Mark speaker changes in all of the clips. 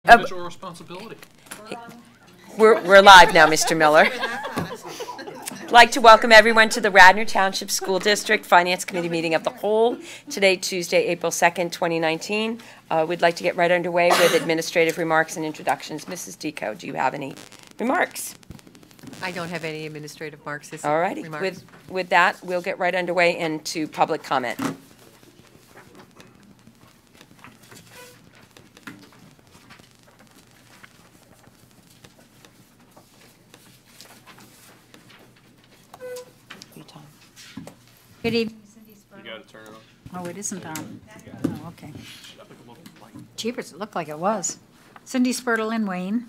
Speaker 1: Individual responsibility.
Speaker 2: We're live now, Mr. Miller. I'd like to welcome everyone to the Radnor Township School District Finance Committee meeting of the whole. Today, Tuesday, April 2nd, 2019. We'd like to get right underway with administrative remarks and introductions. Mrs. Deco, do you have any remarks?
Speaker 3: I don't have any administrative remarks.
Speaker 2: All righty. With that, we'll get right underway into public comment.
Speaker 4: Good evening, Cindy Spurtle.
Speaker 1: You got to turn it on.
Speaker 4: Oh, it isn't on. Oh, okay. Jeepers, it looked like it was. Cindy Spurtle in Wayne.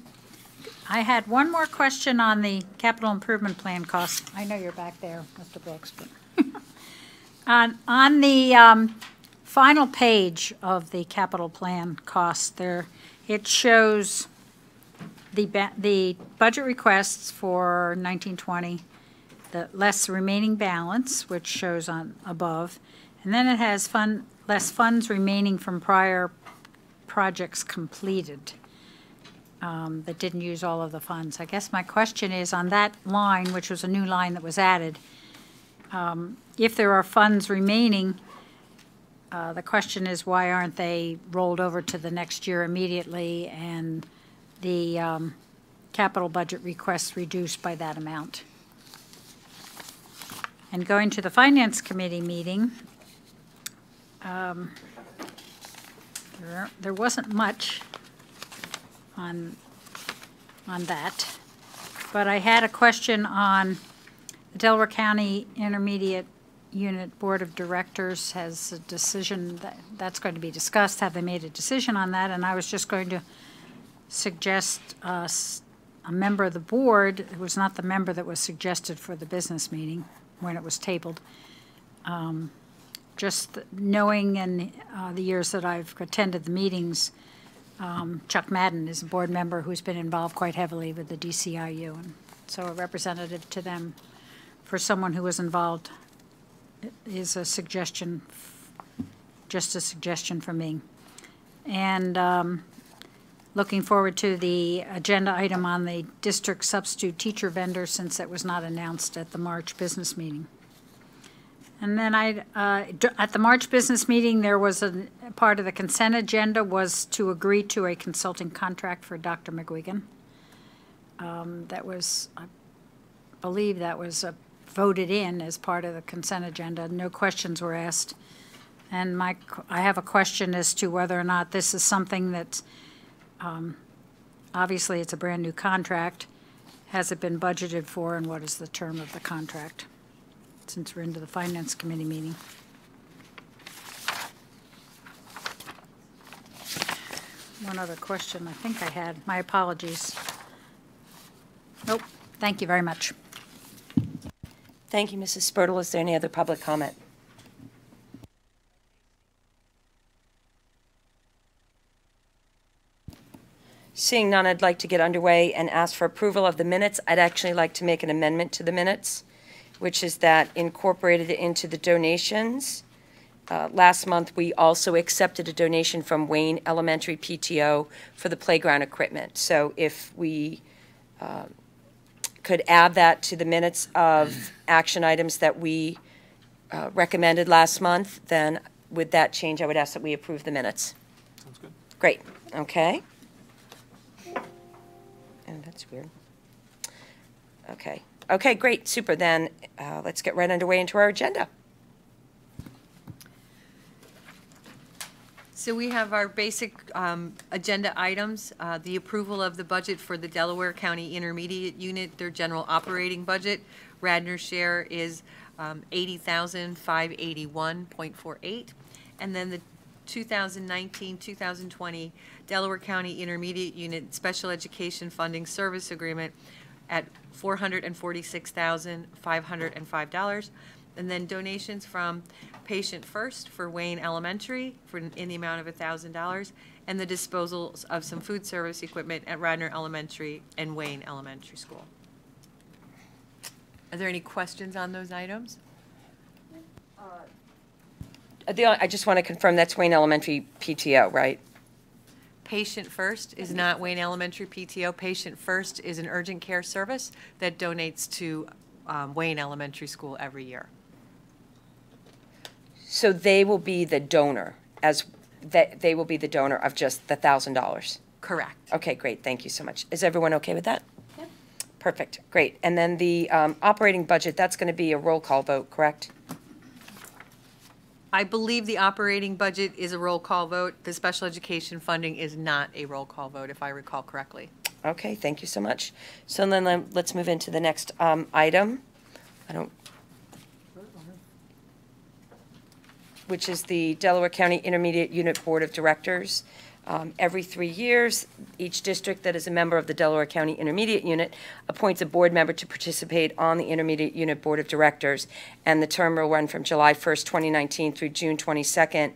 Speaker 4: I had one more question on the capital improvement plan costs. I know you're back there, Mr. Brooks, but on the final page of the capital plan costs there, it shows the budget requests for 1920. The less remaining balance, which shows on above, and then it has less funds remaining from prior projects completed that didn't use all of the funds. I guess my question is on that line, which was a new line that was added, if there are funds remaining, the question is why aren't they rolled over to the next year immediately and the capital budget requests reduced by that amount? And going to the Finance Committee meeting, there wasn't much on that, but I had a question on the Delaware County Intermediate Unit Board of Directors has a decision that's going to be discussed. Have they made a decision on that? And I was just going to suggest a member of the board. It was not the member that was suggested for the business meeting when it was tabled. Just knowing in the years that I've attended the meetings, Chuck Madden is a board member who's been involved quite heavily with the DCIU. And so a representative to them for someone who was involved is a suggestion, just a suggestion from me. And looking forward to the agenda item on the district substitute teacher vendor since it was not announced at the March business meeting. And then at the March business meeting, there was a part of the consent agenda was to agree to a consulting contract for Dr. McGuigan. That was, I believe that was voted in as part of the consent agenda. No questions were asked. And I have a question as to whether or not this is something that's obviously, it's a brand new contract. Has it been budgeted for, and what is the term of the contract? Since we're into the Finance Committee meeting. One other question I think I had. My apologies. Nope. Thank you very much.
Speaker 2: Thank you, Mrs. Spurtle. Is there any other public comment? Seeing none, I'd like to get underway and ask for approval of the minutes. I'd actually like to make an amendment to the minutes, which is that incorporated into the donations. Last month, we also accepted a donation from Wayne Elementary PTO for the playground equipment. So if we could add that to the minutes of action items that we recommended last month, then with that change, I would ask that we approve the minutes.
Speaker 1: Sounds good.
Speaker 2: Great. Okay. And that's weird. Okay. Okay, great. Super. Then let's get right underway into our agenda.
Speaker 3: So we have our basic agenda items, the approval of the budget for the Delaware County Intermediate Unit, their general operating budget. Radnor's share is $80,581.48. And then the 2019-2020 Delaware County Intermediate Unit Special Education Funding Service Agreement at $446,505. And then donations from Patient First for Wayne Elementary in the amount of $1,000, and the disposals of some food service equipment at Radnor Elementary and Wayne Elementary School. Are there any questions on those items?
Speaker 2: I just want to confirm that's Wayne Elementary PTO, right?
Speaker 3: Patient First is not Wayne Elementary PTO. Patient First is an urgent care service that donates to Wayne Elementary School every year.
Speaker 2: So they will be the donor, they will be the donor of just the $1,000?
Speaker 3: Correct.
Speaker 2: Okay, great, thank you so much. Is everyone okay with that? Yep. Perfect, great. And then the operating budget, that's going to be a roll call vote, correct?
Speaker 3: I believe the operating budget is a roll call vote. The special education funding is not a roll call vote, if I recall correctly.
Speaker 2: Okay, thank you so much. So then let's move into the next item. Which is the Delaware County Intermediate Unit Board of Directors. Every 3 years, each district that is a member of the Delaware County Intermediate Unit appoints a board member to participate on the Intermediate Unit Board of Directors, and the term will run from July 1st, 2019 through June 22nd,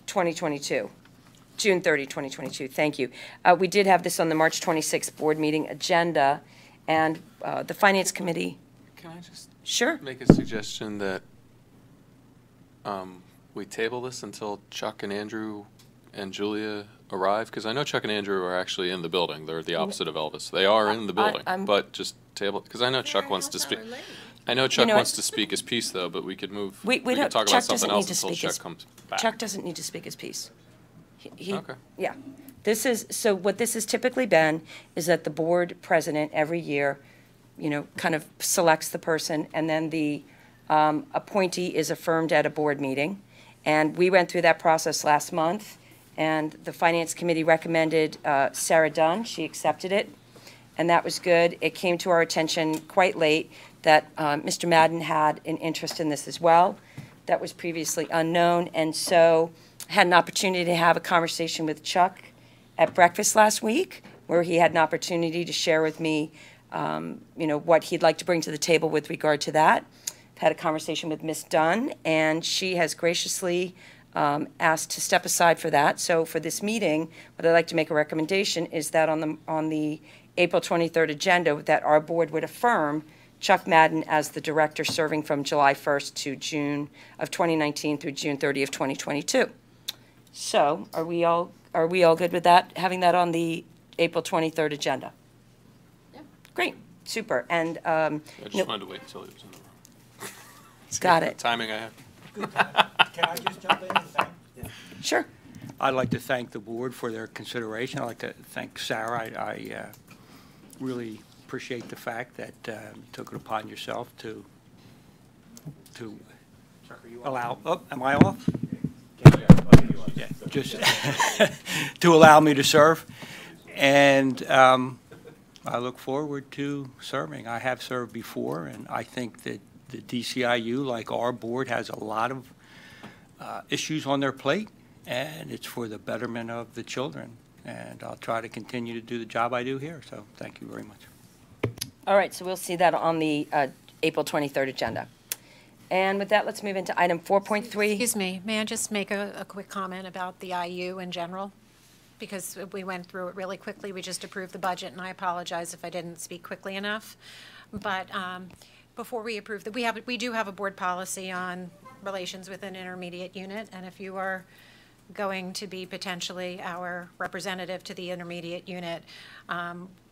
Speaker 2: 2022. June 30, 2022, thank you. We did have this on the March 26th board meeting agenda, and the Finance Committee.
Speaker 5: Can I just
Speaker 2: Sure.
Speaker 5: make a suggestion that we table this until Chuck and Andrew and Julia arrive? Because I know Chuck and Andrew are actually in the building. They're the opposite of Elvis. They are in the building, but just table, because I know Chuck wants to speak. I know Chuck wants to speak his piece, though, but we could move. We could talk about something else until Chuck comes back.
Speaker 2: Chuck doesn't need to speak his piece.
Speaker 5: Okay.
Speaker 2: Yeah. So what this has typically been is that the board president every year, kind of selects the person, and then the appointee is affirmed at a board meeting. And we went through that process last month, and the Finance Committee recommended Sarah Dunn. She accepted it, and that was good. It came to our attention quite late that Mr. Madden had an interest in this as well. That was previously unknown, and so I had an opportunity to have a conversation with Chuck at breakfast last week, where he had an opportunity to share with me, what he'd like to bring to the table with regard to that. Had a conversation with Ms. Dunn, and she has graciously asked to step aside for that. So for this meeting, what I'd like to make a recommendation is that on the April 23rd agenda, that our board would affirm Chuck Madden as the director serving from July 1st to June of 2019 through June 30 of 2022. So are we all good with that, having that on the April 23rd agenda?
Speaker 6: Yeah.
Speaker 2: Great, super. And
Speaker 5: I just wanted to wait until he was in the room.
Speaker 2: Got it.
Speaker 5: Timing I have.
Speaker 7: Can I just jump in and thank?
Speaker 2: Sure.
Speaker 7: I'd like to thank the board for their consideration. I'd like to thank Sarah. I really appreciate the fact that you took it upon yourself to allow, am I off? Yeah, just to allow me to serve. And I look forward to serving. I have served before, and I think that the DCIU, like our board, has a lot of issues on their plate, and it's for the betterment of the children. And I'll try to continue to do the job I do here, so thank you very much.
Speaker 2: All right, so we'll see that on the April 23rd agenda. And with that, let's move into item 4.3.
Speaker 6: Excuse me, may I just make a quick comment about the IU in general? Because we went through it really quickly. We just approved the budget, and I apologize if I didn't speak quickly enough. But before we approve that, we do have a board policy on relations with an intermediate unit, and if you are going to be potentially our representative to the intermediate unit,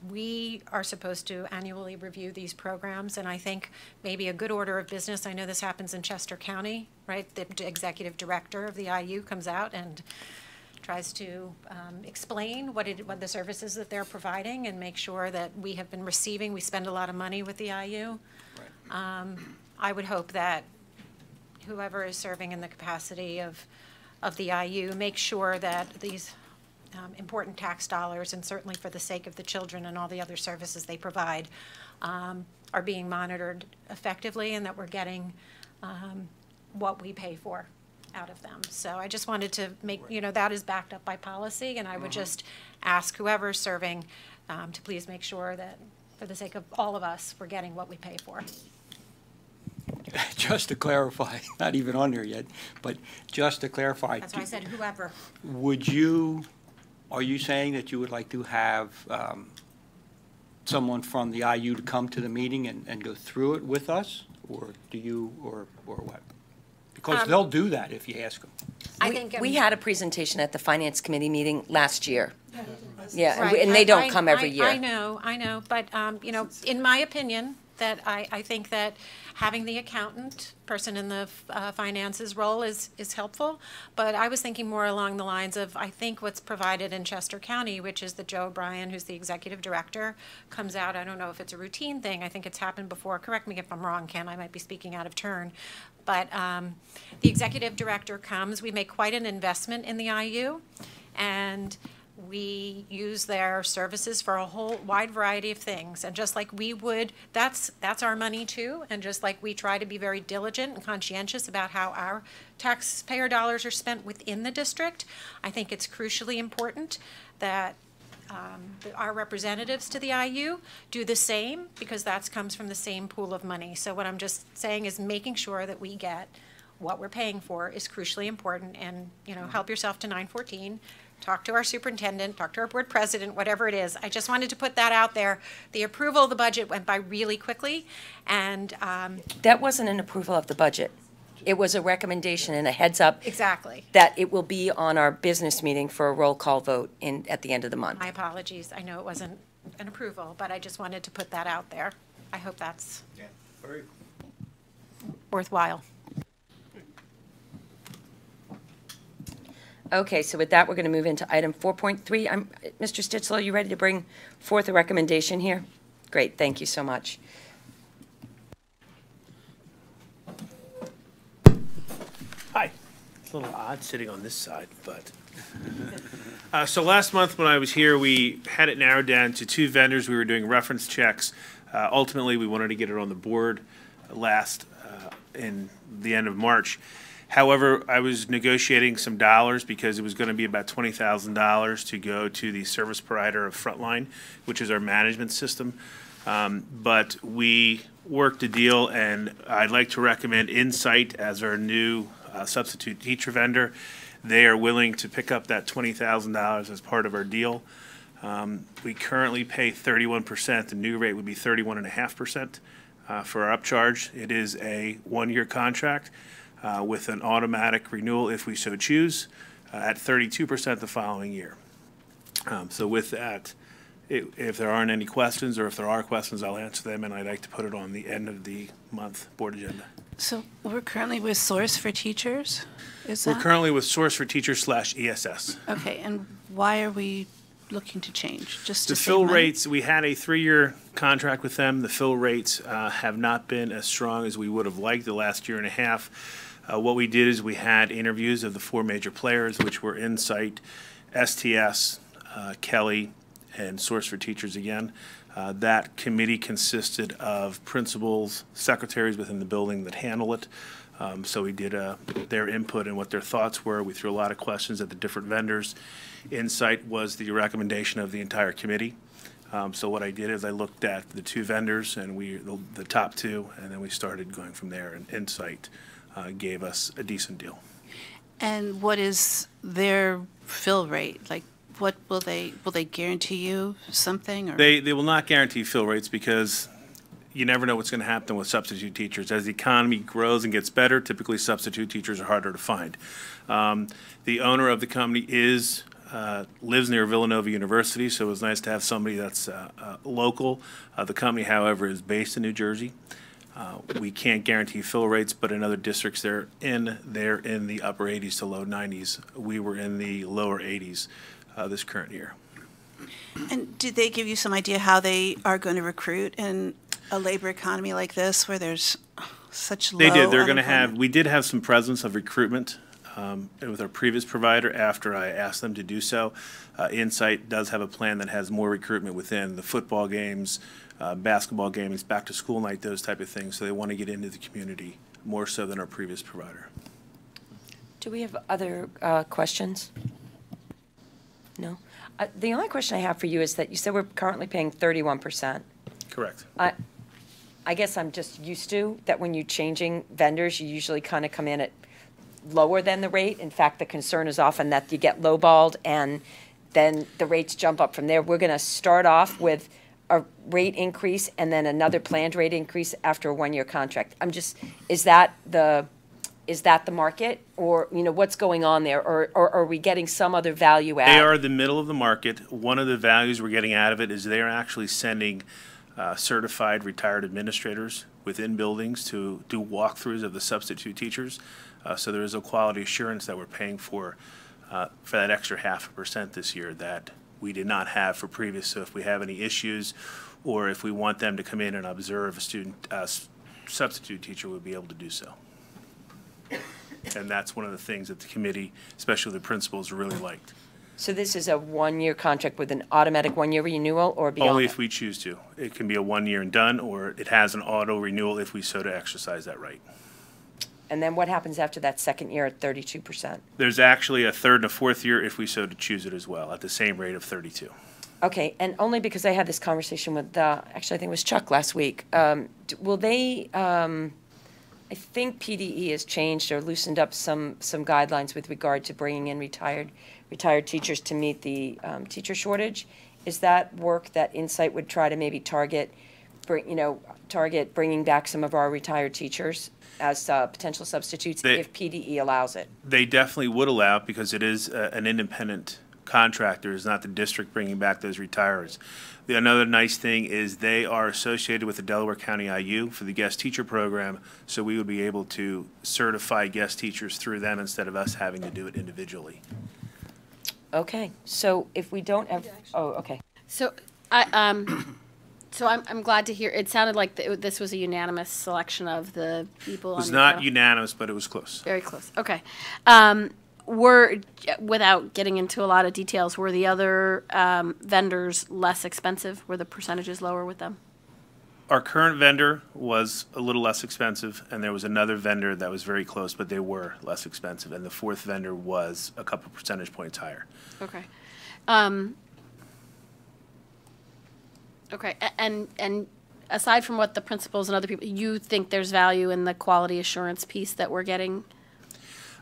Speaker 6: we are supposed to annually review these programs, and I think maybe a good order of business, I know this happens in Chester County, right? The executive director of the IU comes out and tries to explain what the services that they're providing and make sure that we have been receiving. We spend a lot of money with the IU. Right. I would hope that whoever is serving in the capacity of the IU make sure that these important tax dollars, and certainly for the sake of the children and all the other services they provide, are being monitored effectively, and that we're getting what we pay for out of them. So I just wanted to make, that is backed up by policy, and I would just ask whoever's serving to please make sure that for the sake of all of us, we're getting what we pay for.
Speaker 7: Just to clarify, not even on there yet, but just to clarify.
Speaker 6: That's why I said whoever.
Speaker 7: Are you saying that you would like to have someone from the IU to come to the meeting and go through it with us? Or do you, or what? Because they'll do that if you ask them.
Speaker 6: I think.
Speaker 2: We had a presentation at the Finance Committee meeting last year. Yeah,
Speaker 6: Right.
Speaker 2: and they don't come every year.
Speaker 6: I know, but, in my opinion, that I think that having the accountant, person in the finances role is helpful, but I was thinking more along the lines of, I think what's provided in Chester County, which is that Joe O'Brien, who's the executive director, comes out, I don't know if it's a routine thing, I think it's happened before, correct me if I'm wrong, Ken, I might be speaking out of turn, but the executive director comes, we make quite an investment in the IU, and we use their services for a whole wide variety of things. And just like we would, that's our money too. And just like we try to be very diligent and conscientious about how our taxpayer dollars are spent within the district, I think it's crucially important that our representatives to the IU do the same, because that comes from the same pool of money. So what I'm just saying is making sure that we get what we're paying for is crucially important. And, help yourself to 914. Talk to our superintendent, talk to our board president, whatever it is. I just wanted to put that out there. The approval of the budget went by really quickly, and
Speaker 2: That wasn't an approval of the budget. It was a recommendation and a heads up
Speaker 6: exactly.
Speaker 2: that it will be on our business meeting for a roll call vote at the end of the month.
Speaker 6: My apologies. I know it wasn't an approval, but I just wanted to put that out there. I hope that's worthwhile.
Speaker 2: Okay, so with that, we're going to move into item 4.3. Mr. Stitzel, are you ready to bring forth a recommendation here? Great, thank you so much.
Speaker 8: Hi. It's a little odd sitting on this side, but. So last month when I was here, we had it narrowed down to 2 vendors. We were doing reference checks. Ultimately, we wanted to get it on the board in the end of March. However, I was negotiating some dollars because it was going to be about $20,000 to go to the service provider of Frontline, which is our management system. But we worked a deal, and I'd like to recommend Insight as our new substitute teacher vendor. They are willing to pick up that $20,000 as part of our deal. We currently pay 31%. The new rate would be 31.5% for our upcharge. It is a 1-year contract. With an automatic renewal if we so choose, at 32% the following year. So with that, if there aren't any questions, or if there are questions, I'll answer them, and I'd like to put it on the end of the month board agenda.
Speaker 9: So we're currently with Source for Teachers, is that?
Speaker 8: We're currently with Source for Teachers /ESS.
Speaker 9: Okay, and why are we looking to change? Just to
Speaker 8: The
Speaker 9: save
Speaker 8: fill
Speaker 9: money?
Speaker 8: rates, we had a 3-year contract with them. The fill rates have not been as strong as we would have liked the last year and a half. What we did is we had interviews of the 4 major players, which were Insight, STS, Kelly, and Source for Teachers again. That committee consisted of principals, secretaries within the building that handle it. So we did their input and what their thoughts were. We threw a lot of questions at the different vendors. Insight was the recommendation of the entire committee. So what I did is I looked at the 2 vendors, and the top 2, and then we started going from there. And Insight gave us a decent deal.
Speaker 9: And what is their fill rate? Like, what will they guarantee you something? Or?
Speaker 8: They will not guarantee fill rates because you never know what's going to happen with substitute teachers. As the economy grows and gets better, typically substitute teachers are harder to find. The owner of the company lives near Villanova University, so it was nice to have somebody that's local. The company, however, is based in New Jersey. We can't guarantee fill rates, but in other districts they're in the upper 80s to low 90s. We were in the lower 80s this current year.
Speaker 9: And did they give you some idea how they are going to recruit in a labor economy like this, where there's such low
Speaker 8: They did. They're going to
Speaker 9: unemployment?
Speaker 8: have. We did have some presence of recruitment with our previous provider after I asked them to do so. Insight does have a plan that has more recruitment within the football games, basketball games, back to school night, those type of things. So they want to get into the community more so than our previous provider.
Speaker 2: Do we have other questions? No? The only question I have for you is that you said we're currently paying 31%.
Speaker 8: Correct.
Speaker 2: I guess I'm just used to that when you're changing vendors, you usually kind of come in at lower than the rate. In fact, the concern is often that you get lowballed and then the rates jump up from there. We're going to start off with a rate increase and then another planned rate increase after a 1-year contract. Is that the is that the market? Or, what's going on there? Or are we getting some other value add?
Speaker 8: They are the middle of the market. One of the values we're getting out of it is they are actually sending certified retired administrators within buildings to do walkthroughs of the substitute teachers. So there is a quality assurance that we're paying for that extra 0.5% this year that we did not have for previous. So if we have any issues, or if we want them to come in and observe a student, substitute teacher, would be able to do so. And that's one of the things that the committee, especially the principals, really liked.
Speaker 2: So this is a one-year contract with an automatic one-year renewal or beyond?
Speaker 8: Only if we choose to. It can be a 1 year and done, or it has an auto renewal if we so to exercise that right.
Speaker 2: And then what happens after that second year at 32%?
Speaker 8: There's actually a third and a fourth year if we so to choose it as well, at the same rate of 32.
Speaker 2: Okay, and only because I had this conversation with, actually, I think it was Chuck last week. Will they, I think PDE has changed or loosened up some guidelines with regard to bringing in retired teachers to meet the teacher shortage. Is that work that Insight would try to maybe target bringing back some of our retired teachers as potential substitutes if PDE allows it?
Speaker 8: They definitely would allow it because it is an independent contractor. It's not the district bringing back those retirers. Another nice thing is they are associated with the Delaware County IU for the guest teacher program, so we would be able to certify guest teachers through them instead of us having to do it individually.
Speaker 2: Okay, so if we don't have, okay.
Speaker 10: So I'm glad to hear. It sounded like this was a unanimous selection of the people.
Speaker 8: It was not unanimous, but it was close.
Speaker 10: Very close. Okay. Without getting into a lot of details, were the other vendors less expensive? Were the percentages lower with them?
Speaker 8: Our current vendor was a little less expensive, and there was another vendor that was very close, but they were less expensive, and the fourth vendor was a couple percentage points higher.
Speaker 10: Okay. Okay, and aside from what the principals and other people, you think there's value in the quality assurance piece that we're getting?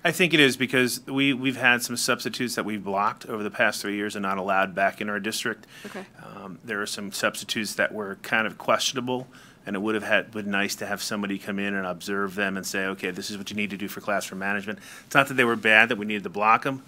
Speaker 8: I think it is because we've had some substitutes that we've blocked over the past 3 years and not allowed back in our district.
Speaker 10: Okay.
Speaker 8: There are some substitutes that were kind of questionable, and it would have been nice to have somebody come in and observe them and say, okay, this is what you need to do for classroom management. It's not that they were bad, that we needed to block them,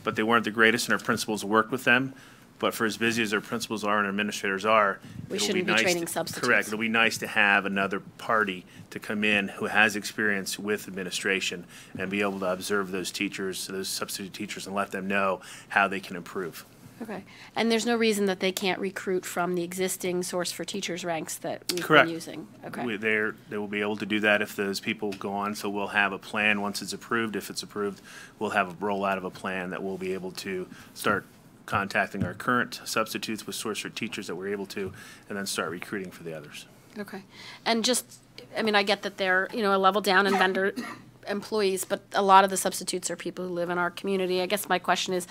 Speaker 8: but they weren't the greatest, and our principals worked with them. But for as busy as our principals are and our administrators are,
Speaker 10: we shouldn't be training substitutes.
Speaker 8: Correct. It'll be nice to have another party to come in who has experience with administration and be able to observe those teachers, those substitute teachers, and let them know how they can improve.
Speaker 10: Okay. And there's no reason that they can't recruit from the existing source for teachers ranks that we've
Speaker 8: Correct.
Speaker 10: been using? Okay.
Speaker 8: They will be able to do that if those people go on. So we'll have a plan once it's approved. If it's approved, we'll have a rollout of a plan that we'll be able to start contacting our current substitutes with source for teachers that we're able to, and then start recruiting for the others.
Speaker 10: Okay. And just, I mean, I get that they're, a level down in vendor employees, but a lot of the substitutes are people who live in our community. I guess my question is,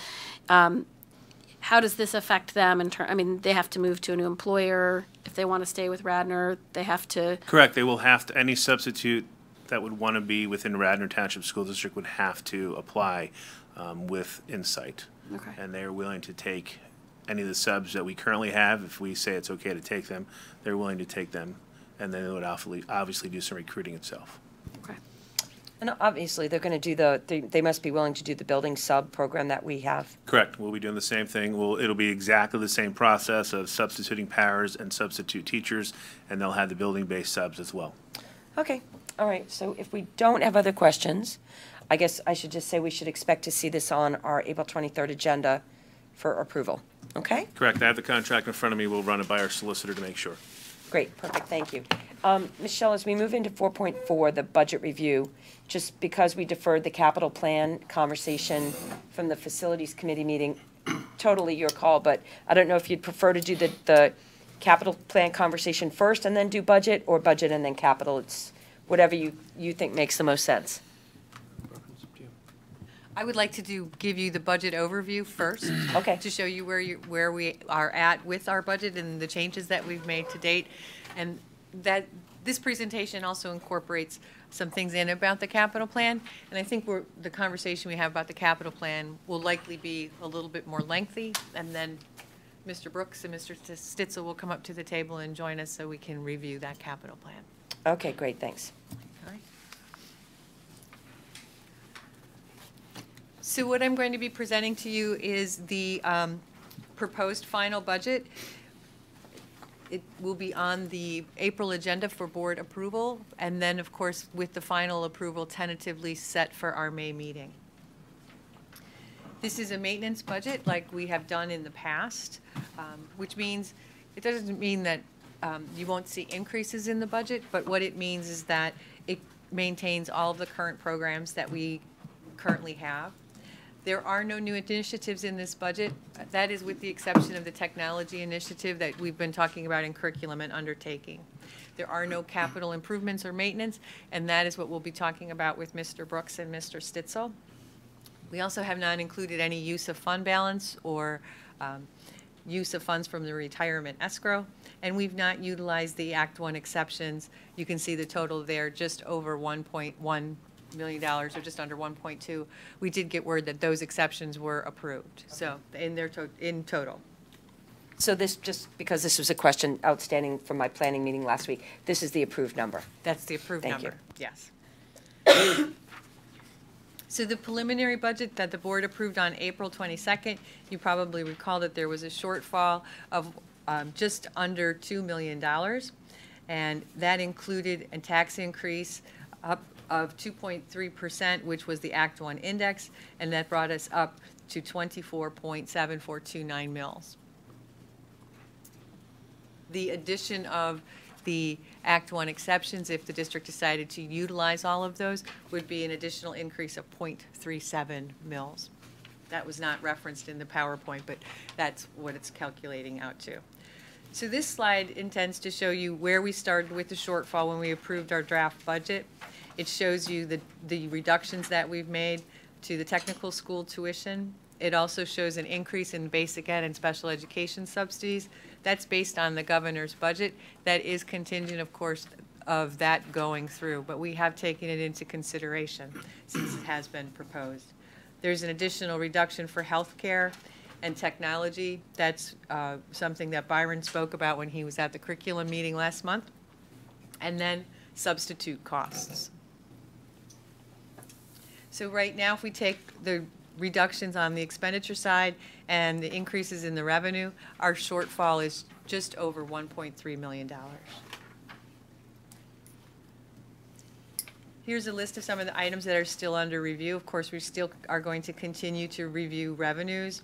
Speaker 10: how does this affect them I mean, they have to move to a new employer. If they want to stay with Radnor, they have to.
Speaker 8: Correct. They will have to, any substitute that would want to be within Radnor Township School District would have to apply with Insight.
Speaker 10: Okay.
Speaker 8: And they're willing to take any of the subs that we currently have. If we say it's okay to take them, they're willing to take them, and then they would obviously do some recruiting itself.
Speaker 10: Okay.
Speaker 2: And obviously, they're going to do they must be willing to do the building sub program that we have.
Speaker 8: Correct. We'll be doing the same thing. It'll be exactly the same process of substituting paras and substitute teachers, and they'll have the building-based subs as well.
Speaker 2: Okay. All right. So if we don't have other questions, I guess I should just say we should expect to see this on our April 23rd agenda for approval. Okay?
Speaker 8: Correct. I have the contract in front of me. We'll run it by our solicitor to make sure.
Speaker 2: Great. Perfect. Thank you. Michelle, as we move into 4.4, the budget review, just because we deferred the capital plan conversation from the facilities committee meeting, totally your call, but I don't know if you'd prefer to do the capital plan conversation first and then do budget, or budget and then capital. It's whatever you think makes the most sense.
Speaker 3: I would like to give you the budget overview first.
Speaker 2: Okay.
Speaker 3: To show you where we are at with our budget and the changes that we've made to date. And that this presentation also incorporates some things in about the capital plan. And I think the conversation we have about the capital plan will likely be a little bit more lengthy. And then Mr. Brooks and Mr. Stitzel will come up to the table and join us so we can review that capital plan.
Speaker 2: Okay, great. Thanks.
Speaker 3: All right. So what I'm going to be presenting to you is the proposed final budget. It will be on the April agenda for board approval, and then, of course, with the final approval tentatively set for our May meeting. This is a maintenance budget like we have done in the past, which means, it doesn't mean that you won't see increases in the budget, but what it means is that it maintains all of the current programs that we currently have. There are no new initiatives in this budget. That is with the exception of the technology initiative that we've been talking about in curriculum and undertaking. There are no capital improvements or maintenance, and that is what we'll be talking about with Mr. Brooks and Mr. Stitzel. We also have not included any use of fund balance or use of funds from the retirement escrow, and we've not utilized the Act 1 exceptions. You can see the total there, just over $1.1 million, or just under 1.2. We did get word that those exceptions were approved, so in total.
Speaker 2: So this, just because this was a question outstanding from my planning meeting last week, this is the approved number.
Speaker 3: That's the approved
Speaker 2: Thank
Speaker 3: number.
Speaker 2: you.
Speaker 3: Yes. So the preliminary budget that the board approved on April 22nd, you probably recall that there was a shortfall of just under $2 million, and that included a tax increase up of 2.3%, which was the Act 1 index, and that brought us up to 24.7429 mils. The addition of the Act 1 exceptions, if the district decided to utilize all of those, would be an additional increase of 0.37 mils. That was not referenced in the PowerPoint, but that's what it's calculating out to. So this slide intends to show you where we started with the shortfall when we approved our draft budget. It shows you the reductions that we've made to the technical school tuition. It also shows an increase in basic ed and special education subsidies. That's based on the governor's budget. That is contingent, of course, of that going through, but we have taken it into consideration since it has been proposed. There's an additional reduction for healthcare and technology. That's something that Byron spoke about when he was at the curriculum meeting last month. And then substitute costs. So right now, if we take the reductions on the expenditure side and the increases in the revenue, our shortfall is just over $1.3 million. Here's a list of some of the items that are still under review. Of course, we still are going to continue to review revenues.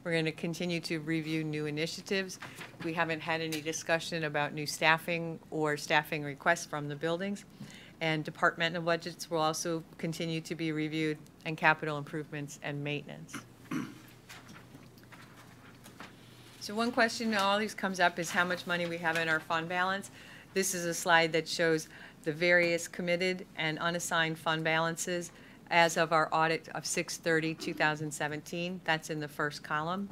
Speaker 3: We're going to continue to review new initiatives. We haven't had any discussion about new staffing or staffing requests from the buildings. And departmental budgets will also continue to be reviewed, and capital improvements and maintenance. So one question that always comes up is how much money we have in our fund balance. This is a slide that shows the various committed and unassigned fund balances as of our audit of 6/30/2017. That's in the first column.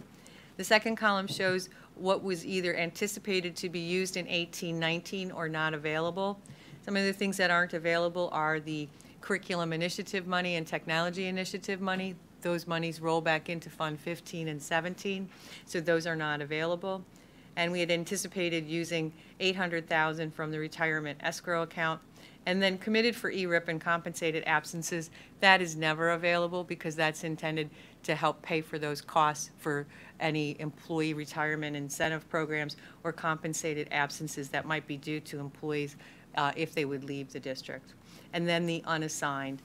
Speaker 3: The second column shows what was either anticipated to be used in 18-19 or not available. Some of the things that aren't available are the curriculum initiative money and technology initiative money. Those monies roll back into Fund 15 and 17, so those are not available. And we had anticipated using $800,000 from the retirement escrow account, and then committed for ERIP and compensated absences. That is never available because that's intended to help pay for those costs for any employee retirement incentive programs or compensated absences that might be due to employees if they would leave the district. And then the unassigned,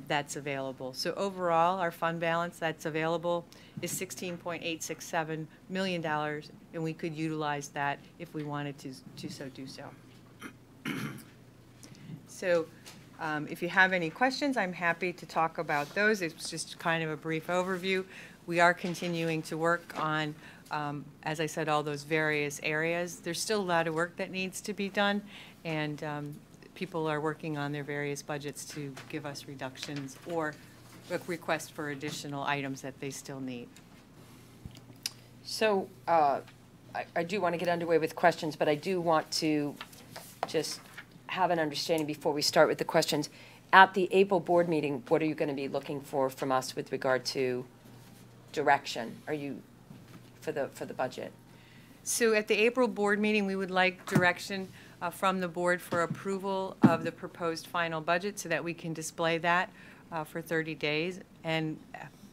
Speaker 3: that's available. So overall, our fund balance that's available is $16.867 million, and we could utilize that if we wanted to do so. So if you have any questions, I'm happy to talk about those. It's just kind of a brief overview. We are continuing to work on, as I said, all those various areas. There's still a lot of work that needs to be done, and people are working on their various budgets to give us reductions or request for additional items that they still need.
Speaker 2: So I do want to get underway with questions, but I do want to just have an understanding before we start with the questions. At the April board meeting, what are you going to be looking for from us with regard to direction? Are you for the budget?
Speaker 3: So at the April board meeting, we would like direction from the board for approval of the proposed final budget so that we can display that for 30 days. And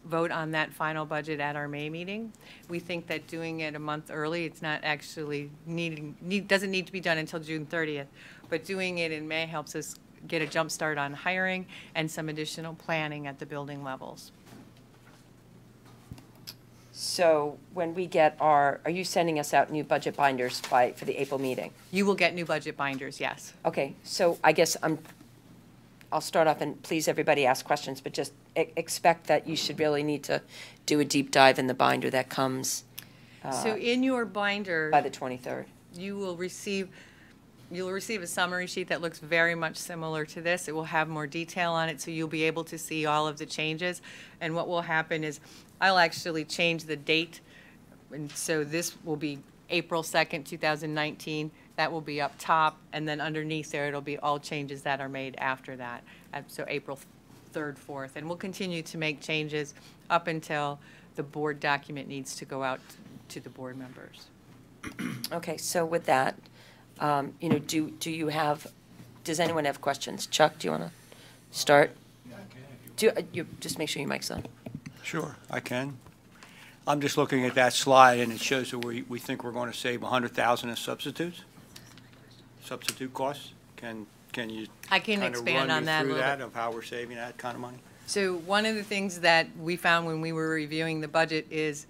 Speaker 3: vote on that final budget at our May meeting. We think that doing it a month early, it's not actually doesn't need to be done until June 30th, but doing it in May helps us get a jump start on hiring and some additional planning at the building levels.
Speaker 2: So when we get are you sending us out new budget binders for the April meeting?
Speaker 3: You will get new budget binders, yes.
Speaker 2: Okay, so I guess I'll start off, and please, everybody ask questions, but just expect that you should really need to do a deep dive in the binder that comes
Speaker 3: So in your binder,
Speaker 2: by the 23rd.
Speaker 3: you'll receive a summary sheet that looks very much similar to this. It will have more detail on it, so you'll be able to see all of the changes. And what will happen is I'll actually change the date. And so this will be April 2nd, 2019. That will be up top. And then underneath there, it'll be all changes that are made after that. So April 3rd, 4th. And we'll continue to make changes up until the board document needs to go out to the board members.
Speaker 2: Okay, so with that, does anyone have questions? Chuck, do you want to start? Yeah, I can. You just make sure your mic's on.
Speaker 7: Sure, I can. I'm just looking at that slide, and it shows that we think we're going to save $100,000 in substitute costs. Can you
Speaker 3: I can expand on that a
Speaker 7: run me through
Speaker 3: little
Speaker 7: that
Speaker 3: bit.
Speaker 7: of how we're saving that kind of money?
Speaker 3: So one of the things that we found when we were reviewing the budget is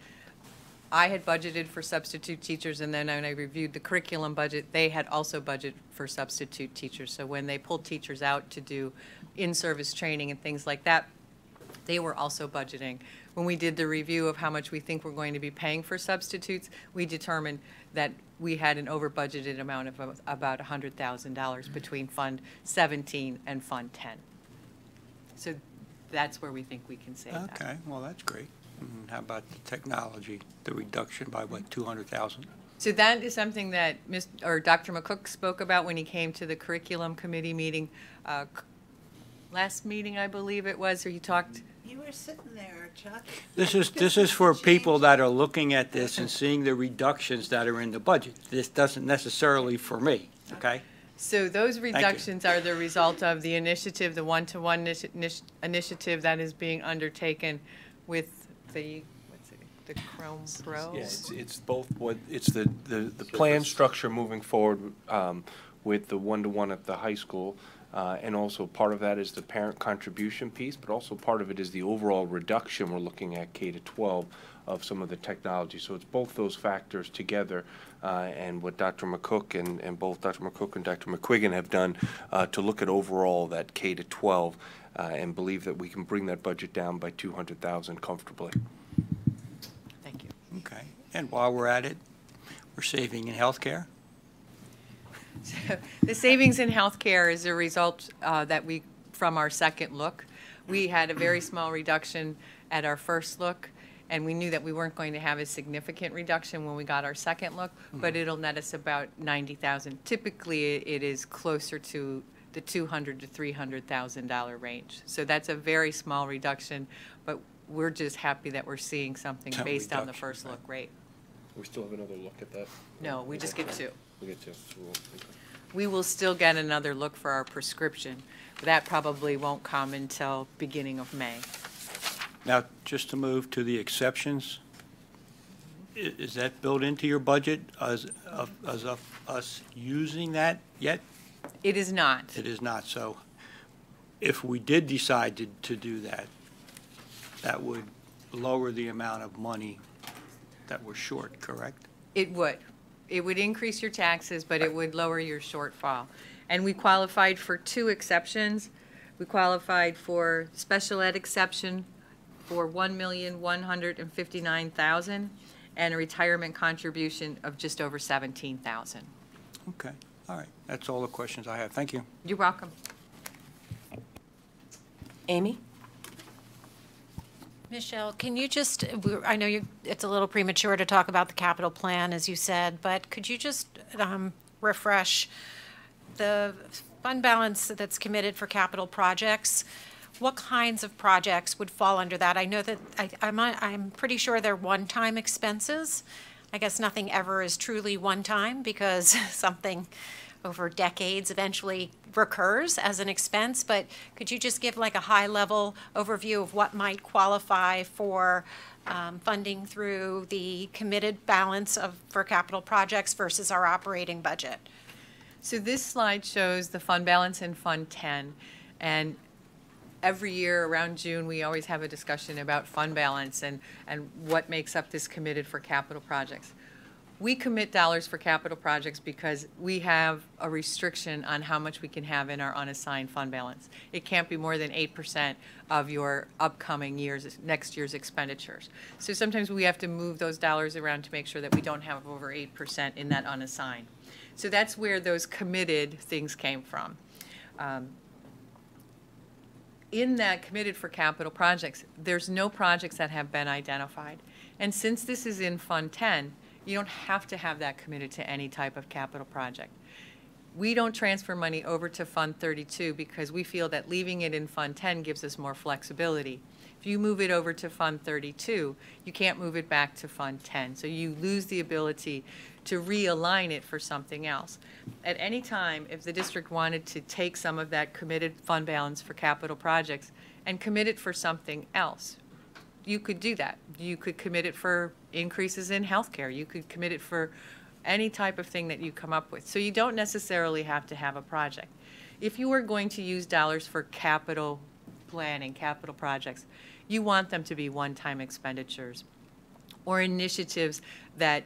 Speaker 3: I had budgeted for substitute teachers, and then when I reviewed the curriculum budget, they had also budgeted for substitute teachers. So when they pulled teachers out to do in-service training and things like that, they were also budgeting. When we did the review of how much we think we're going to be paying for substitutes, we determined that we had an over-budgeted amount of about $100,000 between Fund 17 and Fund 10. So that's where we think we can save that.
Speaker 7: Okay, well, that's great. And how about the technology, the reduction by what, 200,000?
Speaker 3: So that is something that Dr. McCook spoke about when he came to the curriculum committee meeting, last meeting, I believe it was, or he talked.
Speaker 9: You were sitting there, Chuck.
Speaker 7: This is for people that are looking at this and seeing the reductions that are in the budget. This doesn't necessarily for me, okay?
Speaker 3: So those reductions are the result of the initiative, the one-to-one initiative that is being undertaken with the Chrome Pro?
Speaker 11: Yeah, it's both it's the plan structure moving forward with the one-to-one at the high school, and also part of that is the parent contribution piece, but also part of it is the overall reduction we're looking at K-12 of some of the technology. So it's both those factors together, and what Dr. McCook and both Dr. McCook and Dr. McQuiggan have done to look at overall that K-12 and believe that we can bring that budget down by $200,000 comfortably.
Speaker 3: Thank you.
Speaker 7: Okay, and while we're at it, we're saving in healthcare.
Speaker 3: So the savings in healthcare is a result from our second look. We had a very small reduction at our first look, and we knew that we weren't going to have a significant reduction when we got our second look, but it'll net us about $90,000. Typically, it is closer to the $200,000 to $300,000 range. So that's a very small reduction, but we're just happy that we're seeing something
Speaker 7: Some
Speaker 3: based on the
Speaker 7: reduction,
Speaker 3: first look rate.
Speaker 11: We still have another look at that?
Speaker 3: No, we just get two.
Speaker 11: We get two. So
Speaker 3: We will still get another look for our prescription, but that probably won't come until beginning of May.
Speaker 7: Now, just to move to the exceptions, is that built into your budget as of us using that yet?
Speaker 3: It is not.
Speaker 7: It is not. So if we did decide to do that, that would lower the amount of money that we're short, correct?
Speaker 3: It would. It would increase your taxes, but it would lower your shortfall. And we qualified for two exceptions. We qualified for special ed exception for $1,159,000 and a retirement contribution of just over $17,000.
Speaker 7: Okay, all right. That's all the questions I have. Thank you.
Speaker 3: You're welcome.
Speaker 2: Amy?
Speaker 6: Michelle, can you just, I know it's a little premature to talk about the capital plan, as you said, but could you just refresh the fund balance that's committed for capital projects? What kinds of projects would fall under that? I know that I'm pretty sure they're one-time expenses. I guess nothing ever is truly one-time because something over decades eventually recurs as an expense, but could you just give like a high-level overview of what might qualify for funding through the committed balance for capital projects versus our operating budget?
Speaker 3: So this slide shows the fund balance in Fund 10, and every year around June, we always have a discussion about fund balance and what makes up this committed for capital projects. We commit dollars for capital projects because we have a restriction on how much we can have in our unassigned fund balance. It can't be more than 8% of your upcoming next year's expenditures. So sometimes we have to move those dollars around to make sure that we don't have over 8% in that unassigned. So that's where those committed things came from. In that committed for capital projects, there's no projects that have been identified. And since this is in Fund 10, you don't have to have that committed to any type of capital project. We don't transfer money over to Fund 32 because we feel that leaving it in Fund 10 gives us more flexibility. If you move it over to Fund 32, you can't move it back to Fund 10. So you lose the ability to realign it for something else. At any time, if the district wanted to take some of that committed fund balance for capital projects and commit it for something else, you could do that. You could commit it for increases in healthcare. You could commit it for any type of thing that you come up with. So you don't necessarily have to have a project. If you are going to use dollars for capital planning, capital projects, you want them to be one-time expenditures or initiatives that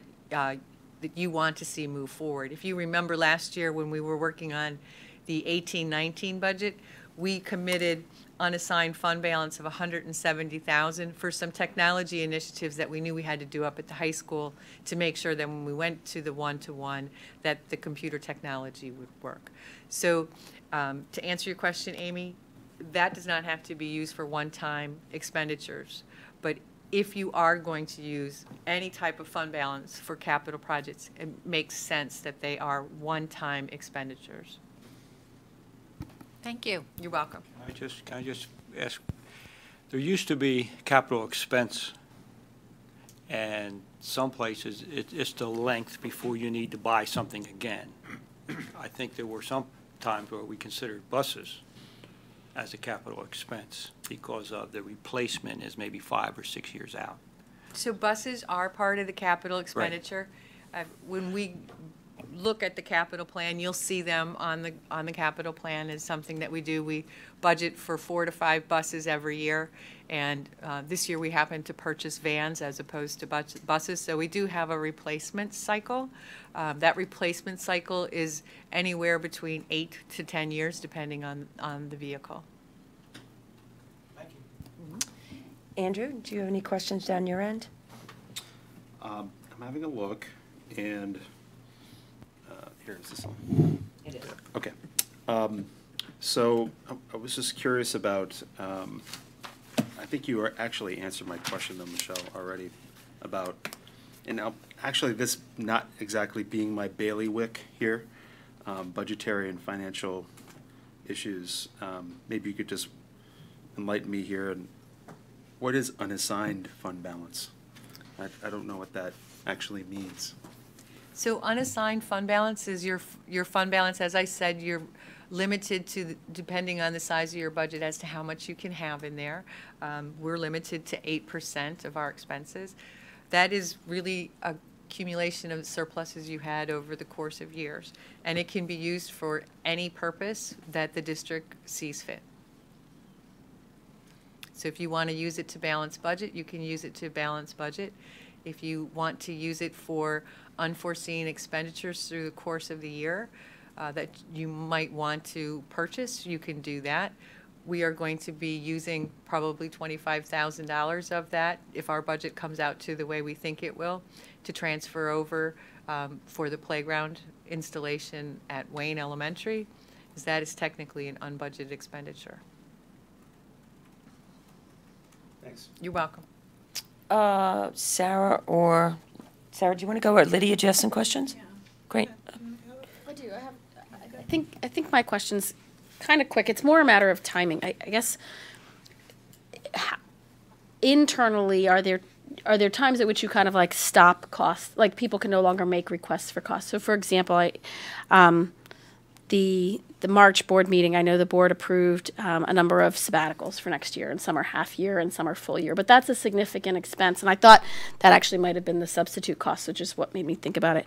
Speaker 3: that you want to see move forward. If you remember last year when we were working on the 18-19 budget, we committed unassigned fund balance of $170,000 for some technology initiatives that we knew we had to do up at the high school to make sure that when we went to the one-to-one that the computer technology would work. So to answer your question, Amy, that does not have to be used for one-time expenditures, but if you are going to use any type of fund balance for capital projects, it makes sense that they are one-time expenditures.
Speaker 6: Thank you.
Speaker 3: You're welcome.
Speaker 7: Can I just ask, there used to be capital expense, and some places it's the length before you need to buy something again. I think there were some times where we considered buses as a capital expense because of the replacement is maybe 5 or 6 years out.
Speaker 3: So buses are part of the capital expenditure. Right. When we look at the capital plan, you'll see them on the capital plan as something that we do. We budget for 4 to 5 buses every year, and this year we happen to purchase vans as opposed to buses, so we do have a replacement cycle. That replacement cycle is anywhere between 8 to 10 years, depending on the vehicle.
Speaker 2: Thank you. Andrew, do you have any questions down your end?
Speaker 12: I'm having a look, and here is this.
Speaker 2: It is.
Speaker 12: Okay. So I was just curious about, I think you actually answered my question though, Michelle, already about, and now actually this not exactly being my bailiwick here, budgetary and financial issues. Maybe you could just enlighten me here. And what is unassigned fund balance? I don't know what that actually means.
Speaker 3: So unassigned fund balance is your fund balance. As I said, you're limited to, depending on the size of your budget, as to how much you can have in there. We're limited to 8% of our expenses. That is really a accumulation of surpluses you had over the course of years. And it can be used for any purpose that the district sees fit. So if you want to use it to balance budget, you can use it to balance budget. If you want to use it for unforeseen expenditures through the course of the year that you might want to purchase, you can do that. We are going to be using probably $25,000 of that, if our budget comes out to the way we think it will, to transfer over for the playground installation at Wayne Elementary, as that is technically an unbudgeted expenditure.
Speaker 12: Thanks.
Speaker 3: You're welcome.
Speaker 2: Sarah, do you want to go, or Lydia, do you have some questions? Yeah. Great.
Speaker 10: I do. I think my question's kind of quick. It's more a matter of timing. I guess internally, are there times at which you kind of like stop costs, like people can no longer make requests for costs? So for example, the March board meeting, I know the board approved a number of sabbaticals for next year, and some are half year and some are full year. But that's a significant expense, and I thought that actually might have been the substitute cost, which is what made me think about it.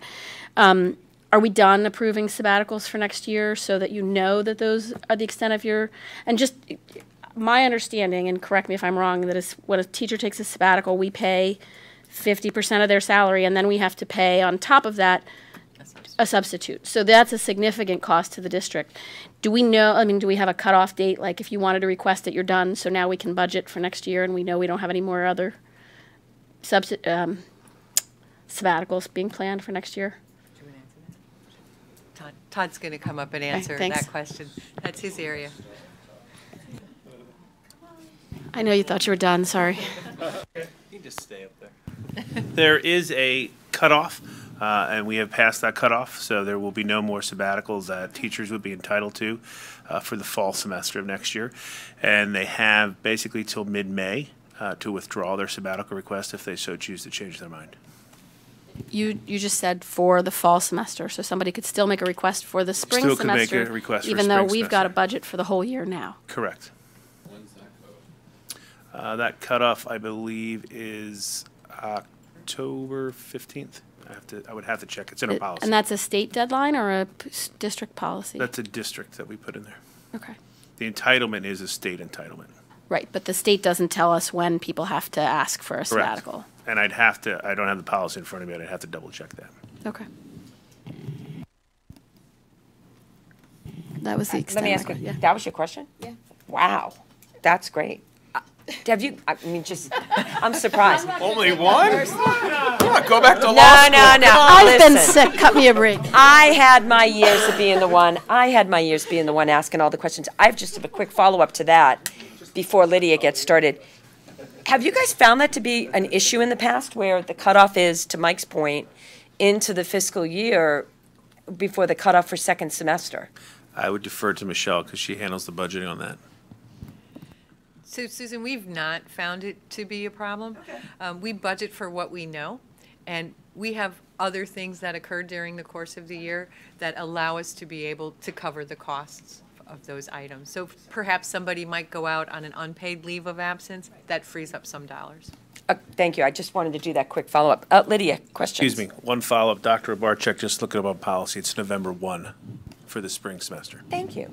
Speaker 10: Are we done approving sabbaticals for next year so that you know that those are the extent of your, and just my understanding, and correct me if I'm wrong, that is when a teacher takes a sabbatical, we pay 50% of their salary, and then we have to pay on top of that a substitute. So that's a significant cost to the district. Do we know, I mean, do we have a cutoff date? Like if you wanted to request it, you're done, so now we can budget for next year and we know we don't have any more other sabbaticals being planned for next year?
Speaker 3: Todd's going to come up and answer that question. That's his area.
Speaker 10: I know you thought you were done, sorry.
Speaker 11: You can just stay up there.
Speaker 8: There is a cutoff, and we have passed that cutoff, so there will be no more sabbaticals that teachers would be entitled to for the fall semester of next year. And they have basically till mid-May to withdraw their sabbatical request if they so choose to change their mind.
Speaker 10: You just said for the fall semester, so somebody could still make a request for the spring
Speaker 8: Still
Speaker 10: semester,
Speaker 8: could make a request for
Speaker 10: even though
Speaker 8: spring
Speaker 10: we've got a
Speaker 8: semester.
Speaker 10: budget for the whole year now.
Speaker 8: Correct.
Speaker 5: When's that cutoff?
Speaker 8: That cutoff, I believe, is October 15th. I would have to check. It's in our policy.
Speaker 10: And that's a state deadline or a district policy?
Speaker 8: That's a district that we put in there.
Speaker 10: Okay.
Speaker 8: The entitlement is a state entitlement.
Speaker 10: Right, but the state doesn't tell us when people have to ask for a
Speaker 8: Correct.
Speaker 10: sabbatical.
Speaker 8: And I don't have the policy in front of me, I'd have to double check that.
Speaker 10: Okay. That was the extent.
Speaker 2: Let me
Speaker 10: of
Speaker 2: ask
Speaker 10: my
Speaker 2: you,
Speaker 10: que- yeah.
Speaker 2: that was your question? Yeah. Wow, that's great. Have you, I mean, just, I'm surprised.
Speaker 11: Only one? Come on, go back to law
Speaker 2: No,
Speaker 11: school.
Speaker 2: no, no.
Speaker 10: I've been
Speaker 2: Listen.
Speaker 10: sick, cut me a break.
Speaker 2: I had my years of being the one, asking all the questions. I just have a quick follow-up to that before Lydia gets started. Have you guys found that to be an issue in the past where the cutoff is, to Mike's point, into the fiscal year before the cutoff for second semester?
Speaker 8: I would defer to Michelle because she handles the budgeting on that.
Speaker 3: So Susan, we've not found it to be a problem. We budget for what we know, and we have other things that occur during the course of the year that allow us to be able to cover the costs of those items. So perhaps somebody might go out on an unpaid leave of absence, that frees up some dollars.
Speaker 2: Thank you. I just wanted to do that quick follow-up. Lydia, questions?
Speaker 8: Excuse me, one follow-up. Dr. Barczyk, just looking up on policy. It's November 1 for the spring semester.
Speaker 2: Thank you.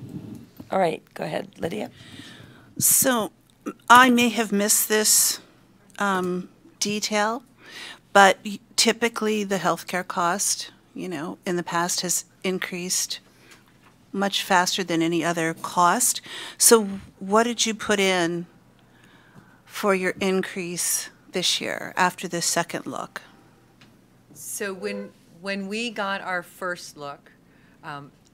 Speaker 2: All right, go ahead, Lydia.
Speaker 9: So I may have missed this detail, but typically the healthcare cost, in the past has increased much faster than any other cost. So what did you put in for your increase this year after this second look?
Speaker 3: So when we got our first look,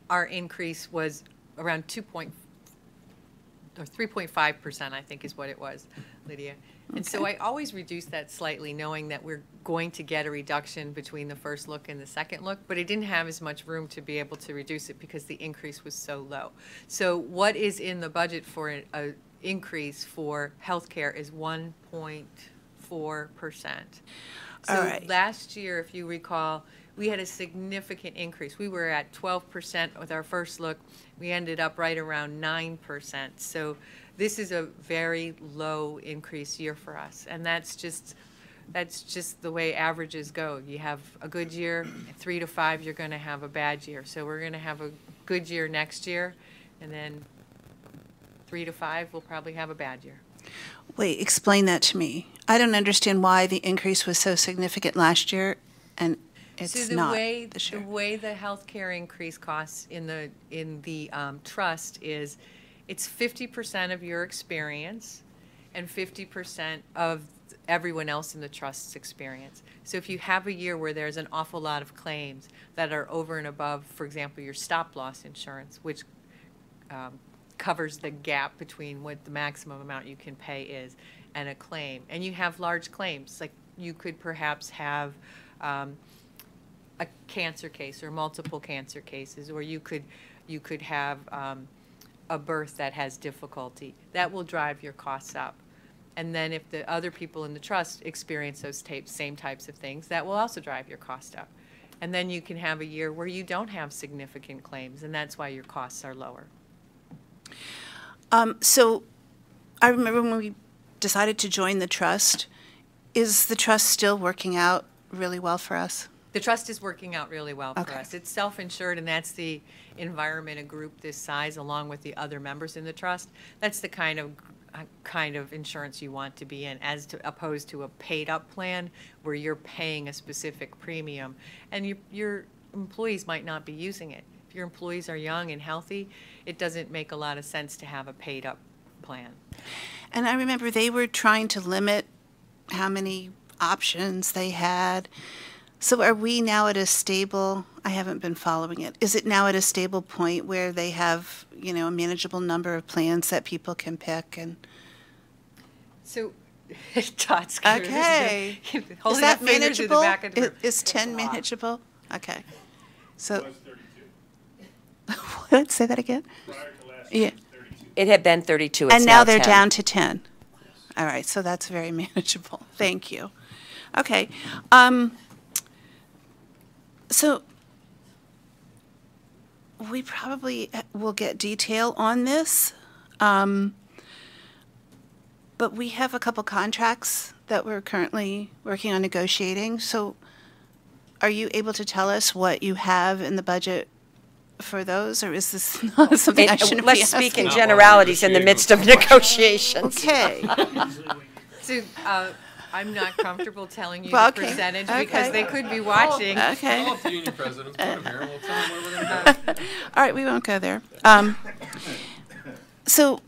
Speaker 3: our increase was around 3.5%, I think is what it was, Lydia. And so I always reduce that slightly, knowing that we're going to get a reduction between the first look and the second look, but I didn't have as much room to be able to reduce it because the increase was so low. So what is in the budget for an increase for healthcare is 1.4%. So
Speaker 9: All right.
Speaker 3: last year, if you recall, we had a significant increase. We were at 12% with our first look. We ended up right around 9%. So this is a very low increase year for us. And that's just the way averages go. You have a good year, 3 to 5, you're going to have a bad year. So we're going to have a good year next year, and then 3 to 5, we'll probably have a bad year.
Speaker 9: Wait, explain that to me. I don't understand why the increase was so significant last year and it's not this year.
Speaker 3: The way the healthcare increase costs in the trust is, it's 50% of your experience and 50% of everyone else in the trust's experience. So if you have a year where there's an awful lot of claims that are over and above, for example, your stop loss insurance, which covers the gap between what the maximum amount you can pay is and a claim, and you have large claims, like you could perhaps have a cancer case or multiple cancer cases, or you could have a birth that has difficulty, that will drive your costs up. And then if the other people in the trust experience those same types of things, that will also drive your cost up. And then you can have a year where you don't have significant claims, and that's why your costs are lower.
Speaker 9: So I remember when we decided to join the trust, is the trust still working out really well for us?
Speaker 3: The trust is working out really well for
Speaker 9: Okay.
Speaker 3: us. It's self-insured, and that's the environment a group this size, along with the other members in the trust. That's the kind of insurance you want to be in, opposed to a paid-up plan where you're paying a specific premium, and your employees might not be using it. If your employees are young and healthy, it doesn't make a lot of sense to have a paid-up plan.
Speaker 9: And I remember they were trying to limit how many options they had. So are we now at a stable, I haven't been following it, is it now at a stable point where they have, a manageable number of plans that people can pick? And
Speaker 3: So, Todd's
Speaker 9: okay.
Speaker 3: holding
Speaker 9: Is that
Speaker 3: up fingers in the
Speaker 9: manageable?
Speaker 3: back of the room.
Speaker 9: Is 10 manageable? Okay. So, what? Say that again? Yeah.
Speaker 2: It had been 32, it's
Speaker 9: And now they're
Speaker 2: 10.
Speaker 9: down to 10. All right, so that's very manageable. Thank you. Okay. So we probably will get detail on this, but we have a couple contracts that we're currently working on negotiating. So are you able to tell us what you have in the budget for those, or is this not something I shouldn't be
Speaker 2: Let's
Speaker 9: asking?
Speaker 2: speak in generalities in the midst of negotiations.
Speaker 9: Okay.
Speaker 3: So, I'm not comfortable telling you
Speaker 9: Well,
Speaker 3: the
Speaker 9: okay.
Speaker 3: percentage
Speaker 9: Okay.
Speaker 3: because they could be watching.
Speaker 9: Okay.
Speaker 5: Call up the union presidents, put them here, and we'll tell them where we're going to go.
Speaker 9: All right, we won't go there. So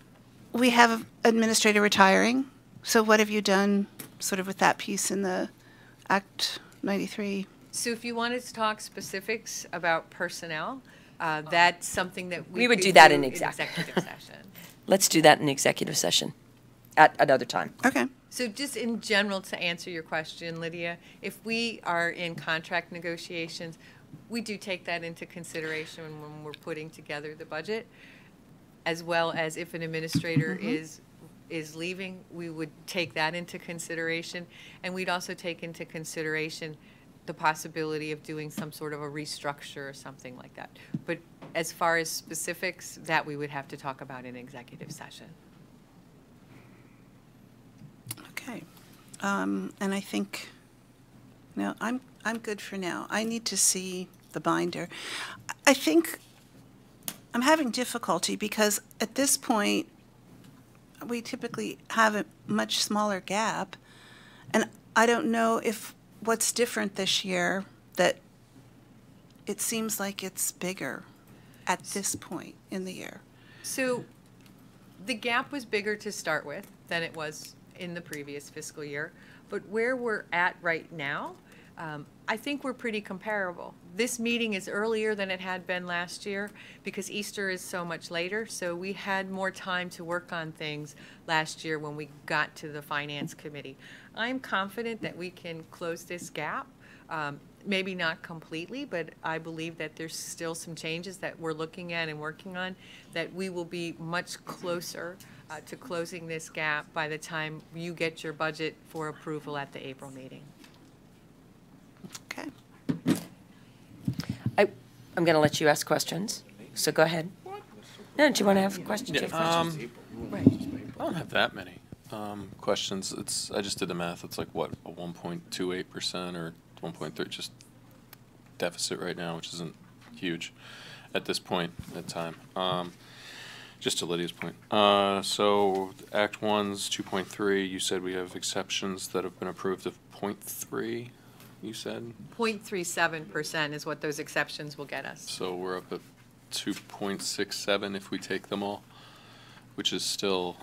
Speaker 9: we have an administrator retiring. So what have you done sort of with that piece in the Act 93?
Speaker 3: So if you wanted to talk specifics about personnel, that's something that
Speaker 2: We would
Speaker 3: could
Speaker 2: do that in
Speaker 3: executive session.
Speaker 2: Let's do that in executive session at another time.
Speaker 9: Okay.
Speaker 3: So just in general, to answer your question, Lydia, if we are in contract negotiations, we do take that into consideration when we're putting together the budget, as well as if an administrator is leaving, we would take that into consideration. And we'd also take into consideration the possibility of doing some sort of a restructure or something like that. But as far as specifics, that we would have to talk about in executive session.
Speaker 9: Okay. And I think, no, I'm good for now. I need to see the binder. I think I'm having difficulty because at this point, we typically have a much smaller gap. And I don't know if what's different this year, that it seems like it's bigger at this point in the year.
Speaker 3: So the gap was bigger to start with than it was in the previous fiscal year, but where we're at right now, I think we're pretty comparable. This meeting is earlier than it had been last year because Easter is so much later, so we had more time to work on things last year when we got to the Finance Committee. I'm confident that we can close this gap. Maybe not completely, but I believe that there's still some changes that we're looking at and working on, that we will be much closer to closing this gap by the time you get your budget for approval at the April meeting.
Speaker 9: Okay.
Speaker 2: I'm going to let you ask questions, so go ahead. No, do you want to have questions?
Speaker 5: Yeah,
Speaker 2: Right.
Speaker 5: I don't have that many questions. I just did the math. It's like, what, a 1.28% or 1.3, just deficit right now, which isn't huge at this point in time. Just to Lydia's point. So Act 1's 2.3, you said we have exceptions that have been approved of 0.3, you said?
Speaker 3: 0.37% is what those exceptions will get us.
Speaker 5: So we're up at 2.67 if we take them all, which is still,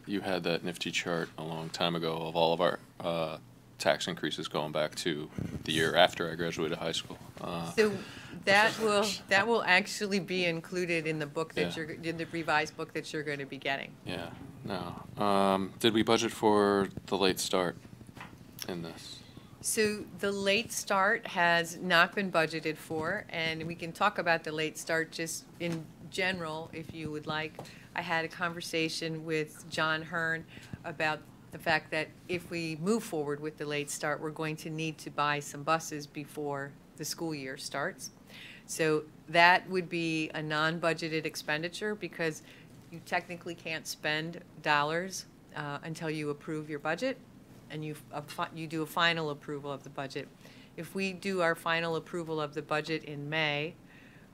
Speaker 5: you had that nifty chart a long time ago of all of our tax increases going back to the year after I graduated high school.
Speaker 3: So that will actually be included in the book that
Speaker 5: Yeah.
Speaker 3: in the revised book that you're going to be getting.
Speaker 5: Yeah, no. Did we budget for the late start in this?
Speaker 3: So the late start has not been budgeted for, and we can talk about the late start just in general if you would like. I had a conversation with John Hearn about the fact that if we move forward with the late start, we're going to need to buy some buses before the school year starts. So that would be a non-budgeted expenditure because you technically can't spend dollars until you approve your budget and you do a final approval of the budget. If we do our final approval of the budget in May,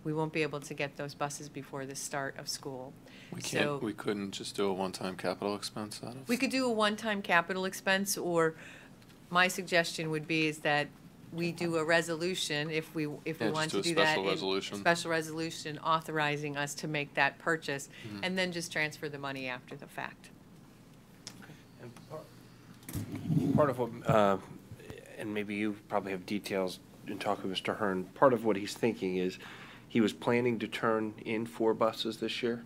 Speaker 3: we won't be able to get those buses before the start of school.
Speaker 5: We couldn't just do a one-time capital expense out of?
Speaker 3: We could do a one-time capital expense, or my suggestion would be is that we do a resolution if we want to do that.
Speaker 5: Special resolution.
Speaker 3: Special resolution authorizing us to make that purchase, and then just transfer the money after the fact.
Speaker 11: And part of what, and maybe you probably have details in talking with Mr. Hearn, part of what he's thinking is he was planning to turn in 4 buses this year?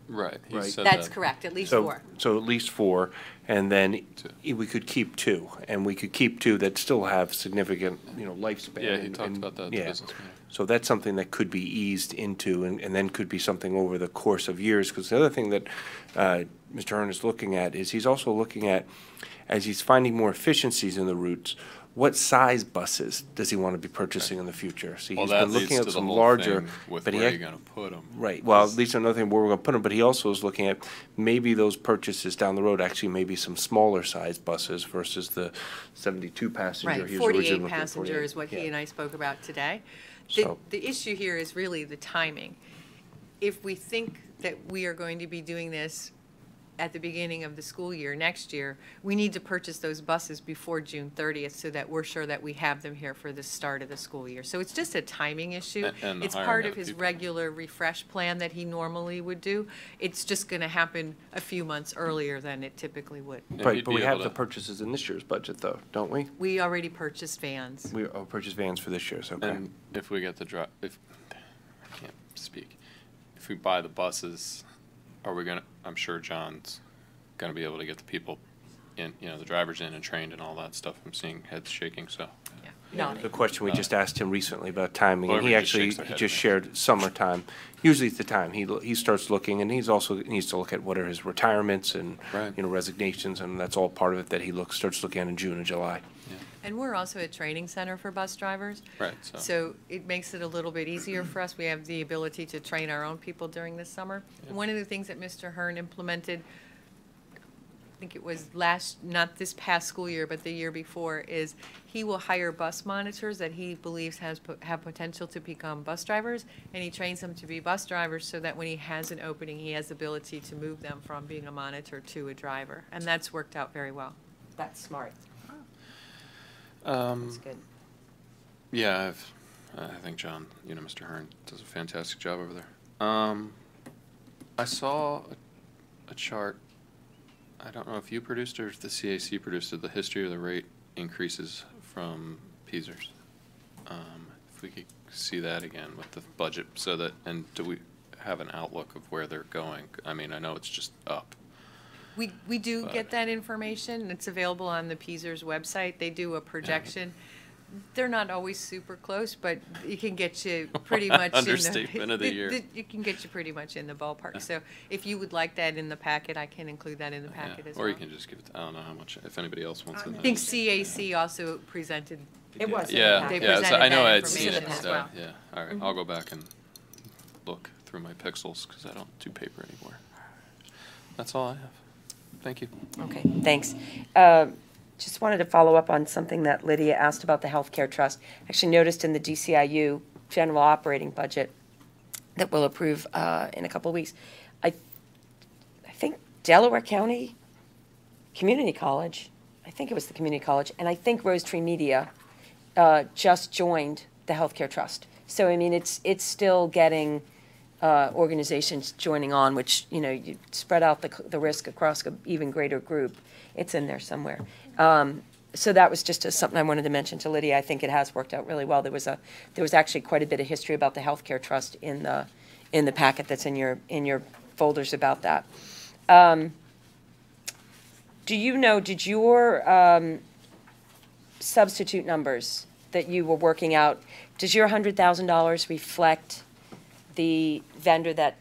Speaker 5: Right. He
Speaker 11: Right.
Speaker 5: said
Speaker 3: That's
Speaker 5: that.
Speaker 3: correct, at least
Speaker 11: So-
Speaker 3: 4.
Speaker 11: So at least 4, and then
Speaker 5: Two.
Speaker 11: we could keep 2, and we could keep 2 that still have significant, lifespan.
Speaker 5: Yeah, he talked
Speaker 11: and-
Speaker 5: about that at the
Speaker 11: yeah.
Speaker 5: business meeting.
Speaker 11: So that's something that could be eased into, and then could be something over the course of years. Because the other thing that Mr. Hearn is looking at is he's also looking at, as he's finding more efficiencies in the routes, what size buses does he want to be purchasing in the future? So
Speaker 5: Well,
Speaker 11: he's
Speaker 5: that
Speaker 11: been
Speaker 5: leads
Speaker 11: looking
Speaker 5: to
Speaker 11: at
Speaker 5: the
Speaker 11: some
Speaker 5: whole
Speaker 11: larger,
Speaker 5: thing with
Speaker 11: but
Speaker 5: where
Speaker 11: he,
Speaker 5: you're gonna put them.
Speaker 11: right, well, at least another thing where we're gonna put them, but he also is looking at maybe those purchases down the road, actually maybe some smaller sized buses versus the 72 passenger
Speaker 3: Right,
Speaker 11: he was
Speaker 3: 48
Speaker 11: originally looking at.
Speaker 3: passenger is what he
Speaker 11: Yeah.
Speaker 3: and I spoke about today.
Speaker 11: So-
Speaker 3: The issue here is really the timing. If we think that we are going to be doing this at the beginning of the school year next year, we need to purchase those buses before June 30th so that we're sure that we have them here for the start of the school year. So it's just a timing issue.
Speaker 5: And the
Speaker 3: It's
Speaker 5: hiring
Speaker 3: part
Speaker 5: of
Speaker 3: of his
Speaker 5: people.
Speaker 3: regular refresh plan that he normally would do. It's just going to happen a few months earlier than it typically would.
Speaker 5: And
Speaker 11: Right,
Speaker 5: he'd
Speaker 11: but
Speaker 5: be
Speaker 11: we have
Speaker 5: able
Speaker 11: the
Speaker 5: to-
Speaker 11: purchases in this year's budget though, don't we?
Speaker 3: We already purchased vans.
Speaker 11: We purchased vans for this year, so okay.
Speaker 5: And if we get the I can't speak. If we buy the buses, are we gonna, I'm sure John's gonna be able to get the people in, the drivers in and trained and all that stuff. I'm seeing heads shaking, so.
Speaker 3: No.
Speaker 11: The question we just asked him recently about timing, and
Speaker 5: Well,
Speaker 11: he
Speaker 5: everybody just
Speaker 11: actually,
Speaker 5: shakes their
Speaker 11: he
Speaker 5: head
Speaker 11: just
Speaker 5: at me.
Speaker 11: shared summertime. Usually it's the time he starts looking, and he's also needs to look at what are his retirements and,
Speaker 5: Right.
Speaker 11: resignations, and that's all part of it that he starts looking at in June and July.
Speaker 3: And we're also a training center for bus drivers.
Speaker 5: Right,
Speaker 3: So it makes it a little bit easier for us. We have the ability to train our own people during the summer. One of the things that Mr. Hearn implemented, I think it was not this past school year, but the year before, is he will hire bus monitors that he believes have potential to become bus drivers, and he trains them to be bus drivers so that when he has an opening, he has the ability to move them from being a monitor to a driver. And that's worked out very well.
Speaker 2: That's smart.
Speaker 5: That's
Speaker 2: That's good.
Speaker 5: Yeah, I think John, Mr. Hearn does a fantastic job over there. I saw a chart, I don't know if you produced it or if the CAC produced it, the history of the rate increases from PSERS. If we could see that again with the budget, so that, and do we have an outlook of where they're going? I mean, I know it's just up.
Speaker 3: We do get that information. It's available on the PSERS website. They do a projection. They're not always super close, but it can get you pretty much
Speaker 5: Understatement of the year.
Speaker 3: It can get you pretty much in the ballpark. So if you would like that in the packet, I can include that in the packet as well.
Speaker 5: Or you can just give it, I don't know how much, if anybody else wants to know.
Speaker 3: I think CAC also presented.
Speaker 2: It was. in the
Speaker 5: Yeah,
Speaker 2: packet.
Speaker 3: They
Speaker 5: yeah, so
Speaker 3: presented
Speaker 5: I know
Speaker 3: that
Speaker 5: I'd seen it,
Speaker 3: information as
Speaker 5: so,
Speaker 3: well.
Speaker 5: yeah, all right, I'll go back and look through my pixels, because I don't do paper anymore. That's all I have. Thank you.
Speaker 2: Okay, thanks. Just wanted to follow up on something that Lydia asked about the healthcare trust. Actually noticed in the DCIU general operating budget that we'll approve in a couple of weeks. I think Delaware County Community College, I think it was the community college, and I think Rose Tree Media just joined the healthcare trust. So, I mean, it's still getting organizations joining on, which, you spread out the risk across an even greater group. It's in there somewhere. So that was just something I wanted to mention to Lydia. I think it has worked out really well. There was actually quite a bit of history about the healthcare trust in the packet that's in your folders about that. Did your substitute numbers that you were working out, does your $100,000 reflect the vendor that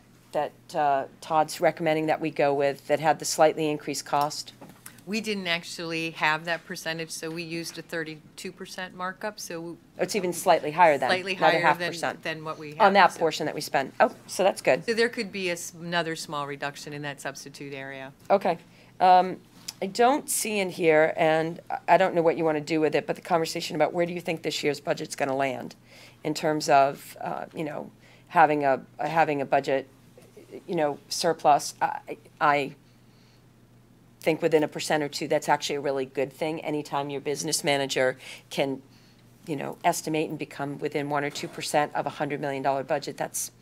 Speaker 2: Todd's recommending that we go with that had the slightly increased cost?
Speaker 3: We didn't actually have that percentage, so we used a 32% markup, so
Speaker 2: It's even slightly higher than,
Speaker 3: slightly
Speaker 2: another
Speaker 3: higher
Speaker 2: 0.5%.
Speaker 3: than what we have.
Speaker 2: On that
Speaker 3: so-
Speaker 2: portion that we spend. Oh, so that's good.
Speaker 3: So there could be another small reduction in that substitute area.
Speaker 2: Okay. I don't see in here, and I don't know what you want to do with it, but the conversation about where do you think this year's budget's going to land in terms of, having a budget, surplus. I think within 1% or 2%, that's actually a really good thing. Anytime your business manager can, estimate and become within 1 or 2% of a $100 million budget, that's,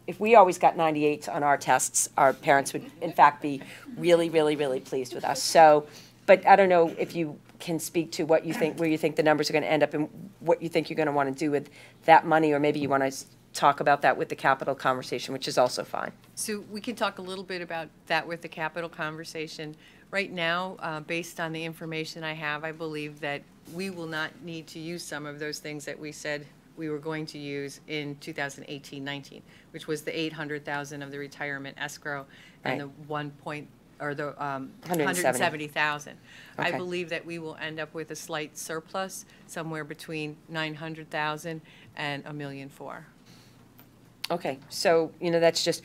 Speaker 2: if we always got 98s on our tests, our parents would, in fact, be really, really, really pleased with us. So, but I don't know if you can speak to what you think, where you think the numbers are going to end up and what you think you're going to want to do with that money, or maybe you want to talk about that with the capital conversation, which is also fine.
Speaker 3: So we can talk a little bit about that with the capital conversation. Right now, based on the information I have, I believe that we will not need to use some of those things that we said we were going to use in 2018-19, which was the 800,000 of the retirement escrow and the 170,000. I
Speaker 2: Okay.
Speaker 3: believe that we will end up with a slight surplus, somewhere between 900,000 and $1.4 million.
Speaker 2: Okay, so, that's just,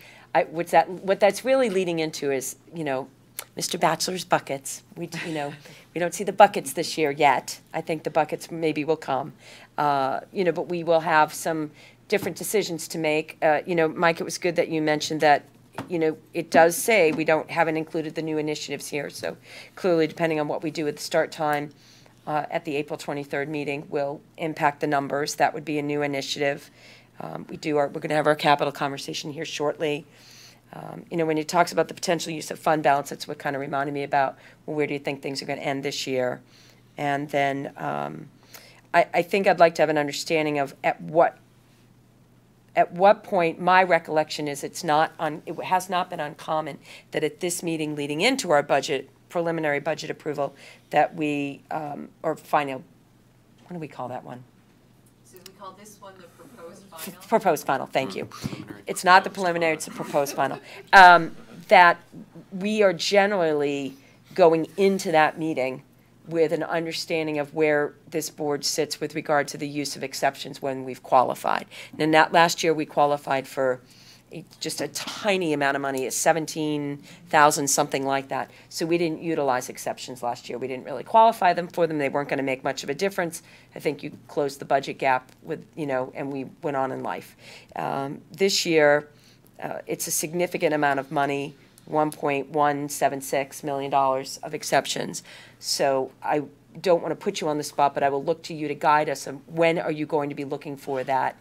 Speaker 2: what that's really leading into is, Mr. Bachelor's buckets. We don't see the buckets this year yet. I think the buckets maybe will come. But we will have some different decisions to make. Mike, it was good that you mentioned that, it does say we haven't included the new initiatives here. So clearly, depending on what we do at the start time at the April 23rd meeting will impact the numbers. That would be a new initiative. We're going to have our capital conversation here shortly. When it talks about the potential use of fund balance, that's what kind of reminded me about, well, where do you think things are going to end this year? And then I think I'd like to have an understanding of at what point, my recollection is it has not been uncommon that at this meeting leading into our preliminary budget approval, that we, or final, what do we call that one?
Speaker 3: So we call this one the proposed final?
Speaker 2: Proposed final, thank you. It's not the preliminary, it's the proposed final. That we are generally going into that meeting with an understanding of where this board sits with regard to the use of exceptions when we've qualified. And that last year, we qualified for just a tiny amount of money, 17,000, something like that. So we didn't utilize exceptions last year. We didn't really qualify for them. They weren't going to make much of a difference. I think you closed the budget gap with, and we went on in life. This year, it's a significant amount of money, $1.176 million of exceptions. So I don't want to put you on the spot, but I will look to you to guide us on when are you going to be looking for that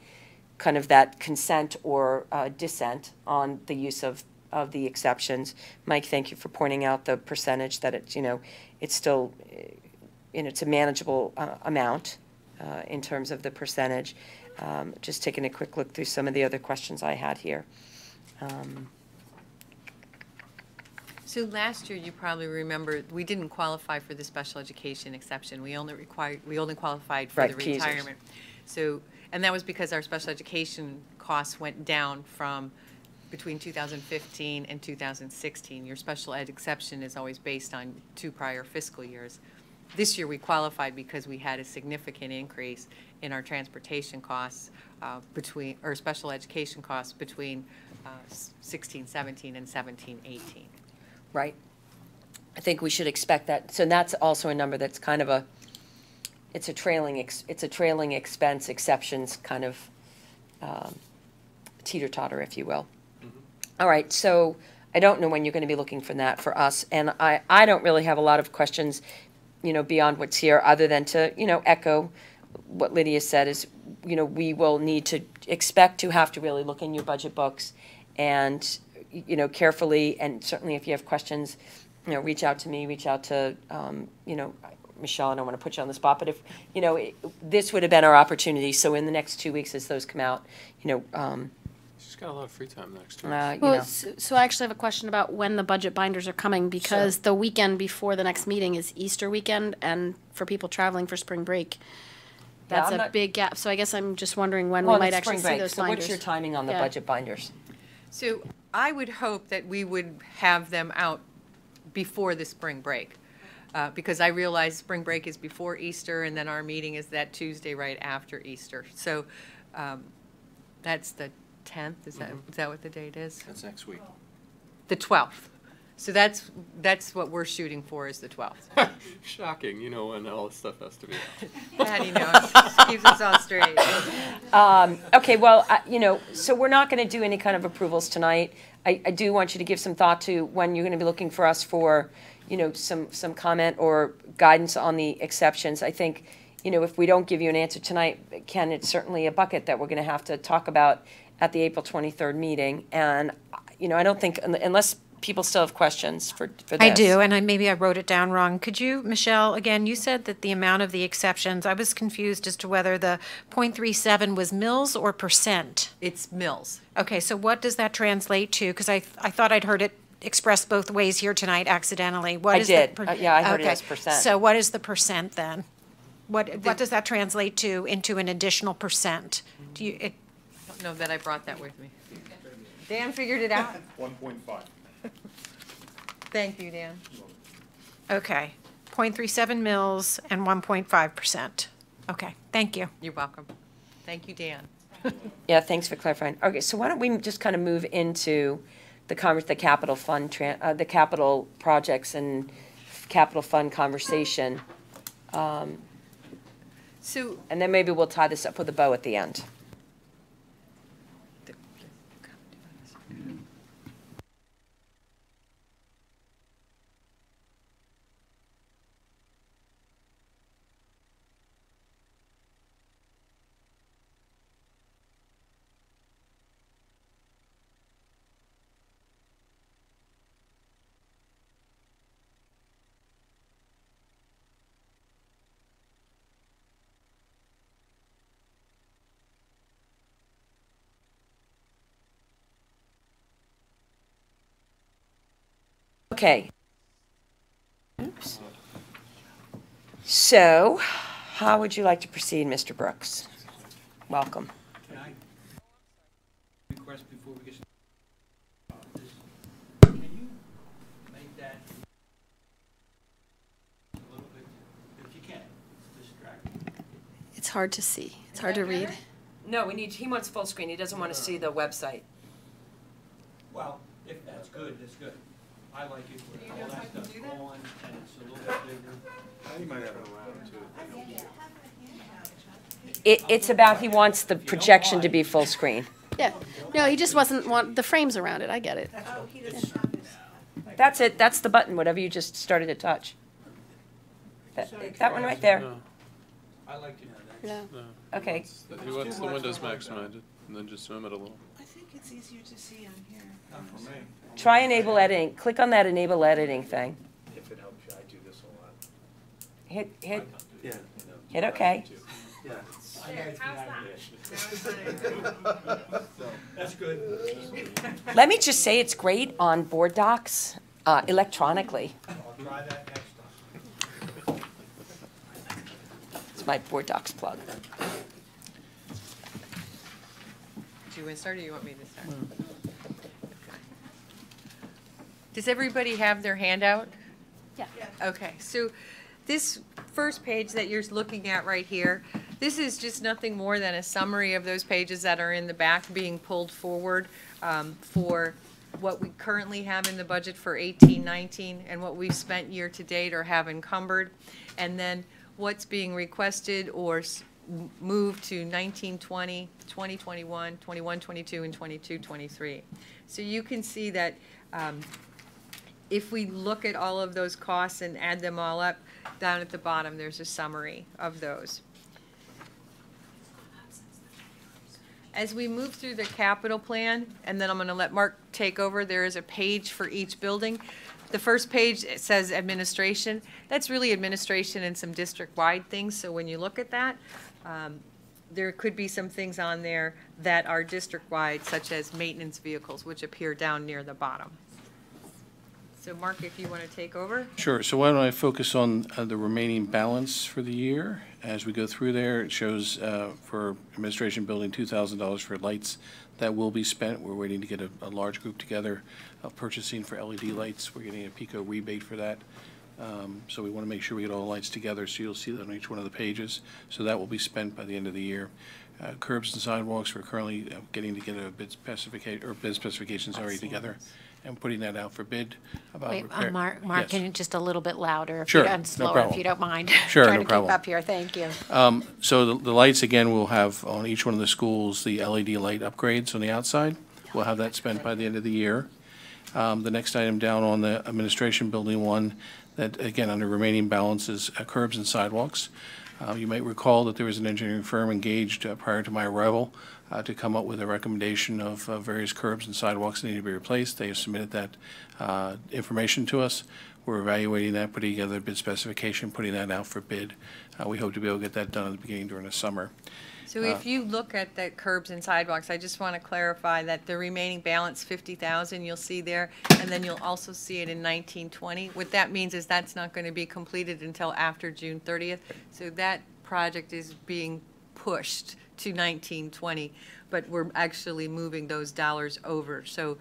Speaker 2: kind of that consent or dissent on the use of the exceptions. Mike, thank you for pointing out the percentage that it's still, it's a manageable amount in terms of the percentage. Just taking a quick look through some of the other questions I had here.
Speaker 3: So last year, you probably remember, we didn't qualify for the special education exception. We only qualified for
Speaker 2: Right,
Speaker 3: the
Speaker 2: PESers.
Speaker 3: retirement. So, and that was because our special education costs went down from between 2015 and 2016. Your special ed exception is always based on 2 prior fiscal years. This year, we qualified because we had a significant increase in our transportation costs or special education costs between 16-17 and 17-18.
Speaker 2: Right. I think we should expect that. So that's also a number that's kind of it's a trailing expense exceptions kind of teeter-totter, if you will. All right, so I don't know when you're going to be looking for that for us, and I don't really have a lot of questions, beyond what's here, other than to, echo what Lydia said is, we will need to expect to have to really look in your budget books and, carefully, and certainly if you have questions, reach out to me, reach out to, Michelle, I don't want to put you on the spot, but if, this would have been our opportunity, so in the next 2 weeks as those come out,
Speaker 5: She's got a lot of free time next week.
Speaker 10: Well, so I actually have a question about when the budget binders are coming, because the weekend before the next meeting is Easter weekend, and for people traveling for spring break, that's a big gap. So I guess I'm just wondering when we might actually see those
Speaker 2: so
Speaker 10: binders.
Speaker 2: what's your timing on the budget binders?
Speaker 3: So I would hope that we would have them out before the spring break. because I realize spring break is before Easter, and then our meeting is that Tuesday right after Easter. So that's the 10th, is that what the date is?
Speaker 11: That's next week.
Speaker 3: The 12th. So that's what we're shooting for, is the 12th.
Speaker 5: Shocking, you know when all this stuff has to be out.
Speaker 3: How do you know? Just keeps us all straight.
Speaker 2: Okay, well, so we're not going to do any kind of approvals tonight. I do want you to give some thought to when you're going to be looking for us for, some comment or guidance on the exceptions. I think, if we don't give you an answer tonight, Ken, it's certainly a bucket that we're going to have to talk about at the April 23rd meeting. And, I don't think, unless people still have questions for this.
Speaker 6: I do, and maybe I wrote it down wrong. Could you, Michelle, again, you said that the amount of the exceptions, I was confused as to whether the .37 was mils or percent.
Speaker 3: It's mils.
Speaker 6: Okay, so what does that translate to? Because I thought I'd heard it expressed both ways here tonight accidentally. What
Speaker 2: I
Speaker 6: is
Speaker 2: did.
Speaker 6: The
Speaker 2: Yeah, I heard it
Speaker 6: okay.
Speaker 2: as percent.
Speaker 6: So what is the percent then? What does that translate to into an additional percent? Do you,
Speaker 3: I don't know that I brought that with me. Dan figured it out?
Speaker 12: 1.5.
Speaker 3: Thank you, Dan.
Speaker 6: okay, .37 mils and 1.5%. Okay, thank you.
Speaker 3: You're welcome. Thank you, Dan.
Speaker 2: Yeah, thanks for clarifying. Okay, so why don't we just kind of move into the capital fund, the capital projects and capital fund conversation.
Speaker 3: So,
Speaker 2: And then maybe we'll tie this up with a bow at the end. Okay. Oops. So, how would you like to proceed, Mr. Brooks? Welcome.
Speaker 7: Can I request before we get started? Can you make that a little bit, if you can, distracting?
Speaker 10: It's hard to see. It's hard to read.
Speaker 2: No, he wants full screen. He doesn't want to see the website.
Speaker 7: Well, if that's good, that's good. I like it where all that stuff's on and it's a little bit bigger.
Speaker 12: You might have it around too.
Speaker 2: It's about he wants the projection to be full screen.
Speaker 10: Yeah. No, he just wasn't want the frames around it. I get it.
Speaker 2: That's it. That's the button, whatever you just started to touch. That one right there.
Speaker 5: No,
Speaker 7: I like it.
Speaker 10: Yeah.
Speaker 5: no.
Speaker 2: Okay.
Speaker 5: He wants the windows maximized, and then just zoom it a little.
Speaker 9: I think it's easier to see on here.
Speaker 7: Not for me.
Speaker 2: Try enable editing. Click on that enable editing thing.
Speaker 12: If it helps you, I do this a lot.
Speaker 2: Hit
Speaker 12: Yeah.
Speaker 2: hit OK.
Speaker 12: Yeah.
Speaker 7: That's good.
Speaker 2: Let me just say it's great on board docs electronically.
Speaker 7: I'll try that next time.
Speaker 2: It's my board docs plug.
Speaker 3: Do you want to start or you want me to start? Does everybody have their handout?
Speaker 10: Yeah.
Speaker 3: Okay, so this first page that you're looking at right here, this is just nothing more than a summary of those pages that are in the back being pulled forward for what we currently have in the budget for 18-19 and what we've spent year to date or have encumbered, and then what's being requested or moved to 19-20, 20-21, 21-22, and 22-23. So you can see that if we look at all of those costs and add them all up, down at the bottom, there's a summary of those. As we move through the capital plan, and then I'm going to let Mark take over, there is a page for each building. The first page, it says administration. That's really administration and some district-wide things, so when you look at that, there could be some things on there that are district-wide, such as maintenance vehicles, which appear down near the bottom. So Mark, if you want to take over.
Speaker 13: Sure. So why don't I focus on the remaining balance for the year? As we go through there, it shows for administration building $2,000 for lights that will be spent. We're waiting to get a large group together purchasing for LED lights. We're getting a PICO rebate for that. So we want to make sure we get all the lights together, so you'll see that on each one of the pages. So that will be spent by the end of the year. Curbs and sidewalks, we're currently getting together a bid specifications already together and putting that out for bid about
Speaker 6: Wait,
Speaker 13: repair.
Speaker 6: Mark,
Speaker 13: Yes.
Speaker 6: can you just a little bit louder?
Speaker 13: Sure,
Speaker 6: And
Speaker 13: no
Speaker 6: slower,
Speaker 13: problem.
Speaker 6: if you don't mind.
Speaker 13: Sure,
Speaker 6: Trying
Speaker 13: no
Speaker 6: to
Speaker 13: problem.
Speaker 6: keep up here, thank you.
Speaker 13: So the lights, again, we'll have on each one of the schools, the LED light upgrades on the outside. We'll have that spent by the end of the year. The next item down on the administration building one, that, again, under remaining balance is curbs and sidewalks. You might recall that there was an engineering firm engaged prior to my arrival to come up with a recommendation of various curbs and sidewalks that need to be replaced. They have submitted that information to us. We're evaluating that, putting together a bid specification, putting that out for bid. We hope to be able to get that done at the beginning during the summer.
Speaker 3: So if you look at the curbs and sidewalks, I just want to clarify that the remaining balance, 50,000, you'll see there, and then you'll also see it in 1920. What that means is that's not going to be completed until after June 30th. So that project is being pushed to 1920, but we're actually moving those dollars over. So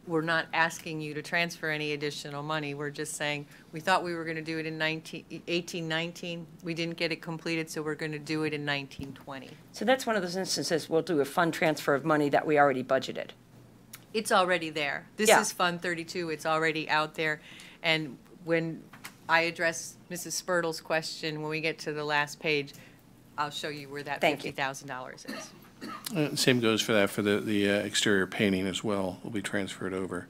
Speaker 3: we're not asking you to transfer any additional money. We're just saying, we thought we were going to do it in 1819. We didn't get it completed, so we're going to do it in 1920.
Speaker 2: So that's one of those instances, we'll do a fund transfer of money that we already budgeted.
Speaker 3: It's already there. This
Speaker 2: Yeah.
Speaker 3: is Fund 32. It's already out there. And when I address Mrs. Spurtle's question, when we get to the last page, I'll show you where that
Speaker 2: Thank you.
Speaker 3: $50,000 is.
Speaker 13: Same goes for that, for the exterior painting as well, will be transferred over.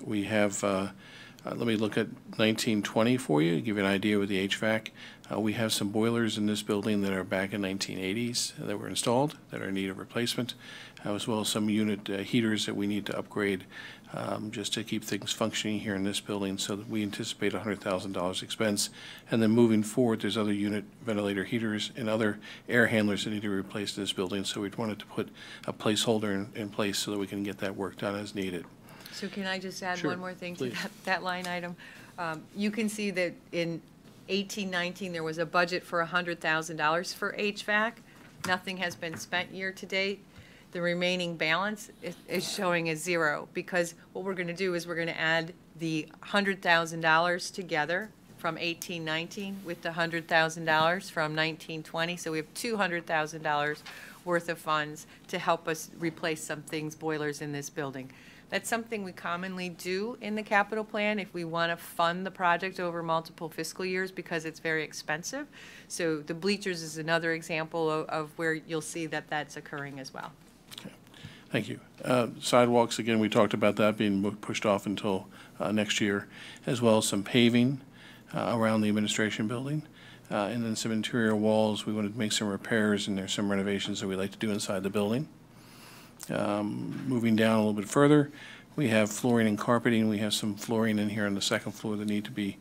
Speaker 13: We have, let me look at 1920 for you, give you an idea with the HVAC. We have some boilers in this building that are back in 1980s that were installed, that are in need of replacement, as well as some unit heaters that we need to upgrade just to keep things functioning here in this building, so that we anticipate $100,000 expense. And then moving forward, there's other unit ventilator heaters and other air handlers that need to be replaced in this building, so we wanted to put a placeholder in place so that we can get that work done as needed.
Speaker 3: So can I just add
Speaker 13: Sure,
Speaker 3: one more thing
Speaker 13: please.
Speaker 3: to that line item? You can see that in 1819, there was a budget for $100,000 for HVAC. Nothing has been spent year to date. The remaining balance is showing as zero, because what we're going to do is we're going to add the $100,000 together from 1819 with the $100,000 from 1920. So we have $200,000 worth of funds to help us replace some things, boilers in this building. That's something we commonly do in the capital plan if we want to fund the project over multiple fiscal years, because it's very expensive. So the bleachers is another example of where you'll see that that's occurring as well.
Speaker 13: Thank you. Sidewalks, again, we talked about that being pushed off until next year, as well as some paving around the administration building. And then some interior walls. We wanted to make some repairs, and there's some renovations that we'd like to do inside the building. Moving down a little bit further, we have flooring and carpeting. We have some flooring in here on the second floor that need to be,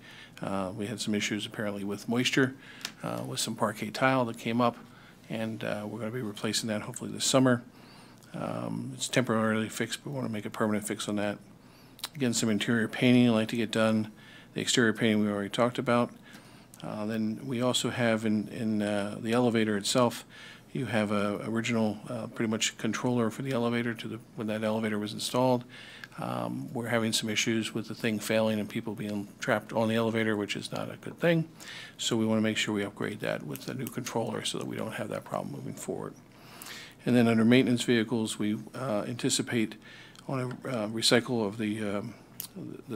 Speaker 13: we had some issues apparently with moisture, with some parquet tile that came up, and we're going to be replacing that hopefully this summer. It's temporarily fixed, but we want to make a permanent fix on that. Again, some interior painting I'd like to get done. The exterior painting we already talked about. Then we also have in the elevator itself, you have a original pretty much controller for the elevator when that elevator was installed. We're having some issues with the thing failing and people being trapped on the elevator, which is not a good thing. So we want to make sure we upgrade that with a new controller so that we don't have that problem moving forward. And then under maintenance vehicles, we anticipate on a recycle of the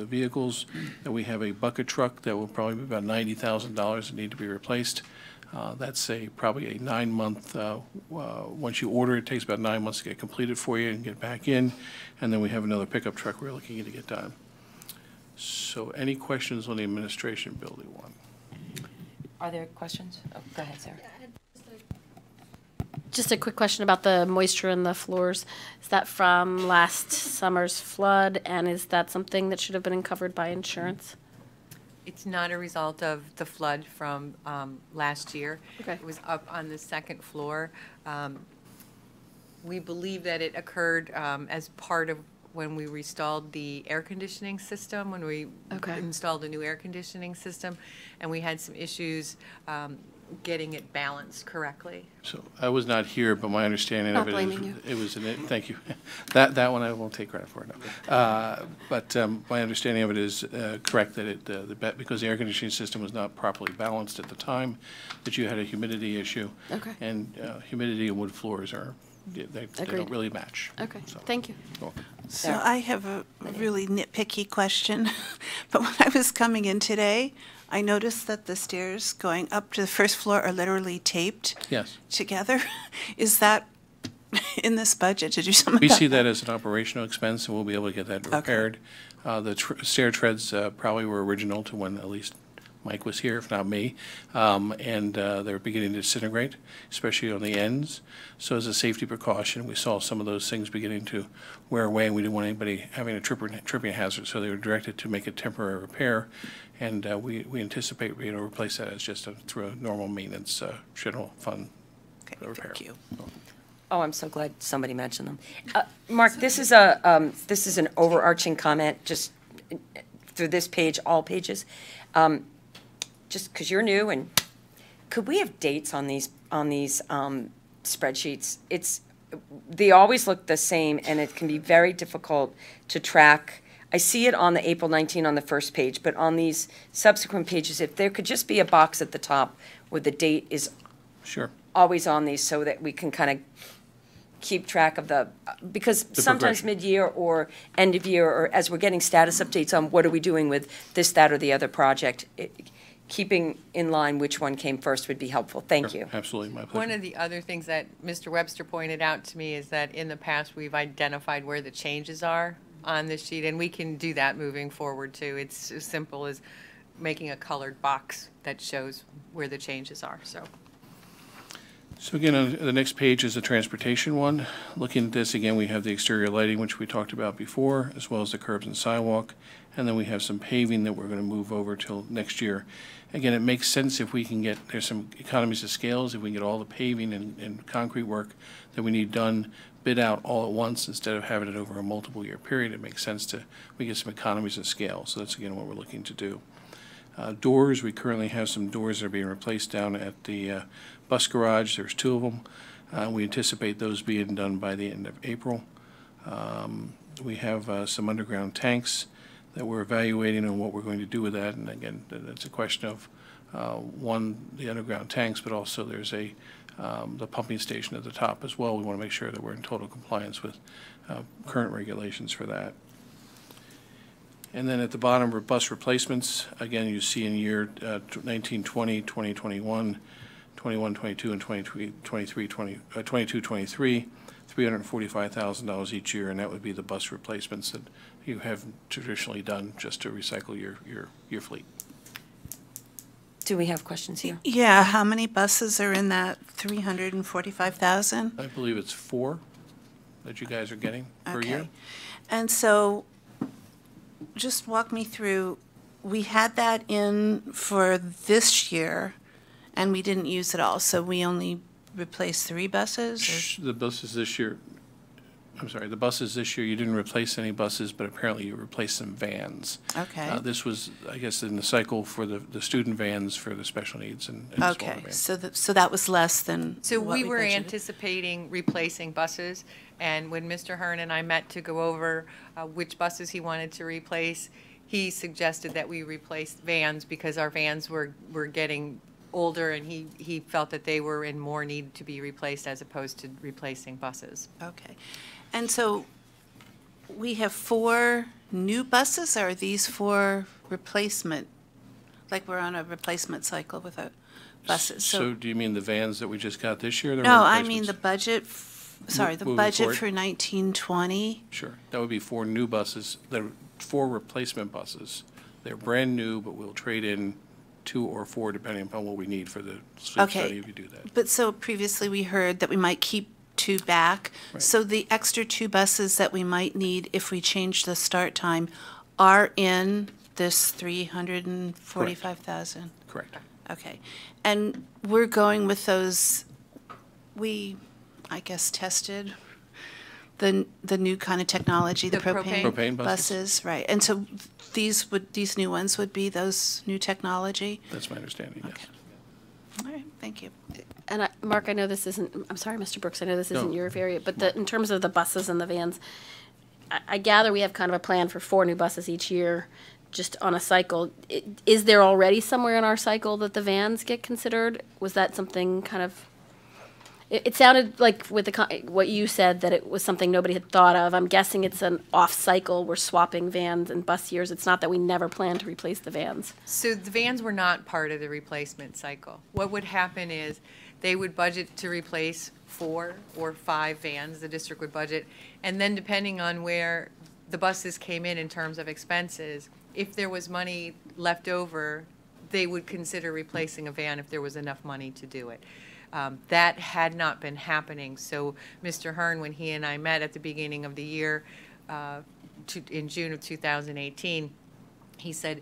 Speaker 13: vehicles that we have a bucket truck that will probably be about $90,000 that need to be replaced. That's probably a 9-month, once you order, it takes about 9 months to get completed for you and get back in. And then we have another pickup truck we're looking to get done. So any questions on the administration building one?
Speaker 2: Are there questions? Oh, go ahead, Sarah.
Speaker 10: Just a quick question about the moisture in the floors. Is that from last summer's flood, and is that something that should have been covered by insurance?
Speaker 3: It's not a result of the flood from last year.
Speaker 10: Okay.
Speaker 3: It was up on the second floor. We believe that it occurred as part of when we reinstalled the air conditioning system, when we installed a new air conditioning system, and we had some issues getting it balanced correctly.
Speaker 13: So I was not here, but my understanding
Speaker 10: Not
Speaker 13: of it
Speaker 10: blaming
Speaker 13: is,
Speaker 10: you.
Speaker 13: it was, thank you. That one I won't take credit for, no. But my understanding of it is correct, that it, because the air conditioning system was not properly balanced at the time, that you had a humidity issue.
Speaker 10: Okay.
Speaker 13: And humidity and wood floors are, they don't
Speaker 10: Agreed.
Speaker 13: really match.
Speaker 10: Okay,
Speaker 13: So,
Speaker 10: thank you.
Speaker 13: you're welcome.
Speaker 9: So I have a really nitpicky question, but when I was coming in today, I noticed that the stairs going up to the first floor are literally taped
Speaker 13: Yes.
Speaker 9: together. Is that in this budget to do something
Speaker 13: We
Speaker 9: about
Speaker 13: see that as an operational expense, and we'll be able to get that repaired. The stair treads probably were original to when at least Mike was here, if not me, and they're beginning to disintegrate, especially on the ends. So as a safety precaution, we saw some of those things beginning to wear away, and we didn't want anybody having a tripping hazard, so they were directed to make a temporary repair, and we anticipate being able to replace that as just through a normal maintenance general fund repair.
Speaker 9: Thank you.
Speaker 2: Oh, I'm so glad somebody mentioned them. Mark, this is an overarching comment, just through this page, all pages. Just because you're new, and could we have dates on these spreadsheets? They always look the same, and it can be very difficult to track. I see it on the April 19 on the first page, but on these subsequent pages, if there could just be a box at the top where the date is
Speaker 13: Sure.
Speaker 2: always on these, so that we can kind of keep track of because sometimes
Speaker 13: progression.
Speaker 2: mid-year or end of year, or as we're getting status updates on what are we doing with this, that, or the other project, keeping in line which one came first would be helpful. Thank
Speaker 13: Sure.
Speaker 2: you.
Speaker 13: Absolutely, my pleasure.
Speaker 3: One of the other things that Mr. Webster pointed out to me is that in the past, we've identified where the changes are on this sheet, and we can do that moving forward too. It's as simple as making a colored box that shows where the changes are, so.
Speaker 13: So again, on the next page is the transportation one. Looking at this, again, we have the exterior lighting, which we talked about before, as well as the curbs and sidewalk. And then we have some paving that we're going to move over till next year. Again, it makes sense if we can get, there's some economies of scales, if we can get all the paving and concrete work that we need done, bid out all at once instead of having it over a multiple year period. It makes sense we get some economies of scale. So that's again what we're looking to do. Doors, we currently have some doors that are being replaced down at the bus garage. There's 2 of them. We anticipate those being done by the end of April. We have some underground tanks that we're evaluating on what we're going to do with that. And again, that's a question of, one, the underground tanks, but also there's the pumping station at the top as well. We want to make sure that we're in total compliance with current regulations for that. And then at the bottom are bus replacements. Again, you see in year 1920, 2021, 21, 22, and 22, 23, $345,000 each year, and that would be the bus replacements that you have traditionally done just to recycle your fleet.
Speaker 2: Do we have questions here?
Speaker 9: Yeah, how many buses are in that 345,000?
Speaker 13: I believe it's 4 that you guys are getting per year.
Speaker 9: Okay. And so, just walk me through, we had that in for this year, and we didn't use it all, so we only replaced 3 buses?
Speaker 13: The buses this year, I'm sorry, the buses this year, you didn't replace any buses, but apparently you replaced some vans.
Speaker 9: Okay.
Speaker 13: This was, I guess, in the cycle for the student vans for the special needs and smaller
Speaker 9: Okay,
Speaker 13: vans.
Speaker 9: so that was less than
Speaker 3: So
Speaker 9: what
Speaker 3: we were
Speaker 9: budgeted.
Speaker 3: anticipating replacing buses, and when Mr. Hearn and I met to go over which buses he wanted to replace, he suggested that we replace vans because our vans were getting older, and he felt that they were in more need to be replaced as opposed to replacing buses.
Speaker 9: Okay. And so we have 4 new buses, or are these 4 replacement? Like we're on a replacement cycle with buses?
Speaker 13: So do you mean the vans that we just got this year?
Speaker 9: No, I mean the budget, the
Speaker 13: Moving
Speaker 9: budget
Speaker 13: forward?
Speaker 9: for 1920.
Speaker 13: Sure, that would be 4 new buses, that are 4 replacement buses. They're brand new, but we'll trade in 2 or 4 depending upon what we need for the sleep
Speaker 9: Okay.
Speaker 13: study if you do that.
Speaker 9: But so previously we heard that we might keep 2 back.
Speaker 13: Right.
Speaker 9: So the extra 2 buses that we might need if we change the start time are in this 345,000?
Speaker 13: Correct.
Speaker 9: Okay. And we're going with those, we, I guess, tested the new kind of technology, the
Speaker 3: The propane?
Speaker 13: Propane buses?
Speaker 9: buses, right. And so these new ones would be those new technology?
Speaker 13: That's my understanding, yes.
Speaker 9: All right, thank you.
Speaker 10: And Mark, I know this isn't, I'm sorry, Mr. Brooks, I know this isn't
Speaker 13: No.
Speaker 10: your area, but in terms of the buses and the vans, I gather we have kind of a plan for 4 new buses each year, just on a cycle. Is there already somewhere in our cycle that the vans get considered? Was that something kind of, it sounded like with what you said, that it was something nobody had thought of. I'm guessing it's an off-cycle, we're swapping vans and bus years. It's not that we never plan to replace the vans.
Speaker 3: So the vans were not part of the replacement cycle. What would happen is they would budget to replace 4 or 5 vans, the district would budget, and then depending on where the buses came in terms of expenses, if there was money left over, they would consider replacing a van if there was enough money to do it. That had not been happening. So Mr. Hearn, when he and I met at the beginning of the year, in June of 2018, he said,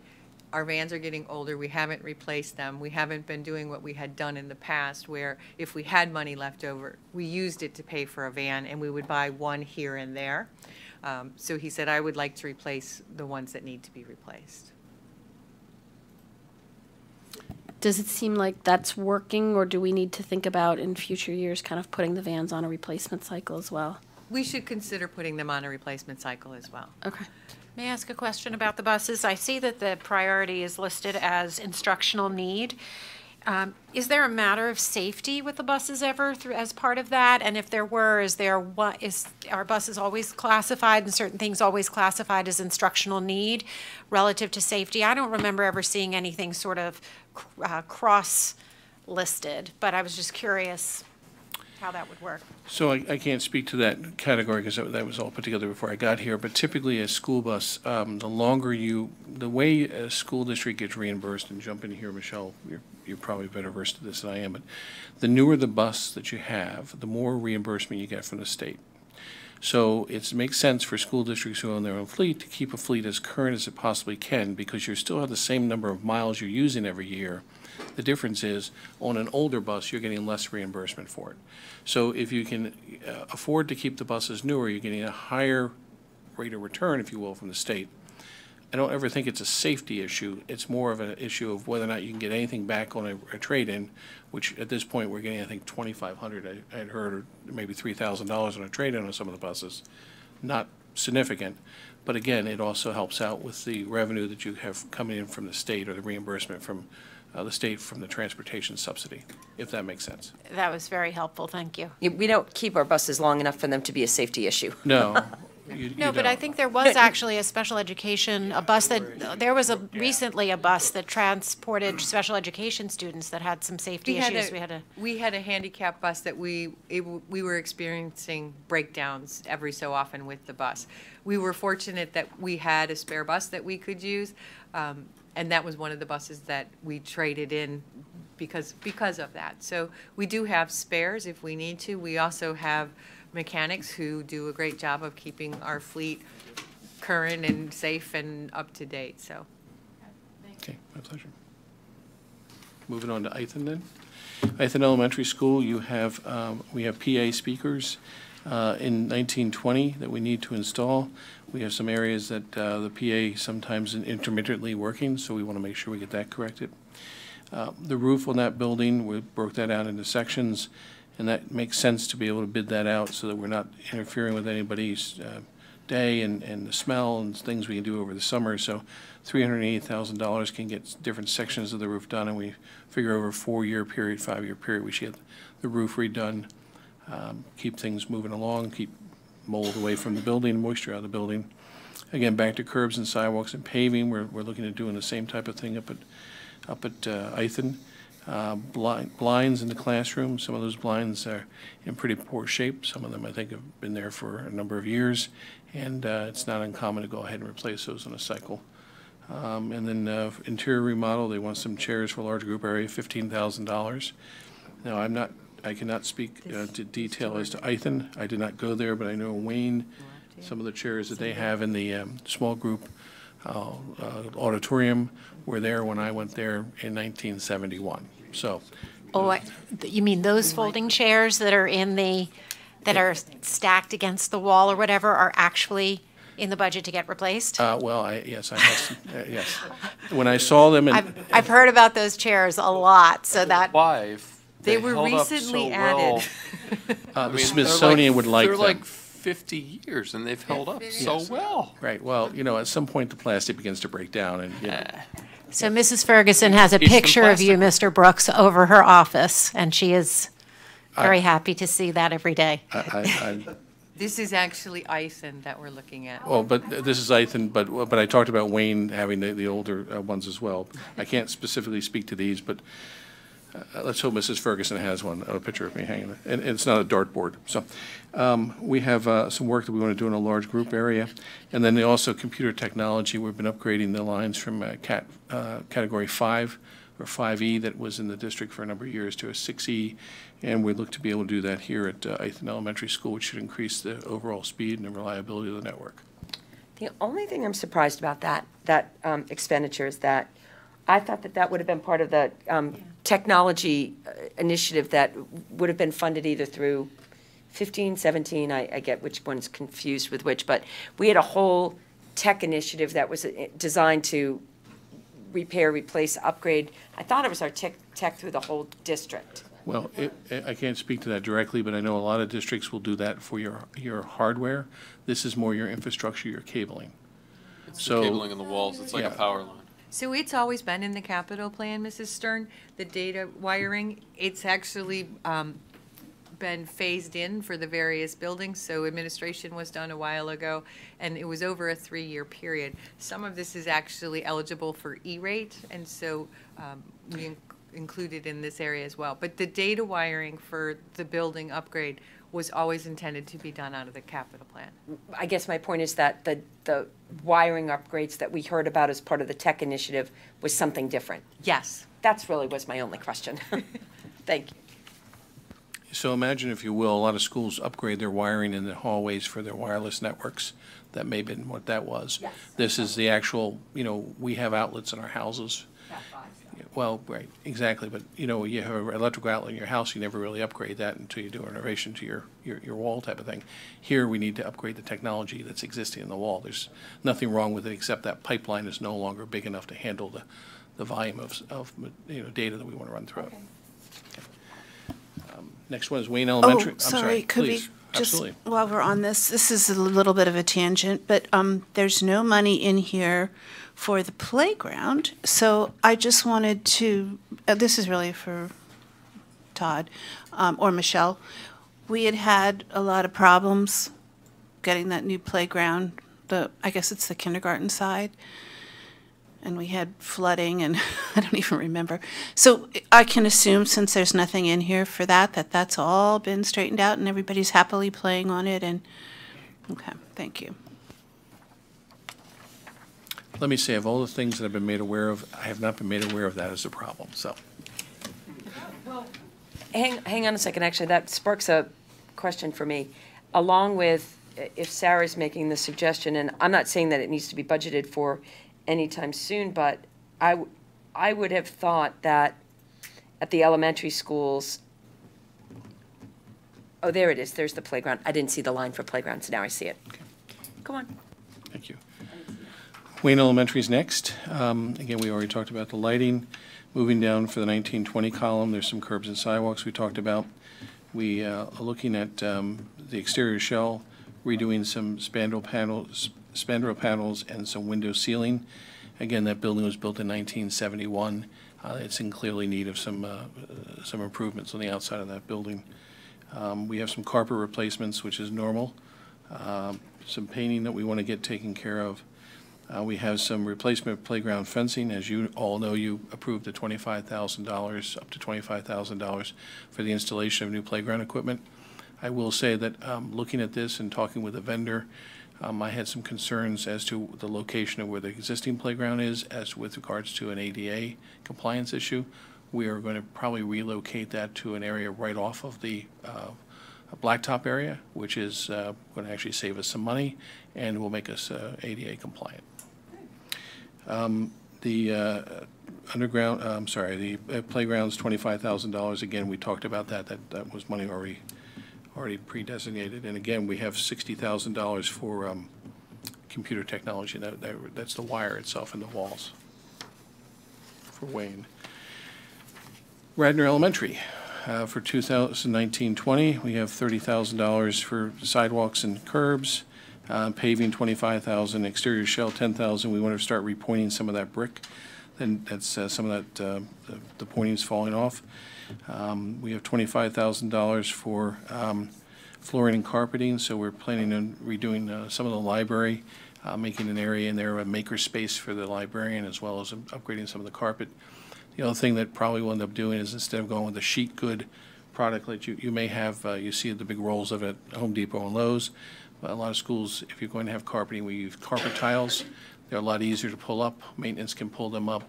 Speaker 3: our vans are getting older, we haven't replaced them, we haven't been doing what we had done in the past, where if we had money left over, we used it to pay for a van, and we would buy one here and there. So he said, I would like to replace the ones that need to be replaced.
Speaker 10: Does it seem like that's working, or do we need to think about in future years kind of putting the vans on a replacement cycle as well?
Speaker 3: We should consider putting them on a replacement cycle as well.
Speaker 10: Okay.
Speaker 6: May I ask a question about the buses? I see that the priority is listed as instructional need. Is there a matter of safety with the buses ever as part of that? And if there were, are buses always classified and certain things always classified as instructional need relative to safety? I don't remember ever seeing anything sort of cross-listed, but I was just curious how that would work.
Speaker 13: So I can't speak to that category because that was all put together before I got here, but typically a school bus, the way a school district gets reimbursed, and jump in here, Michelle, you're probably better versed at this than I am, but the newer the bus that you have, the more reimbursement you get from the state. So it makes sense for school districts who own their own fleet to keep a fleet as current as it possibly can, because you still have the same number of miles you're using every year. The difference is, on an older bus, you're getting less reimbursement for it. So if you can afford to keep the buses newer, you're getting a higher rate of return, if you will, from the state. I don't ever think it's a safety issue. It's more of an issue of whether or not you can get anything back on a trade-in, which at this point we're getting, I think, $2,500. I had heard, or maybe $3,000 on a trade-in on some of the buses. Not significant, but again, it also helps out with the revenue that you have coming in from the state, or the reimbursement from the state from the transportation subsidy, if that makes sense.
Speaker 6: That was very helpful, thank you.
Speaker 2: We don't keep our buses long enough for them to be a safety issue.
Speaker 13: No.
Speaker 6: No, but I think there was actually a special education, there was recently a bus that transported special education students that had some safety issues.
Speaker 3: We had a handicap bus that we were experiencing breakdowns every so often with the bus. We were fortunate that we had a spare bus that we could use, and that was one of the buses that we traded in because of that. So we do have spares if we need to. We also have mechanics who do a great job of keeping our fleet current and safe and up to date, so.
Speaker 13: Okay, my pleasure. Moving on to Ithan then. Ithan Elementary School, we have PA speakers in 1920 that we need to install. We have some areas that the PA sometimes intermittently working, so we want to make sure we get that corrected. The roof on that building, we broke that out into sections, and that makes sense to be able to bid that out so that we're not interfering with anybody's day and the smell and things we can do over the summer. So $380,000 can get different sections of the roof done, and we figure over a 4-year period, 5-year period, we should get the roof redone, keep things moving along, keep mold away from the building, moisture out of the building. Again, back to curbs and sidewalks and paving, we're looking at doing the same type of thing up at Ithan. Blinds in the classroom, some of those blinds are in pretty poor shape. Some of them, I think, have been there for a number of years, and it's not uncommon to go ahead and replace those on a cycle. And then interior remodel, they want some chairs for a large group area, $15,000. Now, I cannot speak to detail as to Ithan. I did not go there, but I know Wayne, some of the chairs that they have in the small group auditorium were there when I went there in 1971. So.
Speaker 6: Oh, you mean those folding chairs that are that are stacked against the wall or whatever are actually in the budget to get replaced?
Speaker 13: Well, yes, I have some, yes. When I saw them, and
Speaker 6: I've heard about those chairs a lot, so that,
Speaker 5: Why? If
Speaker 3: They were
Speaker 5: held up
Speaker 3: recently
Speaker 5: so
Speaker 3: added.
Speaker 5: well.
Speaker 13: the Smithsonian would like
Speaker 5: They're
Speaker 13: them.
Speaker 5: like 50 years, and they've held up so well.
Speaker 13: Right, well, at some point, the plastic begins to break down, and,
Speaker 6: so Mrs. Ferguson has a
Speaker 5: Piece of
Speaker 6: picture of you,
Speaker 5: plastic.
Speaker 6: Mr. Brooks, over her office, and she is very happy to see that every day.
Speaker 3: This is actually Ison that we're looking at.
Speaker 13: well, but this is Ethan, but I talked about Wayne having the older ones as well. I can't specifically speak to these, but let's hope Mrs. Ferguson has one, a picture of me hanging, and it's not a dartboard. So we have some work that we want to do in a large group area, and then also computer technology. We've been upgrading the lines from Category 5 or 5E that was in the district for a number of years to a 6E, and we look to be able to do that here at Ethan Elementary School, which should increase the overall speed and the reliability of the network.
Speaker 2: The only thing I'm surprised about that expenditure is that I thought that would have been part of the technology initiative that would have been funded either through 15, 17, I get which one's confused with which, but we had a whole tech initiative that was designed to repair, replace, upgrade. I thought it was our tech through the whole district.
Speaker 13: Well, I can't speak to that directly, but I know a lot of districts will do that for your hardware. This is more your infrastructure, your cabling.
Speaker 5: It's the cabling in the walls. It's like a power line.
Speaker 3: So it's always been in the capital plan, Mrs. Stern, the data wiring. It's actually been phased in for the various buildings, so administration was done a while ago, and it was over a 3-year period. Some of this is actually eligible for E-rate, and so we included in this area as well. But the data wiring for the building upgrade was always intended to be done out of the capital plan.
Speaker 2: I guess my point is that the wiring upgrades that we heard about as part of the tech initiative was something different.
Speaker 3: Yes.
Speaker 2: That's really was my only question. Thank you.
Speaker 13: So imagine, if you will, a lot of schools upgrade their wiring in the hallways for their wireless networks. That may have been what that was.
Speaker 2: Yes.
Speaker 13: This is the actual, we have outlets in our houses. Well, right, exactly, but, you have an electrical outlet in your house, you never really upgrade that until you do a renovation to your wall type of thing. Here, we need to upgrade the technology that's existing in the wall. There's nothing wrong with it, except that pipeline is no longer big enough to handle the volume of data that we want to run through it. Okay. Next one is Wayne Elementary.
Speaker 9: Oh, sorry, could we just,
Speaker 13: Absolutely.
Speaker 9: while we're on this is a little bit of a tangent, but there's no money in here for the playground, so I just wanted to, this is really for Todd or Michelle. We had a lot of problems getting that new playground, I guess it's the kindergarten side, and we had flooding, and I don't even remember. So I can assume, since there's nothing in here for that that's all been straightened out and everybody's happily playing on it, and, okay, thank you.
Speaker 13: Let me say, of all the things that I've been made aware of, I have not been made aware of that as a problem, so.
Speaker 2: Hang on a second, actually, that sparks a question for me. Along with, if Sarah's making the suggestion, and I'm not saying that it needs to be budgeted for anytime soon, but I would have thought that at the elementary schools, oh, there it is, there's the playground. I didn't see the line for playgrounds, now I see it.
Speaker 13: Okay.
Speaker 2: Come on.
Speaker 13: Thank you. Wayne Elementary is next. Again, we already talked about the lighting. Moving down for the 1920 column, there's some curbs and sidewalks we talked about. We are looking at the exterior shell, redoing some spandrel panels and some window sealing. Again, that building was built in 1971. It's in clearly need of some improvements on the outside of that building. We have some carpet replacements, which is normal. Some painting that we want to get taken care of. We have some replacement playground fencing. As you all know, you approved the $25,000, up to $25,000 for the installation of new playground equipment. I will say that looking at this and talking with a vendor, I had some concerns as to the location of where the existing playground is as with regards to an ADA compliance issue. We are going to probably relocate that to an area right off of the blacktop area, which is going to actually save us some money and will make us ADA compliant. The the playground's $25,000. Again, we talked about that. That was money already pre-designated. And again, we have $60,000 for computer technology. That's the wire itself in the walls for Wayne. Radnor Elementary. For 2019-20, we have $30,000 for sidewalks and curbs, paving $25,000, exterior shell $10,000. We want to start repointing some of that brick. Then that's some of that the pointing's falling off. We have $25,000 for flooring and carpeting. So we're planning on redoing some of the library, making an area in there a maker space for the librarian, as well as upgrading some of the carpet. The other thing that probably we'll end up doing is, instead of going with the sheet good product like you may have, you see the big rolls of it at Home Depot and Lowe's. But a lot of schools, if you're going to have carpeting, we use carpet tiles. They're a lot easier to pull up. Maintenance can pull them up,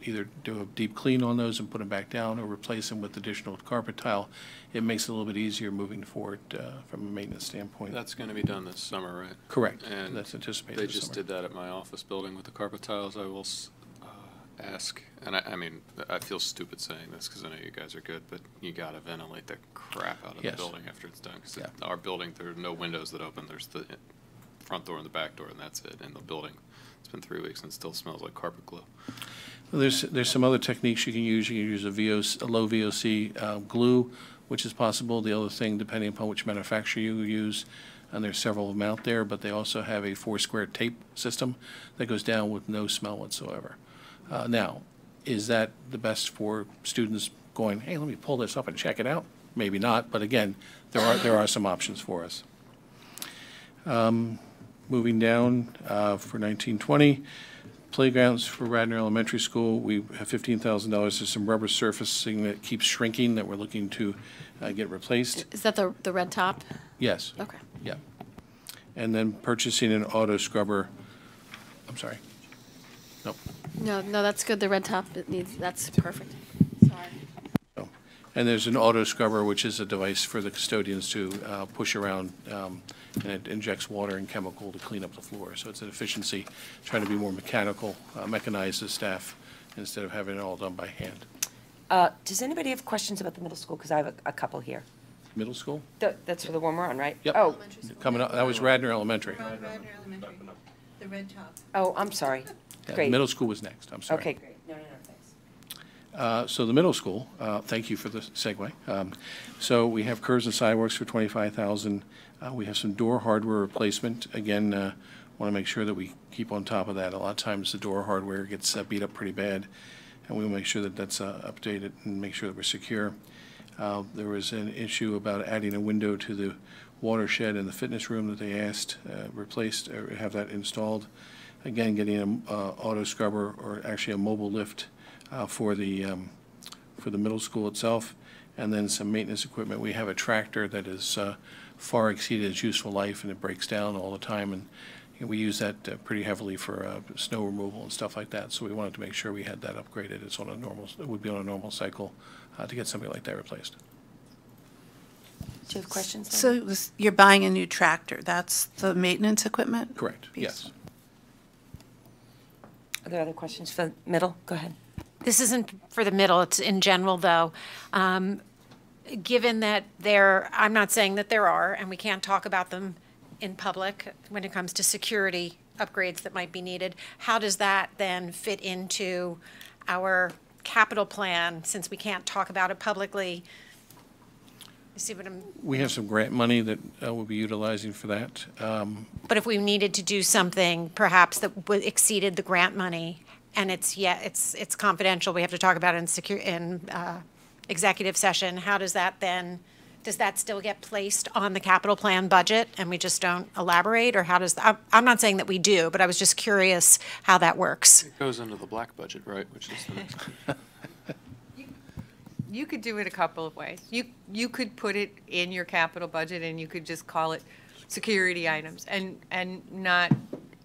Speaker 13: either do a deep clean on those and put them back down, or replace them with additional carpet tile. It makes it a little bit easier moving forward from a maintenance standpoint.
Speaker 5: That's going to be done this summer, right?
Speaker 13: Correct.
Speaker 5: And
Speaker 13: that's anticipated
Speaker 5: they
Speaker 13: this
Speaker 5: just
Speaker 13: summer.
Speaker 5: did that at my office building with the carpet tiles. I will ask, and I mean, I feel stupid saying this because I know you guys are good, but you got to ventilate the crap out of
Speaker 13: Yes.
Speaker 5: the building after it's done. Because
Speaker 13: Yeah.
Speaker 5: our building, there are no windows that open. There's the front door and the back door, and that's it. And the building, it's been 3 weeks and it still smells like carpet glue.
Speaker 13: Well, there's some other techniques you can use. You can use a low VOC glue, which is possible. The other thing, depending upon which manufacturer you use, and there's several of them out there, but they also have a 4-square tape system that goes down with no smell whatsoever. Now, is that the best for students going, hey, let me pull this up and check it out? Maybe not, but again, there are some options for us. Moving down for 1920, playgrounds for Radnor Elementary School, we have $15,000. There's some rubber surfacing that keeps shrinking that we're looking to get replaced.
Speaker 10: Is that the red top?
Speaker 13: Yes.
Speaker 10: Okay.
Speaker 13: Yeah. And then purchasing an auto scrubber. I'm sorry. Nope.
Speaker 10: No, that's good. The red top, that's perfect. Sorry.
Speaker 13: Oh. And there's an auto scrubber, which is a device for the custodians to push around, and it injects water and chemical to clean up the floor. So it's an efficiency, trying to be more mechanical, mechanize the staff instead of having it all done by hand.
Speaker 2: Does anybody have questions about the middle school? Because I have a couple here.
Speaker 13: Middle school?
Speaker 2: That's for the one we're on, right?
Speaker 13: Yep.
Speaker 2: Oh,
Speaker 13: Coming up, that was Radnor Elementary.
Speaker 9: Radnor Elementary, the red top.
Speaker 2: oh, I'm sorry.
Speaker 13: Yeah,
Speaker 2: Great.
Speaker 13: Middle school was next, I'm sorry.
Speaker 2: Okay, great. No, thanks.
Speaker 13: So the middle school, thank you for the segue. So we have curbs and sidewalks for $25,000. We have some door hardware replacement. Again, want to make sure that we keep on top of that. A lot of times the door hardware gets beat up pretty bad, and we will make sure that that's updated and make sure that we're secure. There was an issue about adding a window to the watershed in the fitness room that they asked replaced, or have that installed. Again, getting an auto scrubber, or actually a mobile lift for the middle school itself, and then some maintenance equipment. We have a tractor that is far exceeded its useful life, and it breaks down all the time, and we use that pretty heavily for snow removal and stuff like that. So we wanted to make sure we had that upgraded. It would be on a normal cycle to get something like that replaced.
Speaker 2: Do you have questions?
Speaker 9: So you're buying a new tractor, that's the maintenance equipment?
Speaker 13: Correct,
Speaker 9: piece?
Speaker 13: yes.
Speaker 2: Are there other questions for the middle? Go ahead.
Speaker 6: This isn't for the middle, it's in general, though. Given that I'm not saying that there are, and we can't talk about them in public when it comes to security upgrades that might be needed, how does that then fit into our capital plan, since we can't talk about it publicly? You see what I'm...
Speaker 13: We have some grant money that we'll be utilizing for that.
Speaker 6: But if we needed to do something perhaps that exceeded the grant money, and it's confidential, we have to talk about it in executive session, how does that still get placed on the capital plan budget and we just don't elaborate, or how does, I'm not saying that we do, but I was just curious how that works.
Speaker 5: It goes into the black budget, right, which is the next.
Speaker 3: You could do it a couple of ways. You could put it in your capital budget and you could just call it security items and not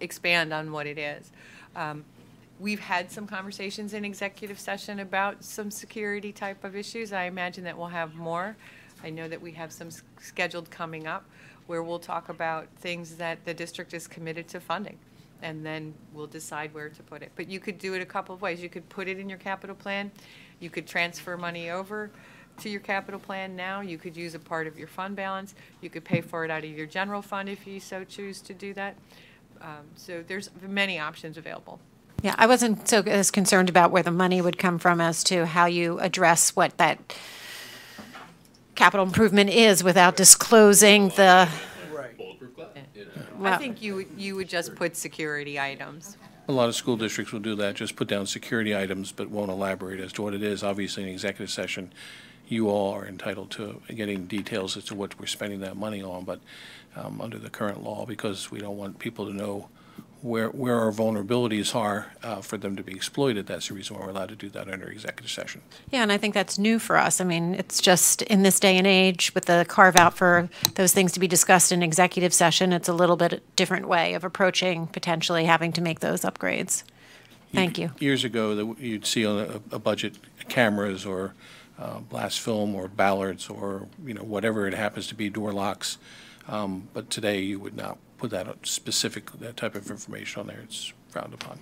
Speaker 3: expand on what it is. We've had some conversations in executive session about some security type of issues. I imagine that we'll have more. I know that we have some scheduled coming up where we'll talk about things that the district is committed to funding, and then we'll decide where to put it. But you could do it a couple of ways. You could put it in your capital plan. You could transfer money over to your capital plan now. You could use a part of your fund balance. You could pay for it out of your general fund if you so choose to do that. So there's many options available.
Speaker 6: Yeah, I wasn't so as concerned about where the money would come from as to how you address what that capital improvement is without disclosing the.
Speaker 3: I think you would just put security items.
Speaker 13: A lot of school districts will do that, just put down security items, but won't elaborate as to what it is. Obviously, in executive session, you all are entitled to getting details as to what we're spending that money on, but under the current law, because we don't want people to know where our vulnerabilities are for them to be exploited, that's the reason why we're allowed to do that under executive session.
Speaker 6: Yeah, and I think that's new for us. I mean, it's just in this day and age with the carve out for those things to be discussed in executive session, it's a little bit different way of approaching potentially having to make those upgrades. Thank you.
Speaker 13: Years ago, you'd see on a budget cameras or blast film or ballards or whatever it happens to be, door locks. But today you would not put that type of information on there. It's frowned upon.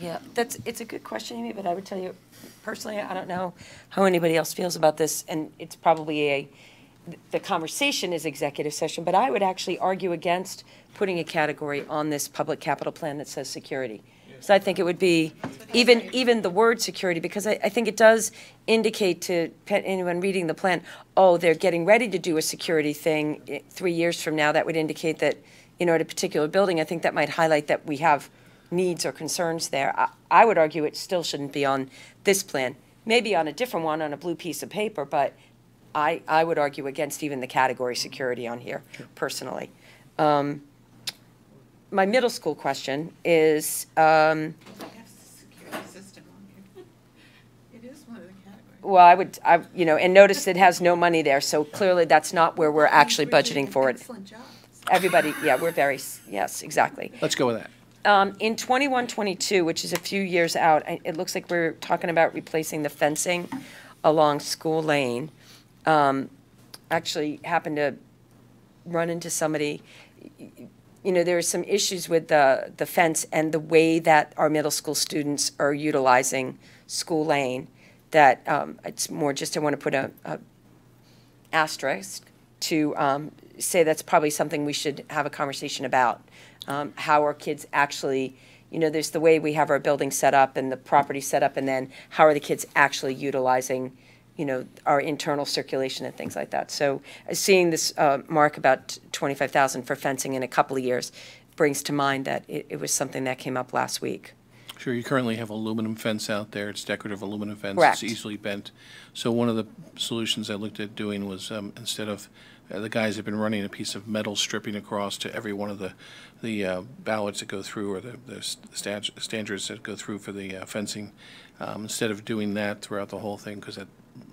Speaker 2: Yeah, it's a good question, Amy, but I would tell you, personally, I don't know how anybody else feels about this, and it's probably the conversation is executive session, but I would actually argue against putting a category on this public capital plan that says security. So I think it would be, even the word security, because I think it does indicate to anyone reading the plan, oh, they're getting ready to do a security thing 3 years from now. That would indicate that, at a particular building, I think that might highlight that we have needs or concerns there. I would argue it still shouldn't be on this plan. Maybe on a different one, on a blue piece of paper, but I would argue against even the category security on here, personally. My middle school question is, well, and notice it has no money there, so clearly that's not where we're actually budgeting for it. Everybody, yeah, yes, exactly.
Speaker 13: Let's go with that.
Speaker 2: In 21-22, which is a few years out, it looks like we're talking about replacing the fencing along School Lane. Actually happened to run into somebody. There are some issues with the fence and the way that our middle school students are utilizing School Lane, that it's more just I want to put a asterisk to say that's probably something we should have a conversation about. How are kids actually, there's the way we have our building set up and the property set up, and then how are the kids actually utilizing our internal circulation and things like that. So seeing this mark about $25,000 for fencing in a couple of years brings to mind that it was something that came up last week.
Speaker 13: Sure, you currently have aluminum fence out there. It's decorative aluminum fence.
Speaker 2: Correct.
Speaker 13: It's easily bent. So one of the solutions I looked at doing was instead of the guys have been running a piece of metal stripping across to every one of the ballards that go through, or the standards that go through for the fencing. Instead of doing that throughout the whole thing, because that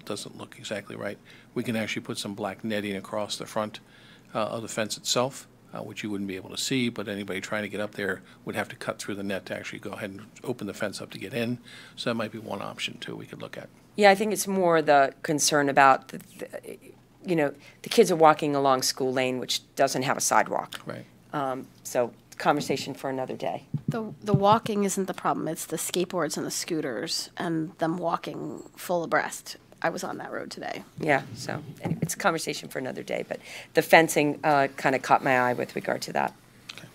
Speaker 13: doesn't look exactly right, we can actually put some black netting across the front of the fence itself, which you wouldn't be able to see, but anybody trying to get up there would have to cut through the net to actually go ahead and open the fence up to get in. So that might be one option, too, we could look at.
Speaker 2: Yeah, I think it's more the concern about, the kids are walking along School Lane, which doesn't have a sidewalk.
Speaker 13: Right.
Speaker 2: So conversation for another day.
Speaker 10: The walking isn't the problem. It's the skateboards and the scooters and them walking full abreast. I was on that road today.
Speaker 2: Yeah, so anyway, it's a conversation for another day, but the fencing kind of caught my eye with regard to that.
Speaker 13: Okay.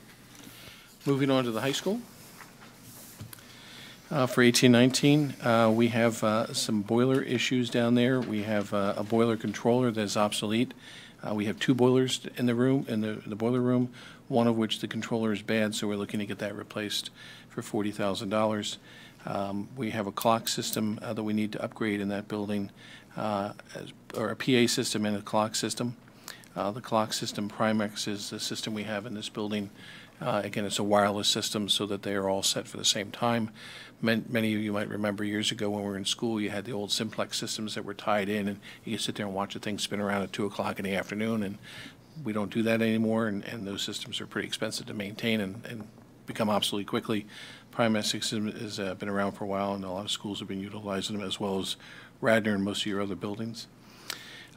Speaker 13: Moving on to the high school. For 18-19, we have some boiler issues down there. We have a boiler controller that is obsolete. We have 2 boilers in the room, in the boiler room, one of which the controller is bad, so we're looking to get that replaced for $40,000. We have a clock system that we need to upgrade in that building, or a PA system and a clock system. The clock system, Primex, is the system we have in this building. Again, it's a wireless system so that they are all set for the same time. Many of you might remember years ago when we were in school, you had the old simplex systems that were tied in, and you could sit there and watch the thing spin around at 2 o'clock in the afternoon, and we don't do that anymore, and those systems are pretty expensive to maintain and become obsolete quickly. Primex system has been around for a while, and a lot of schools have been utilizing them, as well as Radnor and most of your other buildings.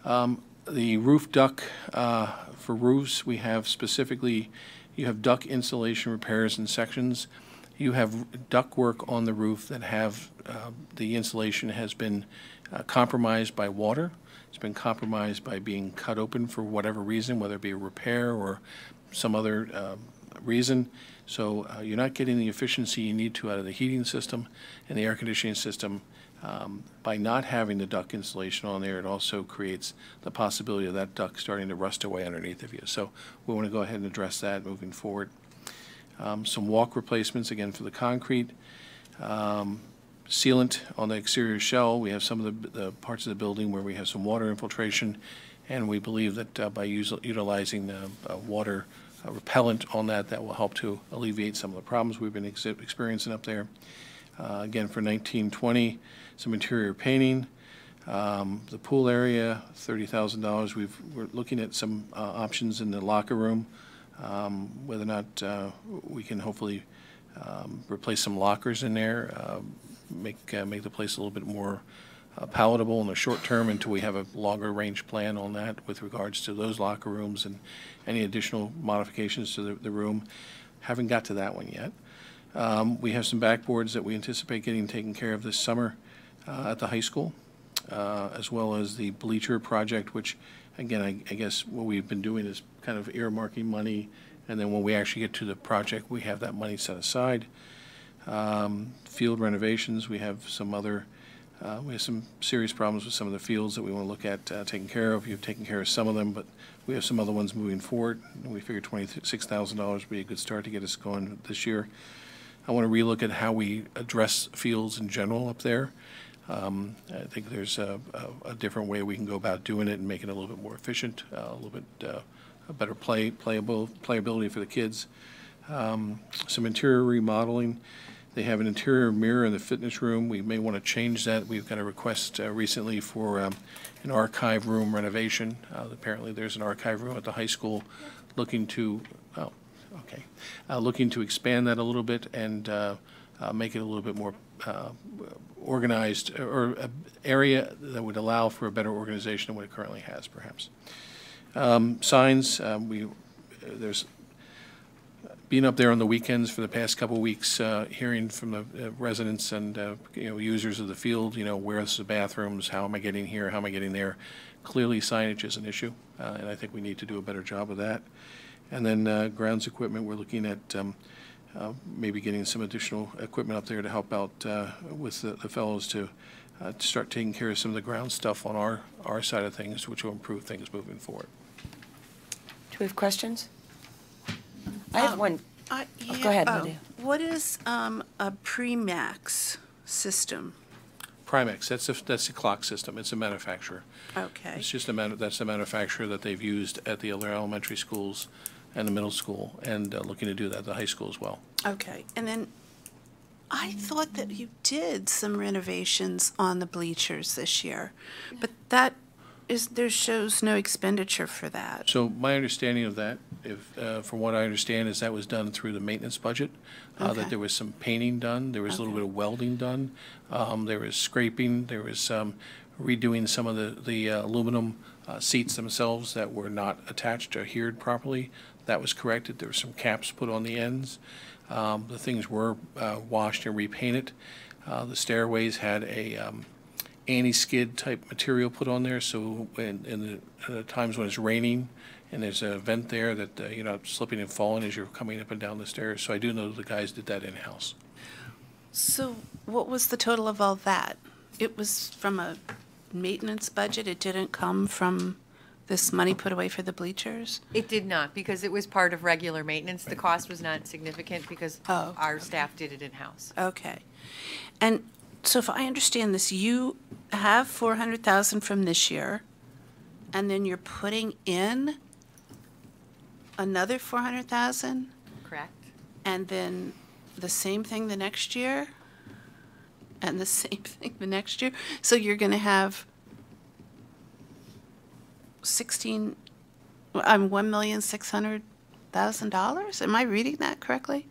Speaker 13: The roof duct for roofs, we have specifically, you have duct installation repairs and sections. You have duct work on the roof that have, the insulation has been compromised by water. It's been compromised by being cut open for whatever reason, whether it be a repair or some other reason. So you're not getting the efficiency you need to out of the heating system and the air conditioning system. By not having the duct insulation on there, it also creates the possibility of that duct starting to rust away underneath of you. So we want to go ahead and address that moving forward. Some walk replacements, again, for the concrete. Sealant on the exterior shell. We have some of the parts of the building where we have some water infiltration, and we believe that by utilizing water repellent on that, that will help to alleviate some of the problems we've been experiencing up there. Again, for 1920, some interior painting. The pool area, $30,000. We're looking at some options in the locker room, whether or not we can hopefully replace some lockers in there, make the place a little bit more palatable in the short term until we have a longer range plan on that with regards to those locker rooms and any additional modifications to the room. Haven't got to that one yet. We have some backboards that we anticipate getting taken care of this summer at the high school, as well as the bleacher project, which, again, I guess what we've been doing is kind of earmarking money, and then when we actually get to the project, we have that money set aside. Field renovations, we have some serious problems with some of the fields that we want to look at taking care of. You've taken care of some of them, but we have some other ones moving forward. We figured $26,000 would be a good start to get us going this year. I want to relook at how we address fields in general up there. I think there's a different way we can go about doing it and make it a little bit more efficient, a little bit a better playability for the kids. Some interior remodeling. They have an interior mirror in the fitness room. We may want to change that. We've got a request recently for an archive room renovation. Apparently there's an archive room at the high school looking to, looking to expand that a little bit and make it a little bit more organized, or an area that would allow for a better organization than what it currently has, perhaps. Signs, there's being up there on the weekends for the past couple of weeks, hearing from the residents and users of the field, where's the bathrooms, how am I getting here, how am I getting there. Clearly signage is an issue, and I think we need to do a better job of that. And then grounds equipment, we're looking at maybe getting some additional equipment up there to help out with the fellows to start taking care of some of the ground stuff on our side of things, which will improve things moving forward.
Speaker 2: Do we have questions? I have one. Go ahead, Lydia.
Speaker 9: What is a Premax system?
Speaker 13: Primex, that's a clock system. It's a manufacturer.
Speaker 9: Okay.
Speaker 13: It's just that's a manufacturer that they've used at the other elementary schools and the middle school, and looking to do that at the high school as well.
Speaker 9: Okay. And then I thought that you did some renovations on the bleachers this year, but there shows no expenditure for that.
Speaker 13: So my understanding of that, from what I understand, is that was done through the maintenance budget. That there was some painting done, there was a little bit of welding done, there was scraping, there was redoing some of the aluminum seats themselves that were not attached or adhered properly. That was corrected. There were some caps put on the ends. The things were washed and repainted. The stairways had a anti-skid type material put on there, so in the times when it's raining and there's a vent there, that you're not slipping and falling as you're coming up and down the stairs. So I do know the guys did that in-house.
Speaker 9: So what was the total of all that? It was from a maintenance budget? It didn't come from this money put away for the bleachers?
Speaker 3: It did not, because it was part of regular maintenance. The cost was not significant because our staff did it in-house.
Speaker 9: Okay. And so if I understand this, you have $400,000 from this year, and then you're putting in another $400,000?
Speaker 3: Correct.
Speaker 9: And then the same thing the next year? And the same thing the next year? So you're going to have $1,600,000? Am I reading that correctly?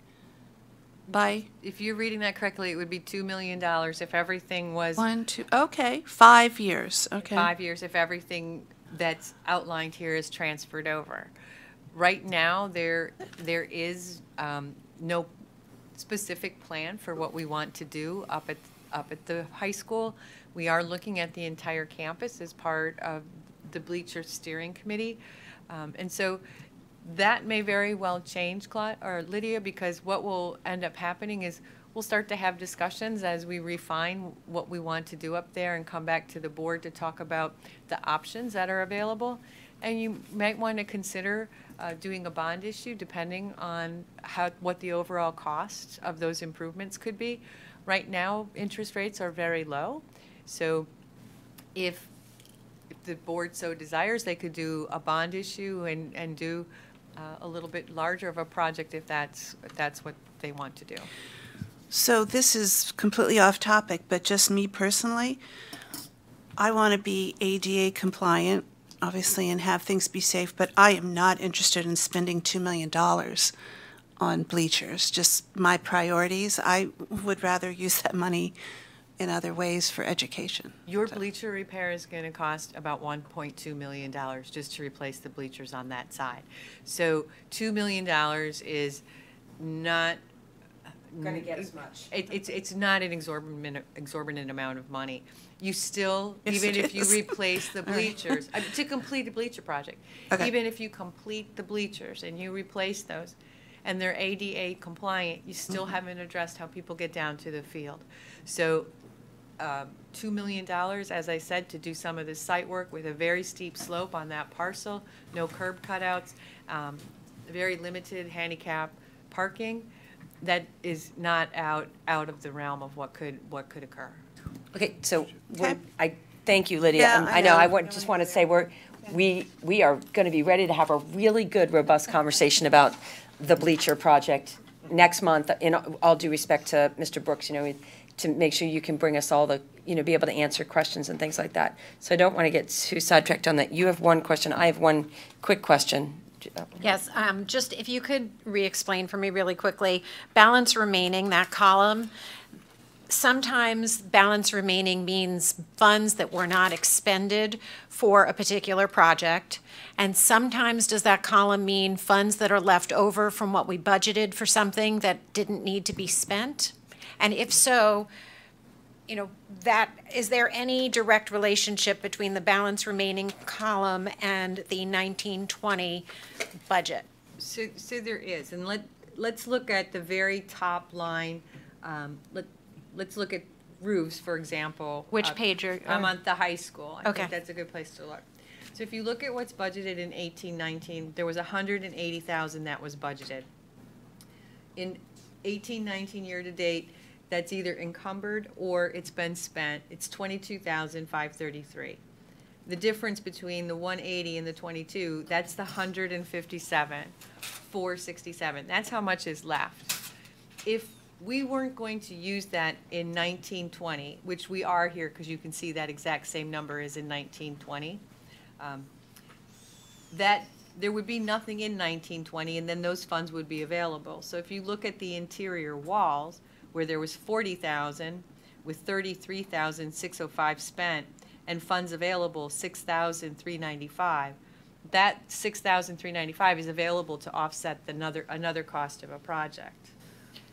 Speaker 3: If you're reading that correctly, it would be $2 million if everything was...
Speaker 9: 1, 2, okay, 5 years, okay.
Speaker 3: 5 years if everything that's outlined here is transferred over. Right now, there is no specific plan for what we want to do up at the high school. We are looking at the entire campus as part of the bleacher steering committee. And so That may very well change, Claude, or Lydia, because what will end up happening is we'll start to have discussions as we refine what we want to do up there and come back to the board to talk about the options that are available. And you might want to consider doing a bond issue depending on what the overall cost of those improvements could be. Right now, interest rates are very low. So if the board so desires, they could do a bond issue and do a little bit larger of a project if that's what they want to do.
Speaker 9: So this is completely off topic, but just me personally, I want to be ADA compliant, obviously, and have things be safe, but I am not interested in spending $2 million on bleachers. Just my priorities. I would rather use that money in other ways for education.
Speaker 3: Your bleacher repair is going to cost about $1.2 million just to replace the bleachers on that side. So $2 million is not
Speaker 2: Going to get as much.
Speaker 3: It's not an exorbitant amount of money. You still,
Speaker 9: Yes,
Speaker 3: even
Speaker 9: it
Speaker 3: if you
Speaker 9: is.
Speaker 3: replace the bleachers, to complete a bleacher project,
Speaker 9: Okay.
Speaker 3: even if you complete the bleachers and you replace those, and they're ADA compliant, you still haven't addressed how people get down to the field. So $2 million, as I said, to do some of this site work with a very steep slope on that parcel, no curb cutouts, very limited handicap parking. That is not out of the realm of what could occur.
Speaker 2: Okay, so
Speaker 9: Okay.
Speaker 2: I thank you, Lydia.
Speaker 9: Yeah,
Speaker 2: And
Speaker 9: I
Speaker 2: I know,
Speaker 9: know.
Speaker 2: I just want to say we are going to be ready to have a really good, robust conversation about the bleacher project next month, in all due respect to Mr. Brooks, to make sure you can bring us all the, be able to answer questions and things like that. So I don't want to get too sidetracked on that. You have one question. I have one quick question.
Speaker 6: Yes, just if you could re-explain for me really quickly, balance remaining, that column, sometimes balance remaining means funds that were not expended for a particular project, and sometimes does that column mean funds that are left over from what we budgeted for something that didn't need to be spent? And if so, is there any direct relationship between the balance remaining column and the 1920 budget?
Speaker 3: So there is, and let's look at the very top line. Let's look at roofs, for example.
Speaker 6: Which page are?
Speaker 3: I'm on the high school. I
Speaker 6: Okay.
Speaker 3: think that's a good place to look. So if you look at what's budgeted in 1819, there was $180,000 that was budgeted. In 1819 year to date, that's either encumbered or it's been spent. It's $22,533. The difference between the 180 and the 22, that's the 157,467. That's how much is left. If we weren't going to use that in 1920, which we are here because you can see that exact same number is in 1920, that there would be nothing in 1920, and then those funds would be available. So if you look at the interior walls, where there was 40,000 with 33,605 spent and funds available 6,395. That 6,395 is available to offset another cost of a project.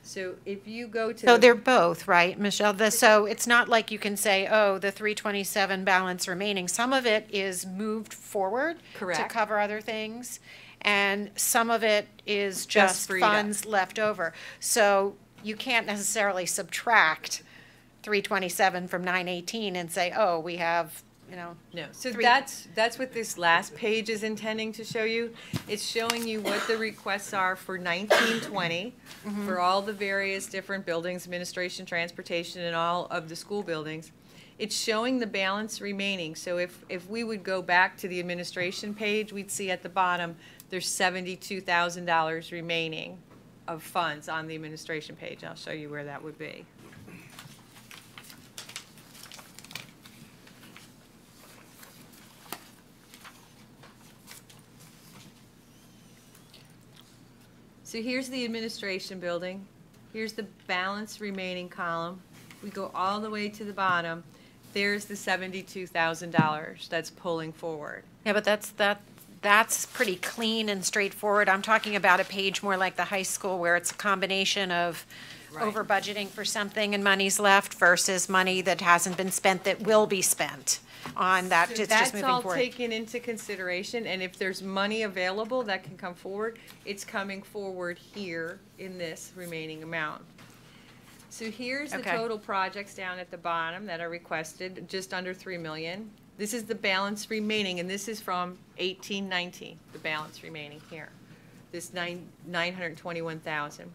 Speaker 3: So if you go to
Speaker 6: So they're both, right, Michelle? So it's not like you can say, oh, the 327 balance remaining. Some of it is moved forward to
Speaker 3: Correct.
Speaker 6: cover other things, and some of it is
Speaker 3: Just
Speaker 6: just
Speaker 3: freed up.
Speaker 6: funds left over. So you can't necessarily subtract 327 from 918 and say, oh, we have,
Speaker 3: No, so
Speaker 6: three-
Speaker 3: that's what this last page is intending to show you. It's showing you what the requests are for 1920 for all the various different buildings, administration, transportation, and all of the school buildings. It's showing the balance remaining. So if we would go back to the administration page, we'd see at the bottom, there's $72,000 remaining of funds on the administration page. I'll show you where that would be. So here's the administration building. Here's the balance remaining column. We go all the way to the bottom. There's the $72,000 that's pulling forward.
Speaker 6: yeah, but that's pretty clean and straightforward. I'm talking about a page more like the high school where it's a combination of over budgeting for something and money's left versus money that hasn't been spent that will be spent on that,
Speaker 3: So
Speaker 6: just
Speaker 3: that's
Speaker 6: moving
Speaker 3: all
Speaker 6: forward.
Speaker 3: taken into consideration, and if there's money available that can come forward, it's coming forward here in this remaining amount. So here's the
Speaker 6: Okay.
Speaker 3: total projects down at the bottom that are requested, just under 3 million. This is the balance remaining, and this is from 18-19, the balance remaining here. This 921,000.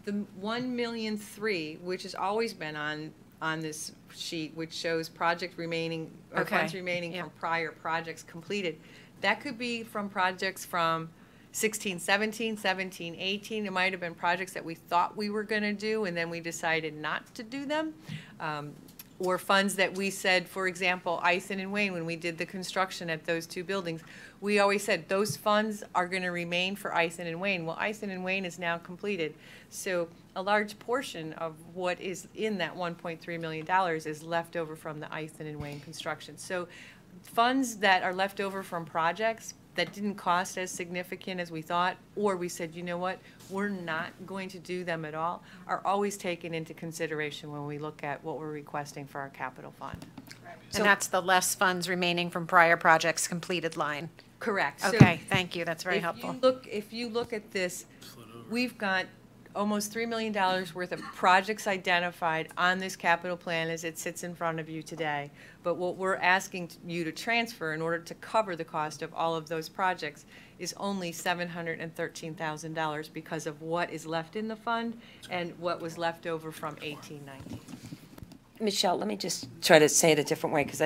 Speaker 3: The 1,000,003, which has always been on this sheet, which shows project remaining, or
Speaker 6: Okay,
Speaker 3: funds remaining
Speaker 6: yeah.
Speaker 3: from prior projects completed. That could be from projects from 16-17, 17-18. It might have been projects that we thought we were gonna do, and then we decided not to do them. Or funds that we said, for example, Ison and Wayne, when we did the construction at those two buildings, we always said those funds are gonna remain for Ison and Wayne. Well, Ison and Wayne is now completed. So a large portion of what is in that $1.3 million is left over from the Ison and Wayne construction. So funds that are left over from projects that didn't cost as significant as we thought, or we said, you know what, we're not going to do them at all, are always taken into consideration when we look at what we're requesting for our capital fund.
Speaker 6: And that's the less funds remaining from prior projects completed line.
Speaker 3: Correct. So
Speaker 6: Okay, thank you, that's very
Speaker 3: if
Speaker 6: helpful.
Speaker 3: If you look at this, we've got almost $3 million worth of projects identified on this capital plan as it sits in front of you today. But what we're asking you to transfer in order to cover the cost of all of those projects is only $713,000 because of what is left in the fund and what was left over from 18-19.
Speaker 2: Michelle, let me just try to say it a different way, because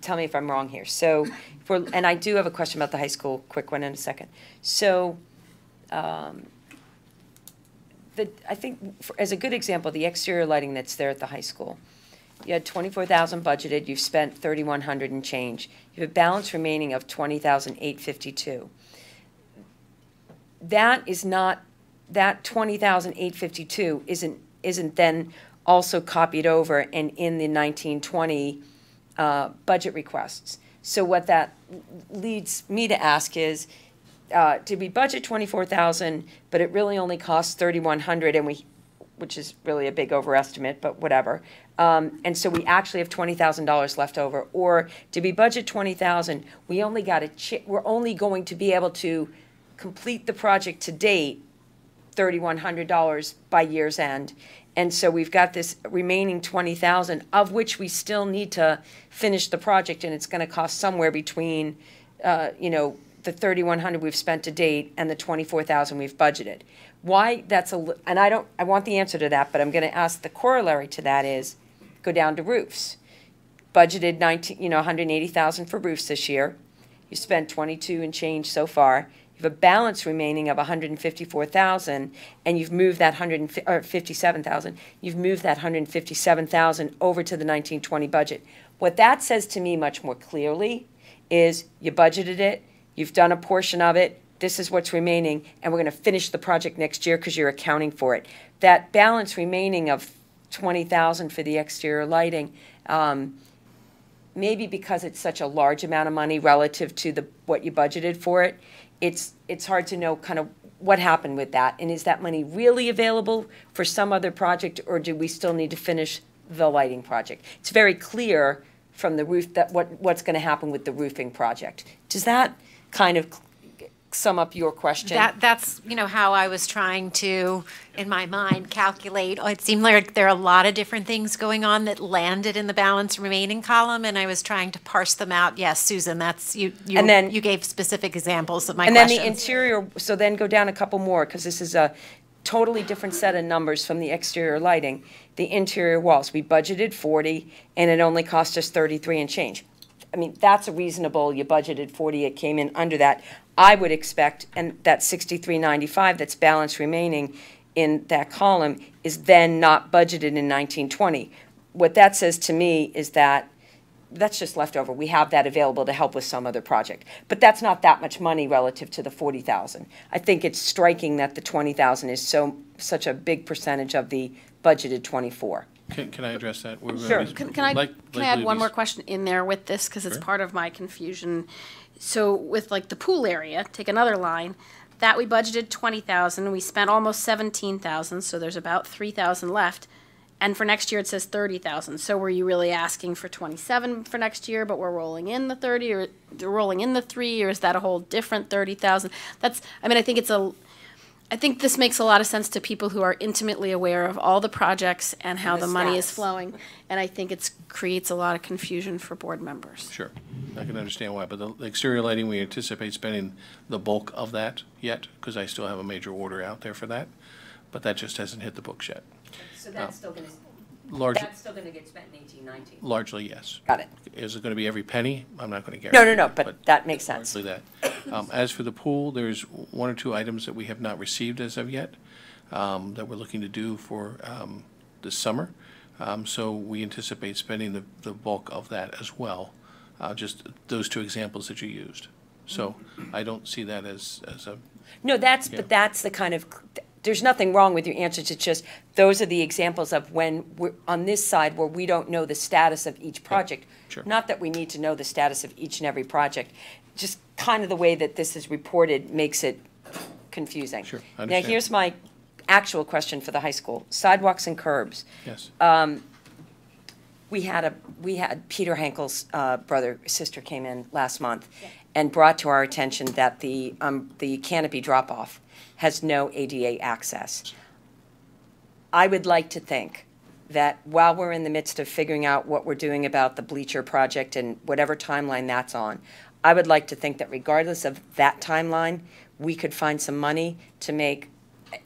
Speaker 2: tell me if I'm wrong here. So, and I do have a question about the high school, quick one in a second. So, I think, as a good example, the exterior lighting that's there at the high school, you had 24,000 budgeted, you've spent 3,100 and change. You have a balance remaining of 20,852. That is not, that 20,852 isn't then also copied over and in the 1920 budget requests. So what that leads me to ask is, did we budget 24,000, but it really only costs 3,100, which is really a big overestimate, but whatever. And so we actually have $20,000 left over. Or did we budget 20,000? We're only going to be able to complete the project to date, $3,100 by year's end. And so we've got this remaining 20,000, of which we still need to finish the project, and it's going to cost somewhere between, the 3,100 we've spent to date and the 24,000 we've budgeted. Why that's and I want the answer to that, but I'm going to ask the corollary to that is, go down to roofs. Budgeted 180,000 for roofs this year. You spent 22 and change so far. You have a balance remaining of 154,000, and you've moved that 57,000. You've moved that 157,000 over to the 1920 budget. What that says to me much more clearly is you budgeted it. You've done a portion of it, this is what's remaining, and we're going to finish the project next year because you're accounting for it. That balance remaining of 20,000 for the exterior lighting, maybe because it's such a large amount of money relative to what you budgeted for it, it's hard to know kind of what happened with that. And is that money really available for some other project, or do we still need to finish the lighting project? It's very clear from the roof that what's going to happen with the roofing project. Does that kind of sum up your question?
Speaker 6: That's, how I was trying to, in my mind, calculate. It seemed like there are a lot of different things going on that landed in the balance remaining column, and I was trying to parse them out. Yes, Susan, that's, you gave specific examples of my questions.
Speaker 2: And then the interior, so then go down a couple more, because this is a totally different set of numbers from the exterior lighting. The interior walls, we budgeted 40, and it only cost us 33 and change. I mean, that's a reasonable, you budgeted 40, it came in under that. I would expect, and that 63.95 that's balance remaining in that column is then not budgeted in 1920. What that says to me is that that's just leftover. We have that available to help with some other project. But that's not that much money relative to the 40,000. I think it's striking that the 20,000 is such a big percentage of the budgeted 24.
Speaker 13: Can I address that?
Speaker 2: Sure.
Speaker 10: Can I add one more question in there with this, because it's part of my confusion. So with like the pool area, take another line, that we budgeted 20,000, we spent almost 17,000, so there's about 3,000 left. And for next year, it says 30,000. So were you really asking for 27 for next year, but we're rolling in the 30, or rolling in the 3, or is that a whole different 30,000? That's, I mean, I think this makes a lot of sense to people who are intimately aware of all the projects and how the money is flowing. And I think it creates a lot of confusion for board members.
Speaker 13: Sure, I can understand why, but the exterior lighting, we anticipate spending the bulk of that yet, because I still have a major order out there for that, but that just hasn't hit the books yet.
Speaker 2: So that's still going to,
Speaker 13: Largely,
Speaker 2: that's still going to get spent in 18-19?
Speaker 13: largely, yes.
Speaker 2: Got it.
Speaker 13: Is it going to be every penny? I'm not going to
Speaker 2: No,
Speaker 13: guarantee.
Speaker 2: no, no, but that makes sense.
Speaker 13: Largely that. As for the pool, there's 1 or 2 items that we have not received as of yet, that we're looking to do for this summer. So we anticipate spending the bulk of that as well, just those 2 examples that you used. So I don't see that as a.
Speaker 2: No,
Speaker 13: Yeah.
Speaker 2: but that's the kind of, there's nothing wrong with your answers. It's just, those are the examples of when we're on this side where we don't know the status of each project.
Speaker 13: Sure.
Speaker 2: Not that we need to know the status of each and every project, just kind of the way that this is reported makes it confusing.
Speaker 13: Sure, I
Speaker 2: Now,
Speaker 13: understand.
Speaker 2: here's my actual question for the high school, sidewalks and curbs.
Speaker 13: Yes.
Speaker 2: We had Peter Henkel's sister came in last month and brought to our attention that the canopy drop-off has no ADA access. I would like to think that while we're in the midst of figuring out what we're doing about the bleacher project and whatever timeline that's on, I would like to think that regardless of that timeline, we could find some money to make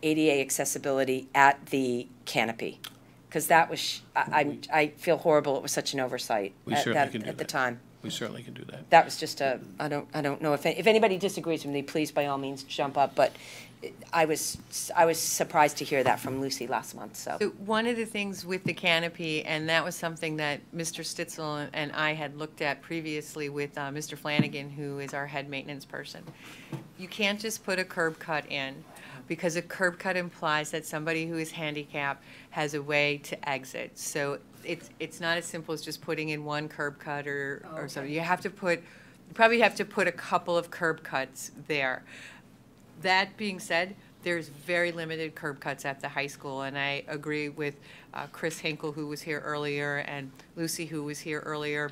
Speaker 2: ADA accessibility at the canopy. Because that was, I feel horrible, it was such an oversight
Speaker 13: We certainly can do
Speaker 2: at the
Speaker 13: that.
Speaker 2: time.
Speaker 13: We certainly can do that.
Speaker 2: That was just I don't know if anybody disagrees with me, please by all means jump up, but I was surprised to hear that from Lucy last month, so.
Speaker 3: So one of the things with the canopy, and that was something that Mr. Stitzel and I had looked at previously with Mr. Flanagan, who is our head maintenance person. You can't just put a curb cut in, because a curb cut implies that somebody who is handicapped has a way to exit. So it's not as simple as just putting in one curb cut or something. You probably have to put a couple of curb cuts there. That being said, there's very limited curb cuts at the high school, and I agree with Chris Hinkle, who was here earlier, and Lucy, who was here earlier.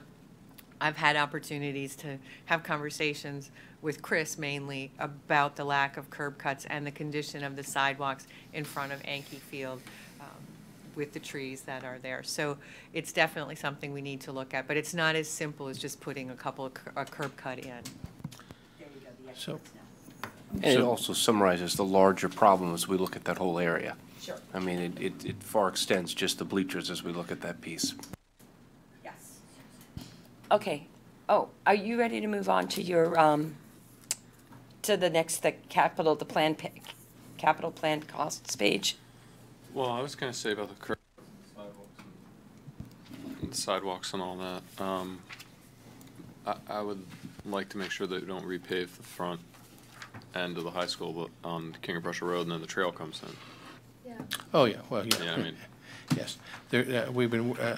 Speaker 3: I've had opportunities to have conversations with Chris mainly about the lack of curb cuts and the condition of the sidewalks in front of Anke Field with the trees that are there. So it's definitely something we need to look at, but it's not as simple as just putting a curb cut in.
Speaker 13: So.
Speaker 11: And it also summarizes the larger problem as we look at that whole area.
Speaker 2: Sure.
Speaker 11: I mean, it far extends just the bleachers as we look at that piece.
Speaker 2: Yes. Okay. Oh, are you ready to move on to your, to the next, capital plan costs page?
Speaker 5: Well, I was going to say about the sidewalks and all that. I would like to make sure that we don't repave the front end of the high school, but on King of Prussia Road, and then the trail comes in.
Speaker 13: Oh, yeah, well, yeah.
Speaker 5: Yeah, I mean,
Speaker 13: Yes, there,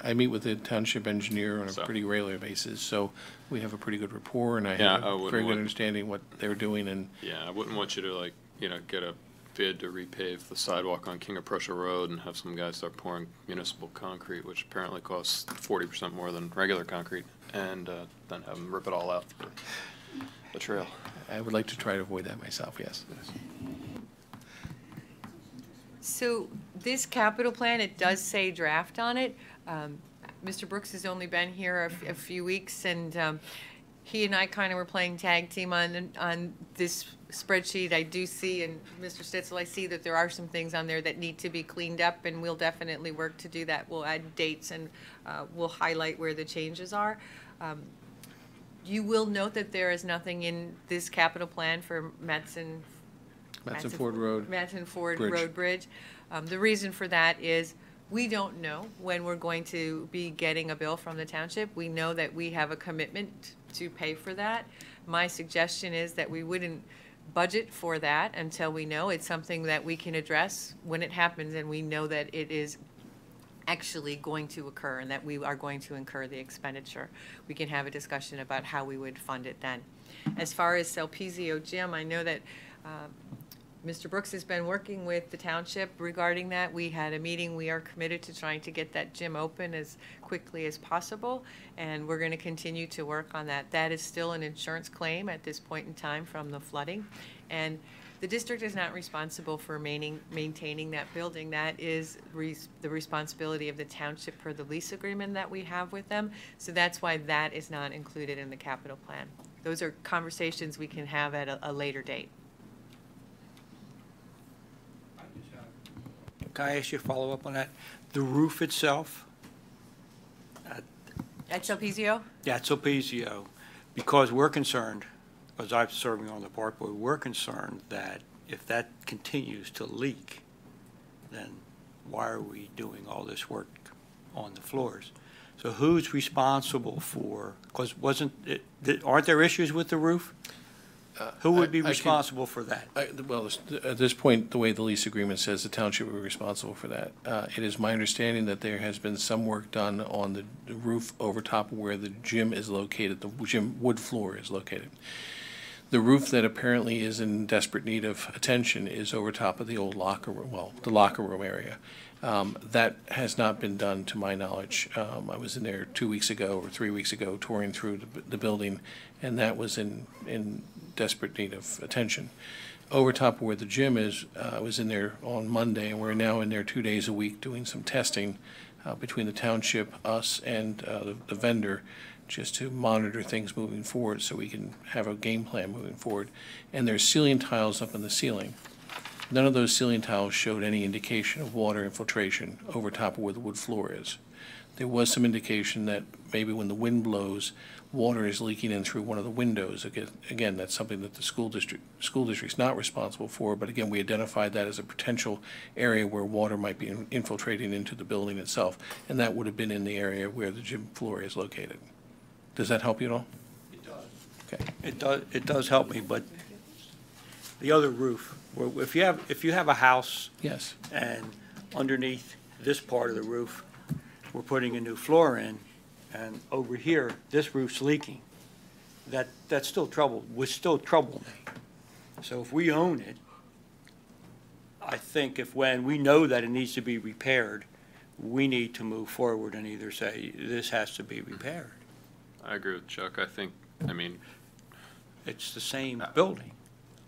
Speaker 13: I meet with the township engineer on a
Speaker 5: So.
Speaker 13: pretty regular basis, so we have a pretty good rapport, and I
Speaker 5: Yeah,
Speaker 13: have
Speaker 5: I
Speaker 13: a
Speaker 5: wouldn't
Speaker 13: very good
Speaker 5: want-
Speaker 13: understanding what they're doing, and
Speaker 5: yeah, I wouldn't want you to get a bid to repave the sidewalk on King of Prussia Road and have some guys start pouring municipal concrete, which apparently costs 40% more than regular concrete, and then have them rip it all out for the trail.
Speaker 13: I would like to try to avoid that myself, yes.
Speaker 3: So this capital plan, it does say draft on it. Mr. Brooks has only been here a few weeks, and he and I kind of were playing tag team on this spreadsheet. I do see, and Mr. Stitzel, I see that there are some things on there that need to be cleaned up, and we'll definitely work to do that. We'll add dates, and we'll highlight where the changes are. You will note that there is nothing in this capital plan for Matson
Speaker 13: Ford Road.
Speaker 3: Matson Ford
Speaker 13: Bridge.
Speaker 3: Road Bridge. The reason for that is we don't know when we're going to be getting a bill from the township. We know that we have a commitment to pay for that. My suggestion is that we wouldn't budget for that until we know it's something that we can address when it happens and we know that it is actually going to occur and that we are going to incur the expenditure. We can have a discussion about how we would fund it then. As far as Salpizio Gym, I know that Mr. Brooks has been working with the township regarding that. We had a meeting. We are committed to trying to get that gym open as quickly as possible, and we're going to continue to work on that. That is still an insurance claim at this point in time from the flooding, and the district is not responsible for maintaining that building. That is the responsibility of the township per the lease agreement that we have with them, so that's why that is not included in the capital plan. Those are conversations we can have at a later date.
Speaker 7: Can I ask you a follow-up on that? The roof itself,
Speaker 3: At Sulpizio?
Speaker 7: yeah, it's Sulpizio, because we're concerned, as I'm serving on the park board, we're concerned that if that continues to leak, then why are we doing all this work on the floors? So who's responsible for, because aren't there issues with the roof? Who would be responsible for that?
Speaker 13: Well, at this point, the way the lease agreement says, the township will be responsible for that. It is my understanding that there has been some work done on the roof over top of where the gym is located, the gym wood floor is located. The roof that apparently is in desperate need of attention is over top of the old locker room, well, the locker room area. That has not been done to my knowledge. I was in there 2 weeks ago or 3 weeks ago touring through the building, and that was in desperate need of attention. Over top of where the gym is, I was in there on Monday, and we're now in there 2 days a week doing some testing between the township, us, and the vendor, just to monitor things moving forward so we can have a game plan moving forward. And there's ceiling tiles up in the ceiling. None of those ceiling tiles showed any indication of water infiltration over top of where the wood floor is. There was some indication that maybe when the wind blows, water is leaking in through one of the windows. Again, that's something that the school district's not responsible for, but again, we identified that as a potential area where water might be infiltrating into the building itself, and that would have been in the area where the gym floor is located. Does that help you at all?
Speaker 7: It does.
Speaker 13: Okay.
Speaker 7: It does help me, but the other roof, if you have a house. Yes. And underneath this part of the roof, we're putting a new floor in, and over here, this roof's leaking. That's still would still trouble me. So if we own it, I think when we know that it needs to be repaired, we need to move forward and either say, this has to be repaired.
Speaker 5: I agree with Chuck. I mean,
Speaker 7: it's the same building.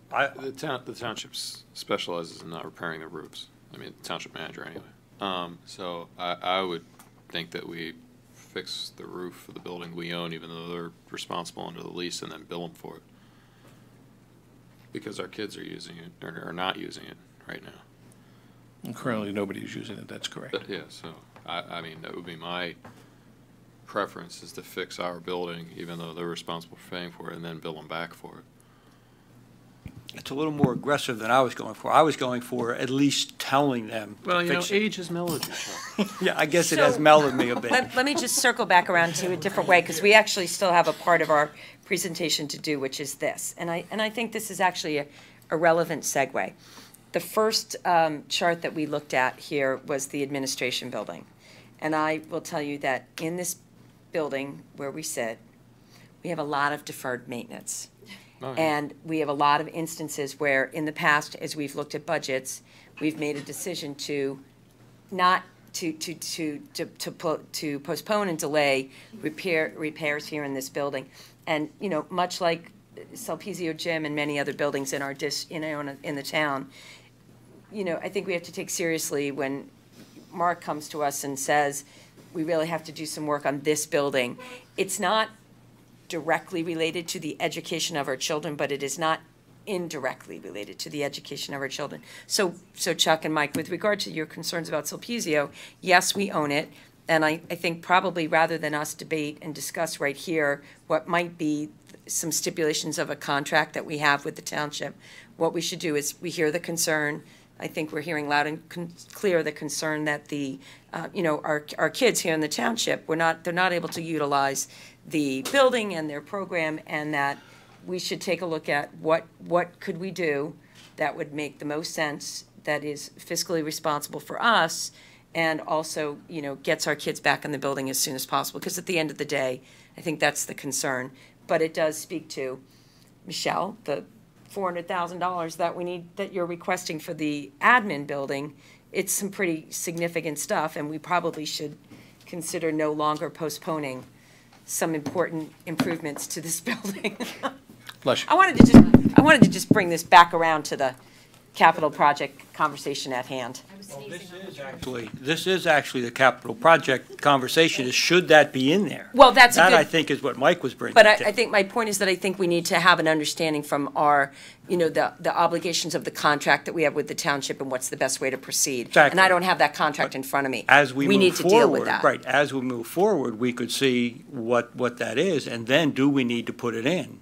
Speaker 5: The township specializes in not repairing the roofs. I mean, the township manager anyway. So I would think that we fix the roof of the building we own, even though they're responsible under the lease, and then bill them for it. Because our kids are using it, or are not using it right now.
Speaker 13: And currently, nobody's using it, that's correct.
Speaker 5: Yeah, so, I mean, that would be my preference, is to fix our building, even though they're responsible for paying for it, and then bill them back for it.
Speaker 7: It's a little more aggressive than I was going for. I was going for at least telling them.
Speaker 5: Well, you know, age has mellowed you.
Speaker 7: Yeah, I guess it has mellowed me a bit.
Speaker 2: Let me just circle back around to a different way, because we actually still have a part of our presentation to do, which is this. And I think this is actually a relevant segue. The first chart that we looked at here was the administration building. And I will tell you that in this building where we sit, we have a lot of deferred maintenance. Oh, yeah. And we have a lot of instances where in the past, as we've looked at budgets, we've made a decision to not to postpone and delay repairs here in this building. And, you know, much like Sulpizio Gym and many other buildings in our in the town, you know, I think we have to take seriously when Mark comes to us and says, we really have to do some work on this building. It's not directly related to the education of our children, but it is not indirectly related to the education of our children. So Chuck and Mike, with regard to your concerns about Sulpizio, yes, we own it. And I think probably rather than us debate and discuss right here what might be some stipulations of a contract that we have with the township, what we should do is we hear the concern. I think we're hearing loud and clear the concern that the, you know, our kids here in the township, they're not able to utilize the building and their program, and that we should take a look at what could we do that would make the most sense, that is fiscally responsible for us, and also, you know, gets our kids back in the building as soon as possible. Because at the end of the day, I think that's the concern. But it does speak to Michelle, the $400,000 that we need, that you're requesting for the admin building, it's some pretty significant stuff, and we probably should consider no longer postponing some important improvements to this building.
Speaker 13: Bless you.
Speaker 2: I wanted to just bring this back around to the capital project conversation at hand.
Speaker 7: This is actually the capital project conversation, is should that be in there?
Speaker 2: Well, that's a
Speaker 7: That,
Speaker 2: good-
Speaker 7: I think, is what Mike was bringing
Speaker 2: But
Speaker 7: to.
Speaker 2: I think my point is that I think we need to have an understanding from our, the obligations of the contract that we have with the township and what's the best way to proceed.
Speaker 7: Exactly.
Speaker 2: And I don't have that contract in front of me.
Speaker 7: As we move
Speaker 2: need to deal with
Speaker 7: forward,
Speaker 2: that.
Speaker 7: right, as we move forward, we could see what that is, and then do we need to put it in?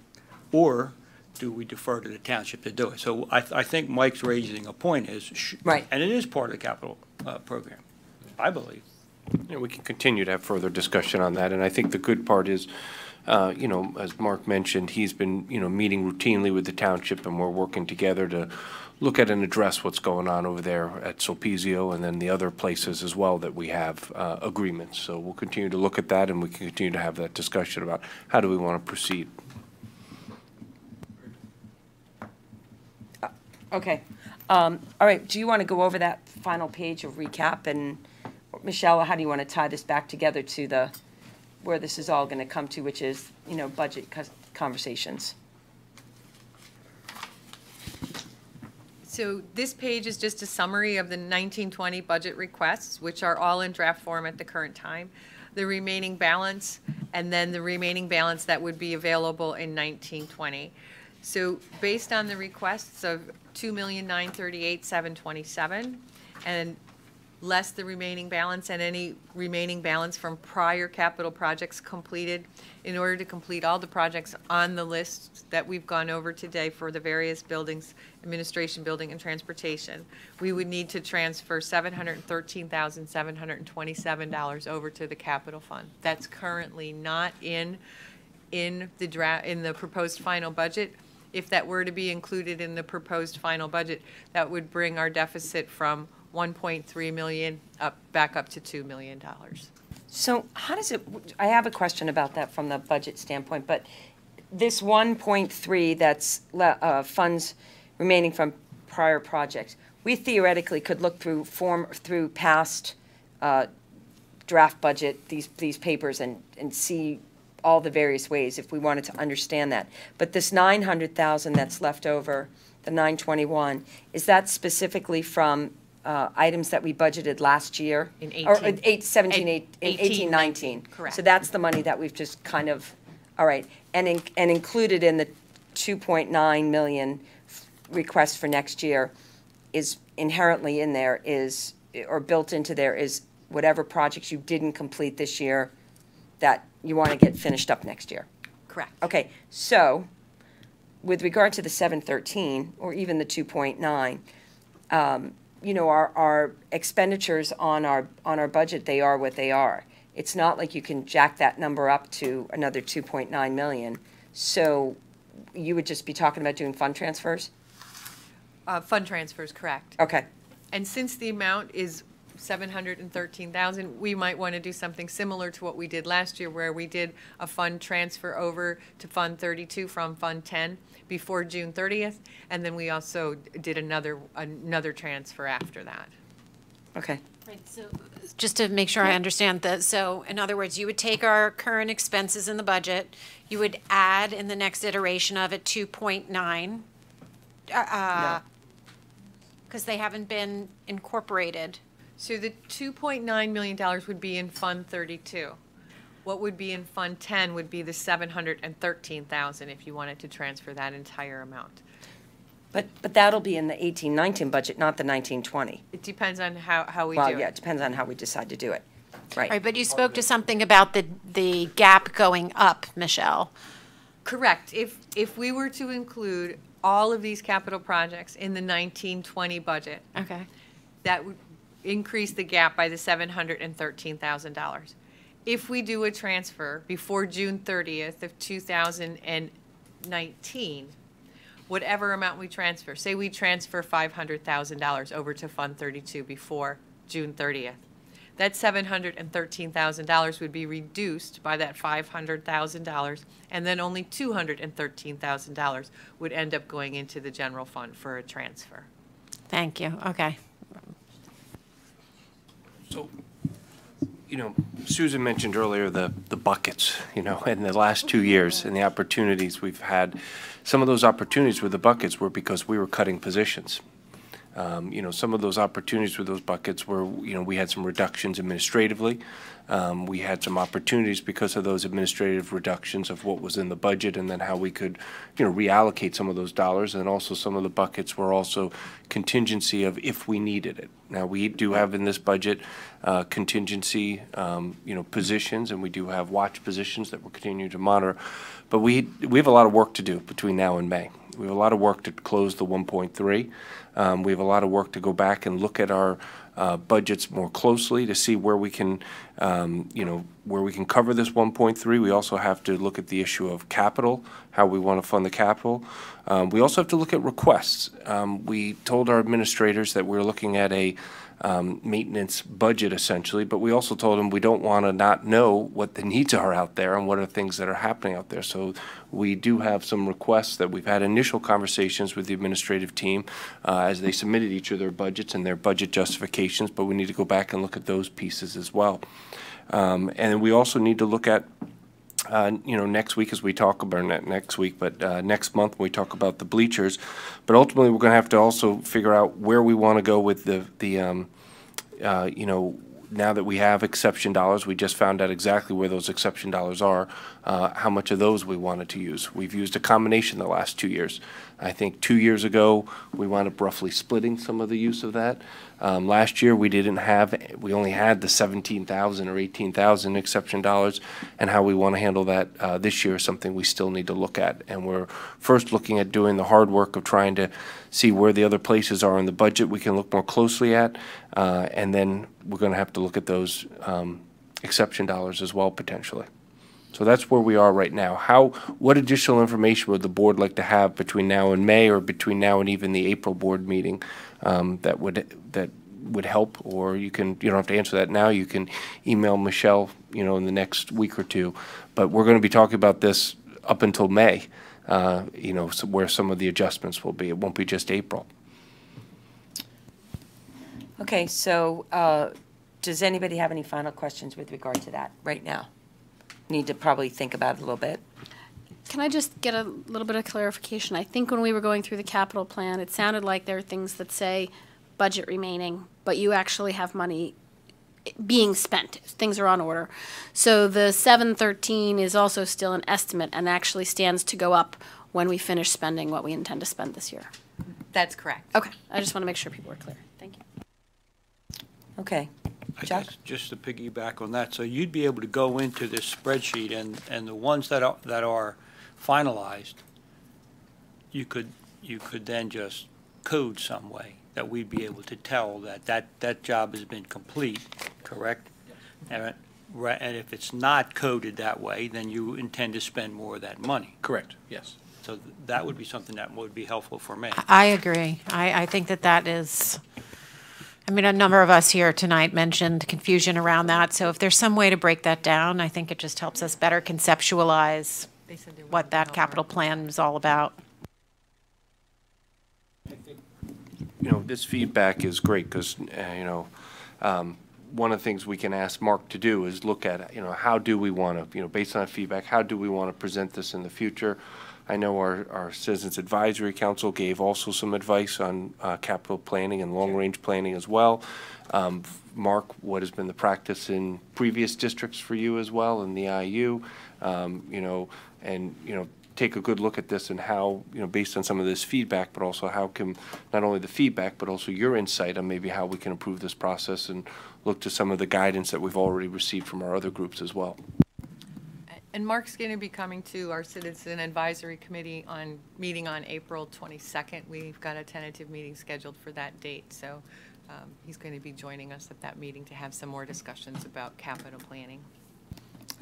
Speaker 7: Or do we defer to the township to do it? So I think Mike's raising a point
Speaker 2: Right.
Speaker 7: and it is part of the capital program, I believe.
Speaker 11: Yeah, we can continue to have further discussion on that, and I think the good part is, as Mark mentioned, he's been, meeting routinely with the township, and we're working together to look at and address what's going on over there at Sulpizio and then the other places as well that we have agreements. So we'll continue to look at that, and we can continue to have that discussion about how do we want to proceed.
Speaker 2: Okay. All right, do you want to go over that final page of recap? And Michelle, how do you want to tie this back together to where this is all going to come to, which is, budget conversations?
Speaker 3: So this page is just a summary of the 1920 budget requests, which are all in draft form at the current time, the remaining balance, and then the remaining balance that would be available in 1920. So based on the requests of $2,938,727, and less the remaining balance and any remaining balance from prior capital projects completed, in order to complete all the projects on the list that we've gone over today for the various buildings, administration, building, and transportation, we would need to transfer $713,727 over to the capital fund. That's currently not in the proposed final budget. If that were to be included in the proposed final budget, that would bring our deficit from 1.3 million back up to $2 million.
Speaker 2: So how does it, I have a question about that from the budget standpoint, but this 1.3 that's funds remaining from prior projects, we theoretically could look through past draft budget, these papers, and see all the various ways if we wanted to understand that. But this 900,000 that's left over, the 921, is that specifically from items that we budgeted last year?
Speaker 3: In
Speaker 2: 18, 19.
Speaker 3: Correct.
Speaker 2: So that's the money that we've just kind of, all right. And included in the 2.9 million request for next year is inherently in there or built into there is whatever projects you didn't complete this year that you want to get finished up next year.
Speaker 3: Correct.
Speaker 2: Okay, so with regard to the 713 or even the 2.9, our expenditures on our budget, they are what they are. It's not like you can jack that number up to another 2.9 million. So you would just be talking about doing fund transfers?
Speaker 3: Fund transfers, correct.
Speaker 2: Okay.
Speaker 3: And since the amount is 713,000, we might want to do something similar to what we did last year, where we did a fund transfer over to Fund 32 from Fund 10 before June 30th, and then we also did another transfer after that.
Speaker 2: Okay.
Speaker 6: Right, so just to make sure I understand that, so in other words, you would take our current expenses in the budget, you would add in the next iteration of it 2.9, because they haven't been incorporated.
Speaker 3: So the $2.9 million would be in Fund 32. What would be in Fund 10 would be the 713,000 if you wanted to transfer that entire amount.
Speaker 2: But that'll be in the 18-19 budget, not the 19-20.
Speaker 3: It depends on how we do
Speaker 2: Well,
Speaker 3: it.
Speaker 2: yeah, it depends on how we decide to do it. Right.
Speaker 6: Right, but you spoke to something about the gap going up, Michelle.
Speaker 3: Correct. If we were to include all of these capital projects in the 19-20 budget,
Speaker 6: Okay.
Speaker 3: that would increase the gap by the $713,000. If we do a transfer before June 30th of 2019, whatever amount we transfer, say we transfer $500,000 over to Fund 32 before June 30th, that $713,000 would be reduced by that $500,000, and then only $213,000 would end up going into the general fund for a transfer.
Speaker 6: Thank you, okay.
Speaker 11: So, you know, Susan mentioned earlier the buckets, you know, in the last 2 years and the opportunities we've had. Some of those opportunities with the buckets were because we were cutting positions. You know, some of those opportunities with those buckets were, you know, we had some reductions administratively. We had some opportunities because of those administrative reductions of what was in the budget, and then how we could, you know, reallocate some of those dollars. And also some of the buckets were also contingency of if we needed it. Now, we do have in this budget contingency, you know, positions, and we do have watch positions that we're continuing to monitor. But we have a lot of work to do between now and May. We have a lot of work to close the 1.3. We have a lot of work to go back and look at our budgets more closely to see where we can, you know, where we can cover this 1.3. We also have to look at the issue of capital, how we want to fund the capital. We also have to look at requests. We told our administrators that we're looking at a maintenance budget essentially, but we also told them we don't want to not know what the needs are out there and what are things that are happening out there. So we do have some requests that we've had initial conversations with the administrative team as they submitted each of their budgets and their budget justifications, but we need to go back and look at those pieces as well. And we also need to look at you know, next week as we talk about, not next week, but next month when we talk about the bleachers. But ultimately, we're going to have to also figure out where we want to go with the you know, now that we have exception dollars, we just found out exactly where those exception dollars are, how much of those we wanted to use. We've used a combination the last 2 years. I think 2 years ago, we wound up roughly splitting some of the use of that. Last year, we only had the 17,000 or 18,000 exception dollars, and how we want to handle that this year is something we still need to look at. And we're first looking at doing the hard work of trying to see where the other places are in the budget we can look more closely at, and then we're going to have to look at those exception dollars as well, potentially. So that's where we are right now. What additional information would the board like to have between now and May, or between now and even the April board meeting, that would help? Or you don't have to answer that now. You can email Michelle, you know, in the next week or two. But we're going to be talking about this up until May, you know, so where some of the adjustments will be. It won't be just April.
Speaker 2: Okay, so does anybody have any final questions with regard to that right now? Need to probably think about it a little bit.
Speaker 10: Can I just get a little bit of clarification? I think when we were going through the capital plan, it sounded like there are things that say budget remaining, but you actually have money being spent. Things are on order. So the 713 is also still an estimate and actually stands to go up when we finish spending what we intend to spend this year.
Speaker 3: That's correct.
Speaker 10: Okay. I just want to make sure people are clear. Thank you.
Speaker 2: Okay.
Speaker 7: I guess just to piggyback on that, so you'd be able to go into this spreadsheet, and the ones that are finalized, you could then just code some way that we'd be able to tell that job has been complete, correct? Yes. And if it's not coded that way, then you intend to spend more of that money.
Speaker 13: Correct, yes.
Speaker 7: So that would be something that would be helpful for me.
Speaker 6: I agree. I think that is, I mean, a number of us here tonight mentioned confusion around that. So if there's some way to break that down, I think it just helps us better conceptualize what that capital plan is all about.
Speaker 11: You know, this feedback is great because, you know, one of the things we can ask Mark to do is look at, you know, how do we want to, you know, based on feedback, how do we want to present this in the future? I know our Citizens Advisory Council gave also some advice on capital planning and long-range planning as well. Mark, what has been the practice in previous districts for you as well in the IU? You know, and, you know, take a good look at this and how, you know, based on some of this feedback, but also how can, not only the feedback, but also your insight on maybe how we can improve this process and look to some of the guidance that we've already received from our other groups as well.
Speaker 3: And Mark's going to be coming to our Citizen Advisory Committee meeting on April 22nd. We've got a tentative meeting scheduled for that date. So he's going to be joining us at that meeting to have some more discussions about capital planning.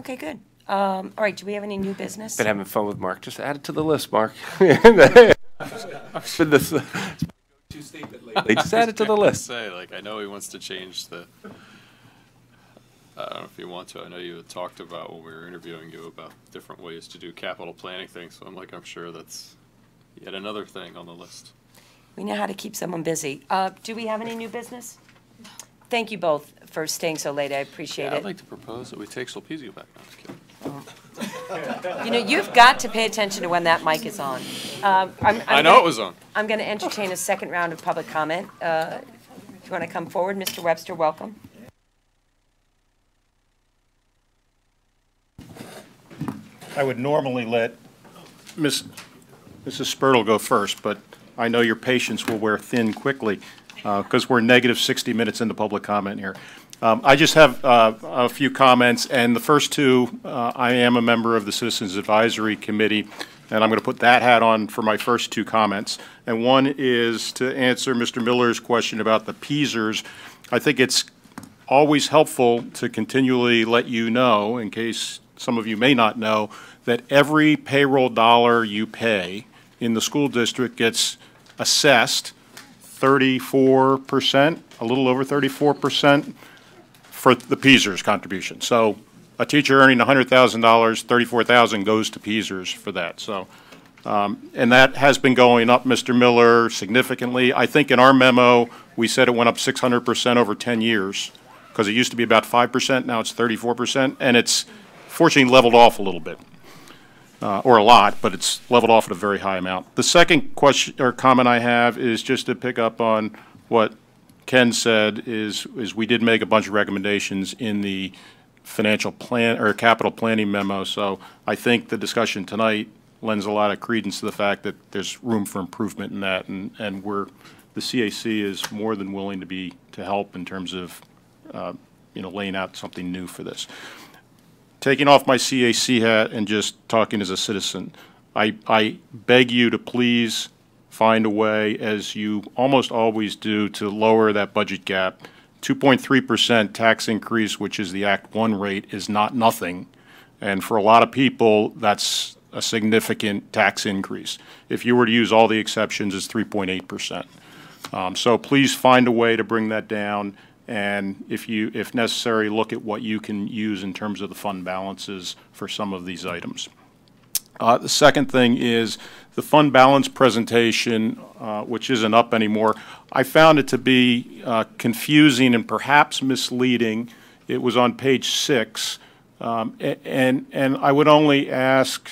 Speaker 2: Okay, good. All right, do we have any new business?
Speaker 11: Been having fun with Mark. Just add it to the list, Mark. For this, just add it to the list.
Speaker 5: Say, like, I know he wants to change the I don't know if you want to. I know you had talked about when we were interviewing you about different ways to do capital planning things. So I'm sure that's yet another thing on the list.
Speaker 2: We know how to keep someone busy. Do we have any new business? Thank you both for staying so late. I appreciate
Speaker 5: Yeah,
Speaker 2: it.
Speaker 5: I'd like to propose that we take Sulpizio back. No, I'm just kidding.
Speaker 2: You know, you've got to pay attention to when that mic is on.
Speaker 5: I know it was on.
Speaker 2: I'm going to entertain a second round of public comment. If you want to come forward, Mr. Webster, welcome.
Speaker 14: I would normally let Mrs. Spurtle go first, but I know your patience will wear thin quickly because we're negative 60 minutes into public comment here. I just have a few comments, and the first two, I am a member of the Citizens Advisory Committee, and I'm going to put that hat on for my first two comments. And one is to answer Mr. Miller's question about the PEASers. I think it's always helpful to continually let you know, in case some of you may not know, that every payroll dollar you pay in the school district gets assessed 34%, a little over 34%, for the PEASers contribution. So a teacher earning $100,000, $34,000 goes to PEASers for that. So, and that has been going up, Mr. Miller, significantly. I think in our memo, we said it went up 600% over 10 years, because it used to be about 5%, now it's 34%, and it's fortunately leveled off a little bit, or a lot, but it's leveled off at a very high amount. The second question or comment I have is just to pick up on what Ken said is we did make a bunch of recommendations in the financial plan or capital planning memo. So I think the discussion tonight lends a lot of credence to the fact that there's room for improvement in that, and the CAC is more than willing to help in terms of laying out something new for this. Taking off my CAC hat and just talking as a citizen, I beg you to please find a way, as you almost always do, to lower that budget gap. 2.3% tax increase, which is the Act 1 rate, is not nothing. And for a lot of people, that's a significant tax increase. If you were to use all the exceptions, it's 3.8%. So please find a way to bring that down. And if necessary, look at what you can use in terms of the fund balances for some of these items. The second thing is the fund balance presentation, which isn't up anymore. I found it to be confusing and perhaps misleading. It was on page 6, and I would only ask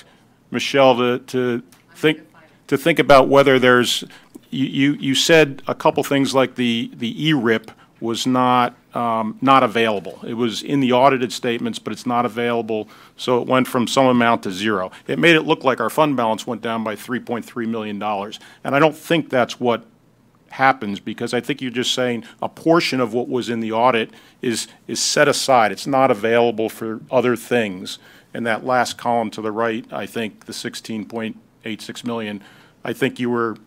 Speaker 14: Michelle to think about whether there's. You said a couple things like the ERIP was not available. It was in the audited statements, but it's not available, so it went from some amount to zero. It made it look like our fund balance went down by $3.3 million, and I don't think that's what happens, because I think you're just saying a portion of what was in the audit is set aside. It's not available for other things. And that last column to the right, I think the 16.86 million, I think you were,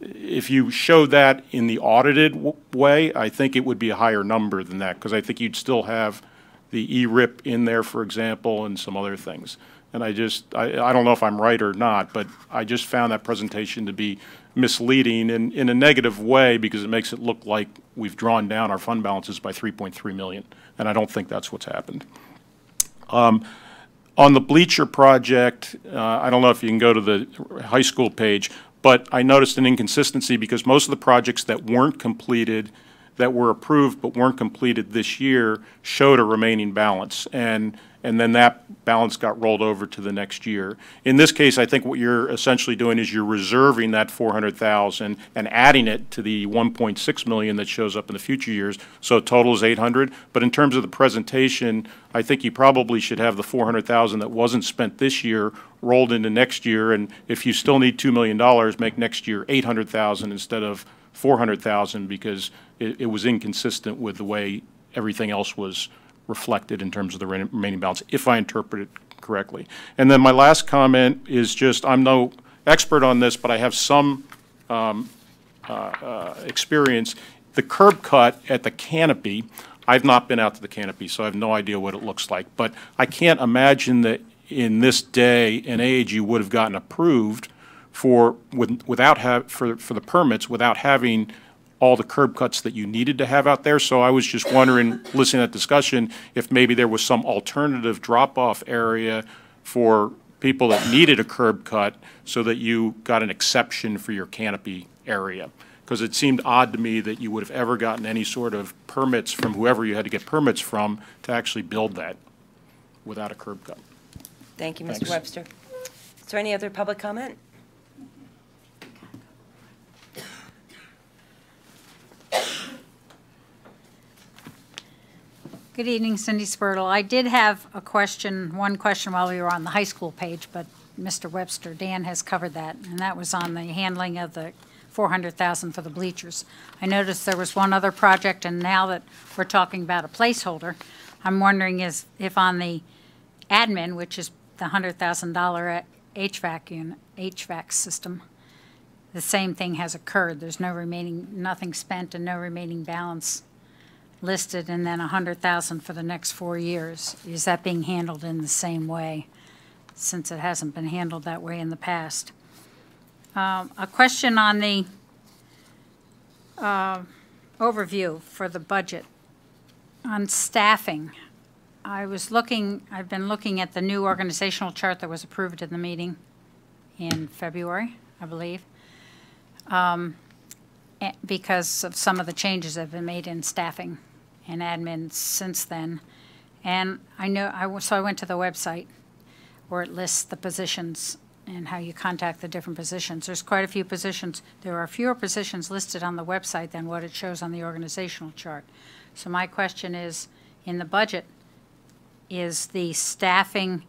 Speaker 14: if you showed that in the audited way, I think it would be a higher number than that, because I think you'd still have the ERIP in there, for example, and some other things. And I don't know if I'm right or not, but I just found that presentation to be misleading in a negative way, because it makes it look like we've drawn down our fund balances by 3.3 million, and I don't think that's what's happened. On the bleacher project, I don't know if you can go to the high school page, but I noticed an inconsistency, because most of the projects that weren't completed, that were approved but weren't completed this year, showed a remaining balance, and then that balance got rolled over to the next year. In this case, I think what you're essentially doing is you're reserving that 400,000 and adding it to the 1.6 million that shows up in the future years, so total is 800. But in terms of the presentation, I think you probably should have the 400,000 that wasn't spent this year rolled into next year, and if you still need $2 million, make next year 800,000 instead of 400,000, because it was inconsistent with the way everything else was reflected in terms of the remaining balance, if I interpret it correctly. And then my last comment is just, I'm no expert on this, but I have some experience. The curb cut at the canopy, I've not been out to the canopy, so I have no idea what it looks like. But I can't imagine that in this day and age you would have gotten approved for the permits without having all the curb cuts that you needed to have out there. So I was just wondering, listening to that discussion, if maybe there was some alternative drop-off area for people that needed a curb cut so that you got an exception for your canopy area. Because it seemed odd to me that you would have ever gotten any sort of permits from whoever you had to get permits from to actually build that without a curb cut.
Speaker 2: Thank you, Mr.
Speaker 14: Thanks.
Speaker 2: Webster. Is there any other public comment?
Speaker 4: Good evening, Cindy Spurtle. I did have one question while we were on the high school page, but Mr. Webster, Dan has covered that, and that was on the handling of the $400,000 for the bleachers. I noticed there was one other project, and now that we're talking about a placeholder, I'm wondering if on the admin, which is the $100,000 HVAC system, the same thing has occurred. There's nothing spent and no remaining balance listed, and then $100,000 for the next 4 years. Is that being handled in the same way, since it hasn't been handled that way in the past? A question on the overview for the budget. On staffing, I've been looking at the new organizational chart that was approved in the meeting in February, I believe, because of some of the changes that have been made in staffing and admin since then. And so I went to the website where it lists the positions and how you contact the different positions. There's quite a few positions. There are fewer positions listed on the website than what it shows on the organizational chart. So my question is, in the budget, is the staffing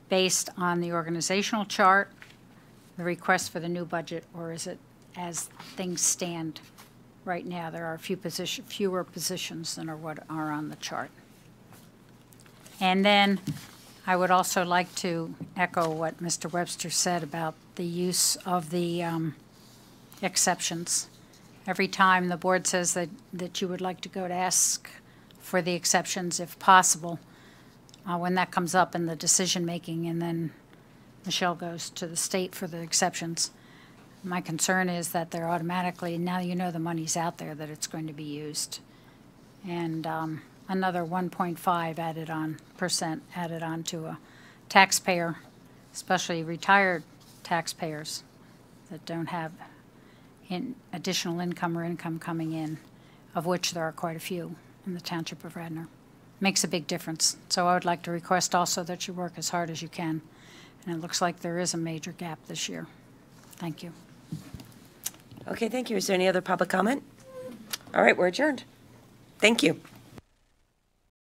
Speaker 4: based on the organizational chart, the request for the new budget, or is it as things stand right now? There are fewer positions than are what are on the chart. And then I would also like to echo what Mr. Webster said about the use of the exceptions. Every time the board says that you would like to go to ask for the exceptions if possible, when that comes up in the decision-making and then Michelle goes to the state for the exceptions, my concern is that they're automatically, now you know the money's out there, that it's going to be used. And another 1.5% added on to a taxpayer, especially retired taxpayers that don't have additional income or income coming in, of which there are quite a few in the Township of Radnor. Makes a big difference. So I would like to request also that you work as hard as you can. And it looks like there is a major gap this year. Thank you.
Speaker 2: Okay, thank you. Is there any other public comment? All right, we're adjourned. Thank you.